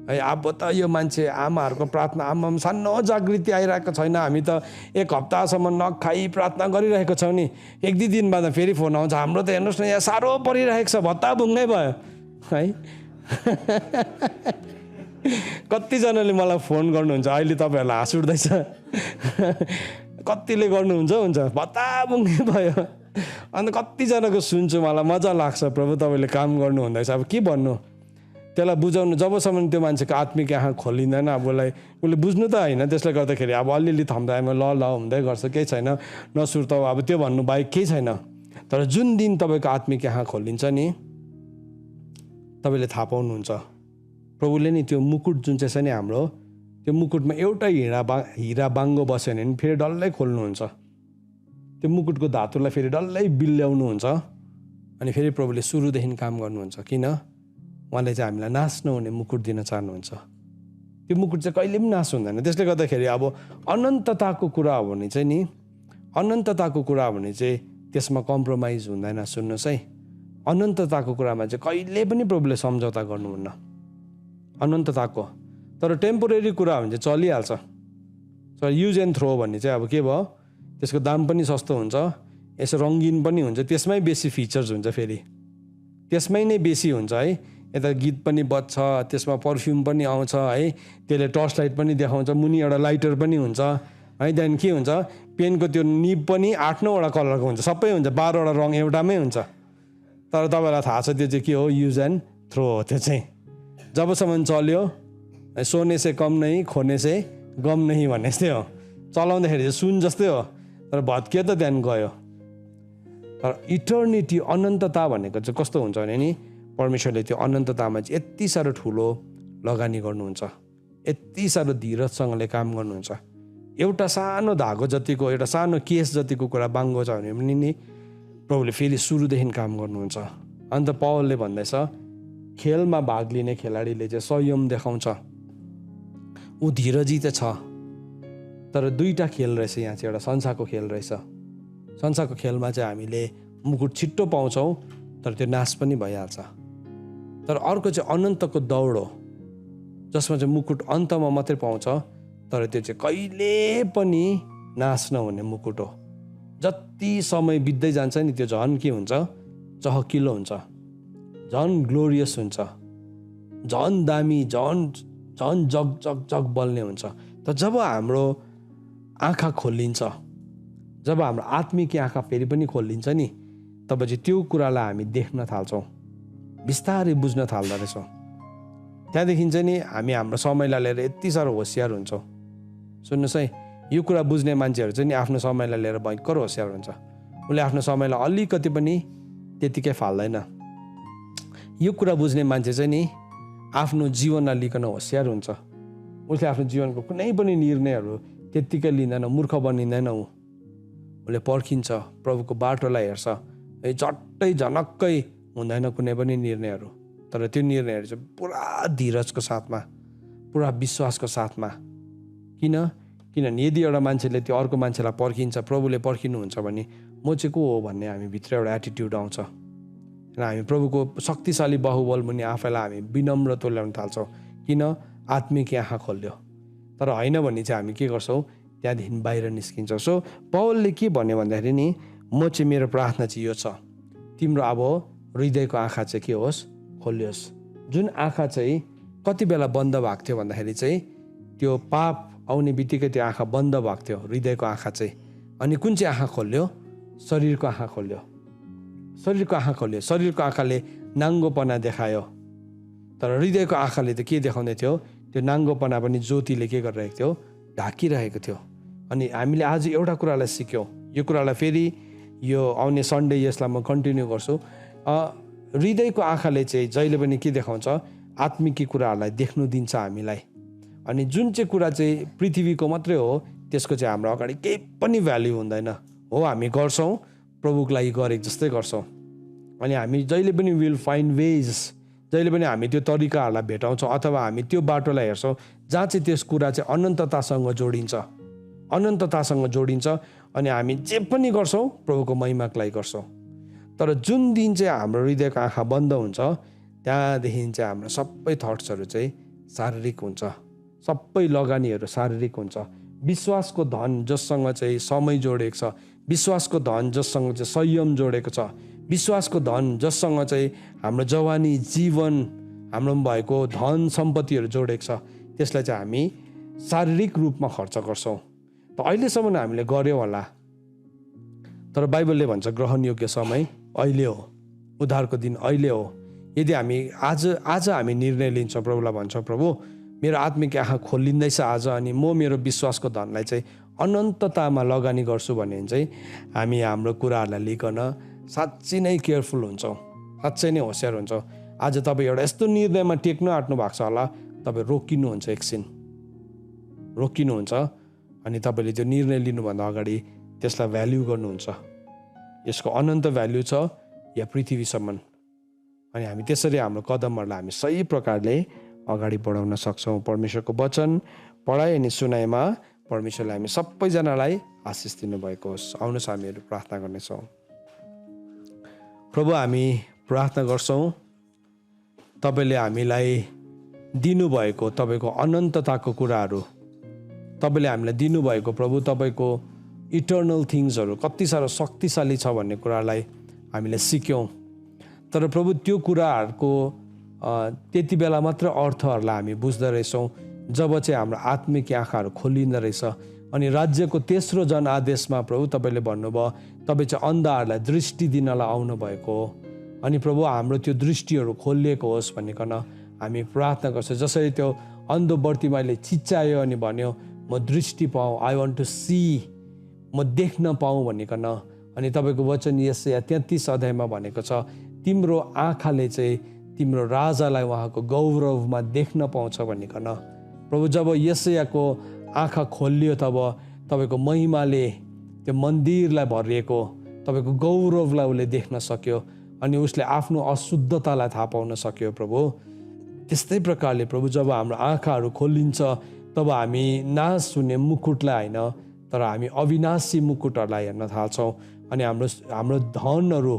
है, अब त यो मान्छे आमाहरूको प्रार्थना, आमा सानो जागृति आइरहेको छैन, हामी त 1 हप्तासम्म नखाई प्रार्थना गरिरहेको छौँ नि, 1-2 दिन बाद फेरि फोन आउँछ, हाम्रो त हेर्नुहोस् न यहाँ साह्रो परिरहेको छ, भत्ताभुङ्गै भयो। है, कतिजनाले मलाई फोन गर्नुहुन्छ, अहिले तपाईँहरूलाई हाँस उठ्दैछ, कतिले गर्नुहुन्छ भत्ताभुङ्गै भयो। अन्त कतिजनाको सुन्छु, मलाई मजा लाग्छ, प्रभु तपाईँले काम गर्नु हुँदैछ। अब के भन्नु त्यसलाई बुझाउनु, जबसम्म त्यो मान्छेको आत्मिक आँखा खोलिँदैन, अब उसले बुझ्नु त होइन। त्यसले गर्दाखेरि अब अलिअलि थम्दामा ल हुँदै गर्छ, केही छैन, नसुर्ताउ, अब त्यो भन्नु बाहेक केही छैन। तर जुन दिन तपाईँको आत्मिक आँखा खोलिन्छ नि, तपाईँले थाहा पाउनुहुन्छ प्रभुले नि त्यो मुकुट जुन चाहिँ छ नि हाम्रो, त्यो मुकुटमा एउटा हिरा बाङ्गो बस्यो भने फेरि डल्लै खोल्नुहुन्छ। त्यो मुकुटको धातुलाई फेरि डल्लै बिल्याउनुहुन्छ। अनि फेरि प्रभुले सुरुदेखि काम गर्नुहुन्छ। किन? उहाँले चाहिँ हामीलाई नाश नहुने मुकुट दिन चाहनुहुन्छ। त्यो मुकुट चाहिँ कहिले पनि नाश हुँदैन। त्यसले गर्दाखेरि अब अनन्तताको कुरा हो भने चाहिँ नि, अनन्तताको कुरा हो भने चाहिँ त्यसमा कम्प्रोमाइज हुँदैन। सुन्नुहोस् है, अनन्तताको कुरामा चाहिँ कहिले पनि प्रभुले सम्झौता गर्नुहुन्न, अनन्तताको। तर टेम्पोरेरी कुरा हो भने चाहिँ चलिहाल्छ। सर युज एन्ड थ्रो भन्ने चाहिँ अब के भयो, त्यसको दाम पनि सस्तो हुन्छ, यसो रङ्गिन पनि हुन्छ, त्यसमै बेसी फिचर्स हुन्छ, फेरि त्यसमै नै बेसी हुन्छ है। यता गीत पनि बज्छ, त्यसमा पर्फ्युम पनि आउँछ है, त्यसले टर्च लाइट पनि देखाउँछ, मुनि एउटा लाइटर पनि हुन्छ है। त्यहाँदेखि के हुन्छ, पेनको त्यो निब पनि 8-9वटा कलरको हुन्छ, सबै हुन्छ, 12वटा रङ एउटामै हुन्छ। तर तपाईँलाई थाहा छ त्यो चाहिँ के हो? युज एन्ड थ्रो हो। त्यो चाहिँ जबसम्म चल्यो, सोने से कम नहीं, खोने से गम नहीं भन्ने जस्तै हो। चलाउँदाखेरि चाहिँ सुन जस्तै हो, तर भत्कियो त त्यहाँदेखि गयो। तर इटर्निटी, अनन्तता भनेको चाहिँ कस्तो हुन्छ भने नि, परमेश्वरले त्यो अनन्ततामा चाहिँ यति साह्रो ठुलो लगानी गर्नुहुन्छ, यति साह्रो धीरजसँगले काम गर्नुहुन्छ, एउटा सानो धागो जतिको, एउटा सानो केस जतिको कुरा बाङ्गो छ भने पनि नि प्रभुले फेरि सुरुदेखि काम गर्नुहुन्छ। अन्त पौलले भन्दैछ खेलमा भाग लिने खेलाडीले चाहिँ संयम देखाउँछ, ऊ धीरजी त छ, तर दुईटा खेल रहेछ यहाँ चाहिँ, एउटा संसारको खेल रहेछ। संसारको खेलमा चाहिँ हामीले मुकुट छिट्टो पाउँछौँ तर त्यो नाश पनि भइहाल्छ। तर अर्को चाहिँ अनन्तको दौड हो जसमा चाहिँ मुकुट अन्तमा मात्रै पाउँछ, तर त्यो चाहिँ कहिले पनि नाश नहुने मुकुट हो। जति समय बित्दै जान्छ नि त्यो झन् के हुन्छ, चहकिलो हुन्छ, झन् ग्लोरियस हुन्छ, झन् दामी, झन् जग जग जग बल्ने हुन्छ। तर जब हाम्रो आँखा खोलिन्छ, जब हाम्रो आत्मिक आँखा फेरि पनि खोलिन्छ नि, तब चाहिँ त्यो कुरालाई हामी देख्न थाल्छौँ, बिस्तारै बुझ्न थाल्दो रहेछौँ। त्यहाँदेखि चाहिँ नि हामी हाम्रो समयलाई लिएर यति साह्रो होसियार हुन्छौँ। सुन्नुहोस् है, यो कुरा बुझ्ने मान्छेहरू चाहिँ नि आफ्नो समयलाई लिएर भयङ्कर होसियार हुन्छ। उसले आफ्नो समयलाई अलिकति पनि त्यतिकै फाल्दैन। यो कुरा बुझ्ने मान्छे चाहिँ नि आफ्नो जीवनलाई लिकन होसियार हुन्छ। उसले आफ्नो जीवनको कुनै पनि निर्णयहरू त्यत्तिकै लिँदैन, मूर्ख बनिँदैन। उसले पर्खिन्छ, प्रभुको बाटोलाई हेर्छ। झट्टै झनक्कै हुँदैन कुनै पनि निर्णयहरू, तर त्यो निर्णयहरू चाहिँ पुरा धीरजको साथमा, पुरा विश्वासको साथमा। किनभने यदि एउटा मान्छेले त्यो अर्को मान्छेलाई पर्खिन्छ, प्रभुले पर्खिनुहुन्छ भने म चाहिँ को हो भन्ने हामीभित्र एउटा एटिट्युड आउँछ र हामी प्रभुको शक्तिशाली बाहुबल मुनि आफैलाई हामी विनम्र तुल्याउन थाल्छौँ। किन? आत्मिक आँखा खोल्यो। तर होइन भने चाहिँ हामी के गर्छौँ, त्यहाँदेखि बाहिर निस्किन्छौँ। सो पौलले के भन्यो भन्दाखेरि नि, म चाहिँ मेरो प्रार्थना चाहिँ यो छ, तिम्रो अब हृदयको आँखा चाहिँ के होस्, खोलियोस्। जुन आँखा चाहिँ कति बेला बन्द भएको थियो भन्दाखेरि चाहिँ त्यो पाप आउने बित्तिकै त्यो आँखा बन्द भएको थियो, हृदयको आँखा चाहिँ। अनि कुन चाहिँ आँखा खोल्यो? शरीरको आँखा खोल्यो। शरीरको आँखा खोल्यो। शरीरको आँखाले नाङ्गोपना देखायो, तर हृदयको आँखाले त के देखाउँदै थियो? त्यो नाङ्गोपना पनि ज्योतिले के गरिरहेको थियो? ढाकिरहेको थियो। अनि हामीले आज एउटा कुरालाई सिक्यौँ, यो कुरालाई फेरि यो आउने सन्डे यसलाई म कन्टिन्यू गर्छु। हृदयको आँखाले चाहिँ जहिले पनि के देखाउँछ? आत्मिकी कुराहरूलाई देख्नु दिन्छ हामीलाई। अनि जुन चाहिँ कुरा चाहिँ पृथ्वीको मात्रै हो त्यसको चाहिँ हाम्रो अगाडि केही पनि भ्याल्यु हुँदैन। हो, हामी गर्छौँ, प्रभुको लागि गरेको जस्तै गर्छौँ। अनि हामी जहिले पनि विल फाइन्ड वेज, जहिले पनि हामी त्यो तरिकाहरूलाई भेटाउँछौँ अथवा हामी त्यो बाटोलाई हेर्छौँ जहाँ चाहिँ त्यस कुरा चाहिँ अनन्ततासँग जोडिन्छ, अनन्ततासँग जोडिन्छ। अनि हामी जे पनि गर्छौँ प्रभुको महिमाको लागि गर्छौँ। तर जुन दिन चाहिँ हाम्रो हृदयको आँखा बन्द हुन्छ, त्यहाँदेखि चाहिँ हाम्रो सबै थट्सहरू चाहिँ शारीरिक हुन्छ, सबै लगानीहरू शारीरिक हुन्छ। विश्वासको धन जससँग चाहिँ समय जोडेको छ, विश्वासको धन जससँग चाहिँ संयम जोडेको छ, विश्वासको धन जससँग चाहिँ हाम्रो जवानी, जीवन, हाम्रोमा भएको धन सम्पत्तिहरू जोडेको छ, त्यसलाई चाहिँ हामी शारीरिक रूपमा खर्च गर्छौँ। त अहिलेसम्म हामीले गऱ्यौँ होला, तर बाइबलले भन्छ ग्रहण योग्य समय अहिले हो, उद्धारको दिन अहिले हो। यदि हामी आज हामी निर्णय लिन्छौँ, प्रभुलाई भन्छौँ, प्रभु मेरो आत्मिक आँखा खोलिँदैछ आज, अनि म मेरो विश्वासको धनलाई चाहिँ अनन्ततामा लगानी गर्छु भने चाहिँ हामी हाम्रो कुराहरूलाई लिकन साँच्चै नै केयरफुल हुन्छौँ, साँच्चै नै होसियार हुन्छौँ। आज तपाईँ एउटा यस्तो निर्णयमा टेक्न आँट्नु भएको छ होला, तपाईँ रोकिनुहुन्छ, एकछिन रोकिनुहुन्छ, अनि तपाईँले त्यो निर्णय लिनुभन्दा अगाडि त्यसलाई भ्याल्यु गर्नुहुन्छ, यसको अनन्त भ्याल्यु छ या पृथ्वीसम्म। अनि हामी त्यसरी हाम्रो कदमहरूलाई हामी सही प्रकारले अगाडि बढाउन सक्छौँ। परमेश्वरको वचन पढाइ अनि सुनाइमा परमेश्वरले हामी सबैजनालाई आशिष दिनुभएको होस्। आउनुहोस् हामीहरू प्रार्थना गर्नेछौँ। प्रभु, हामी प्रार्थना गर्छौँ, तपाईँले हामीलाई दिनुभएको तपाईँको अनन्तताको कुराहरू, तपाईँले हामीलाई दिनुभएको प्रभु तपाईँको इटर्नल थिङ्सहरू कति साह्रो शक्तिशाली छ भन्ने कुरालाई हामीले सिक्यौँ। तर प्रभु त्यो कुराहरूको त्यति बेला मात्र अर्थहरूलाई हामी बुझ्दो रहेछौँ जब चाहिँ हाम्रो आत्मिक आँखाहरू खोलिँदो रहेछ। अनि राज्यको तेस्रो जनादेशमा प्रभु तपाईँले भन्नुभयो तपाईँ चाहिँ अन्धहरूलाई दृष्टि दिनलाई आउनुभएको हो। अनि प्रभु हाम्रो त्यो दृष्टिहरू खोलिएको होस् भनिकन हामी प्रार्थना गर्छौँ। जसरी त्यो अन्धो बर्तिमाईले चिच्चायो अनि भन्यो म दृष्टि पाऊँ, आई वान्ट टु सी, म देख्न पाऊँ भनिकन। अनि तपाईँको वचन यशाया 33 अध्यायमा भनेको छ तिम्रो आँखाले चाहिँ तिम्रो राजालाई उहाँको गौरवमा देख्न पाउँछ भनिकन। प्रभु जब यशायाको आँखा खोलियो तब तपाईँको महिमाले त्यो मन्दिरलाई भरिएको तपाईँको गौरवलाई उसले देख्न सक्यो अनि उसले आफ्नो अशुद्धतालाई थाहा पाउन सक्यो प्रभु। त्यस्तै प्रकारले प्रभु जब हाम्रो आँखाहरू खोलिन्छ तब हामी नाश हुने मुकुटलाई होइन तर हामी अविनाशी मुकुटहरूलाई हेर्न थाल्छौँ अनि हाम्रो धनहरू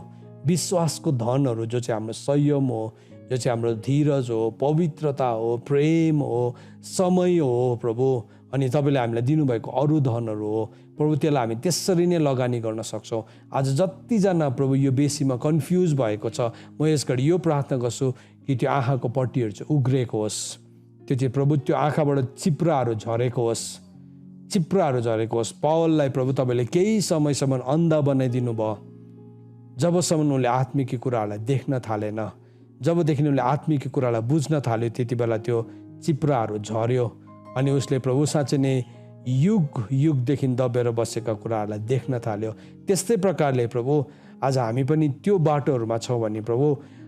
विश्वासको धनहरू जो चाहिँ हाम्रो संयम हो, जो चाहिँ हाम्रो धीरज हो, पवित्रता हो, प्रेम हो, समय हो प्रभु, अनि तपाईँले हामीलाई दिनुभएको अरू धनहरू हो प्रभु, त्यसलाई हामी त्यसरी नै लगानी गर्न सक्छौँ। आज जतिजना प्रभु यो बेसीमा कन्फ्युज भएको छ, म यस घडी यो प्रार्थना गर्छु कि त्यो आँखाको पट्टीहरू चाहिँ उग्रेको होस्, त्यो चाहिँ प्रभु त्यो आँखाबाट चिप्राहरू झरेको होस्, चिप्राहरू झरेको होस्। पावललाई प्रभु तपाईँले केही समयसम्म अन्धा बनाइदिनु भयो, जबसम्म उसले आत्मिक कुराहरूलाई देख्न थालेन, जबदेखि उसले आत्मिक कुरालाई बुझ्न थाल्यो त्यति बेला त्यो चिप्राहरू झर्यो अनि उसले प्रभु साँच्चै नै युग युगदेखि दबेर बसेका कुराहरूलाई देख्न थाल्यो। त्यस्तै प्रकारले प्रभु आज हामी पनि त्यो बाटोहरूमा छौँ भने प्रभु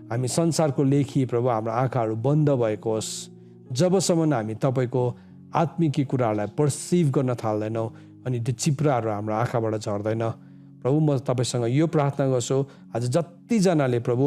हामी संसारको लेखी प्रभु हाम्रो आँखाहरू बन्द भएको होस्, जबसम्म हामी तपाईँको आत्मिक कुराहरूलाई पर्सिभ गर्न थाल्दैनौँ अनि त्यो चिप्राहरू हाम्रो आँखाबाट झर्दैन। प्रभु म तपाईँसँग यो प्रार्थना गर्छु आज जतिजनाले प्रभु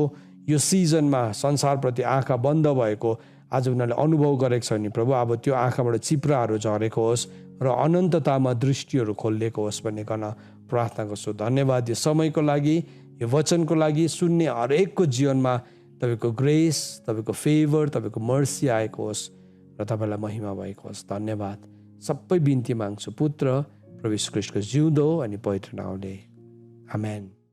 यो सिजनमा संसारप्रति आँखा बन्द भएको आज उनीहरूले अनुभव गरेको छ भने प्रभु अब त्यो आँखाबाट चिप्राहरू झरेको होस् र अनन्ततामा दृष्टिहरू खोलिएको होस् भनिकन प्रार्थना गर्छु। धन्यवाद यो समयको लागि, यो वचनको लागि। सुन्ने हरेकको जीवनमा तपाईँको ग्रेस, तपाईँको फेभर, तपाईँको मर्सी आएको होस् र तपाईँलाई महिमा भएको होस्। धन्यवाद। सबै बिन्ती माग्छु पुत्र प्रभु यीशु ख्रीष्टको जिउँदो अनि पवित्र नामले, आमेन।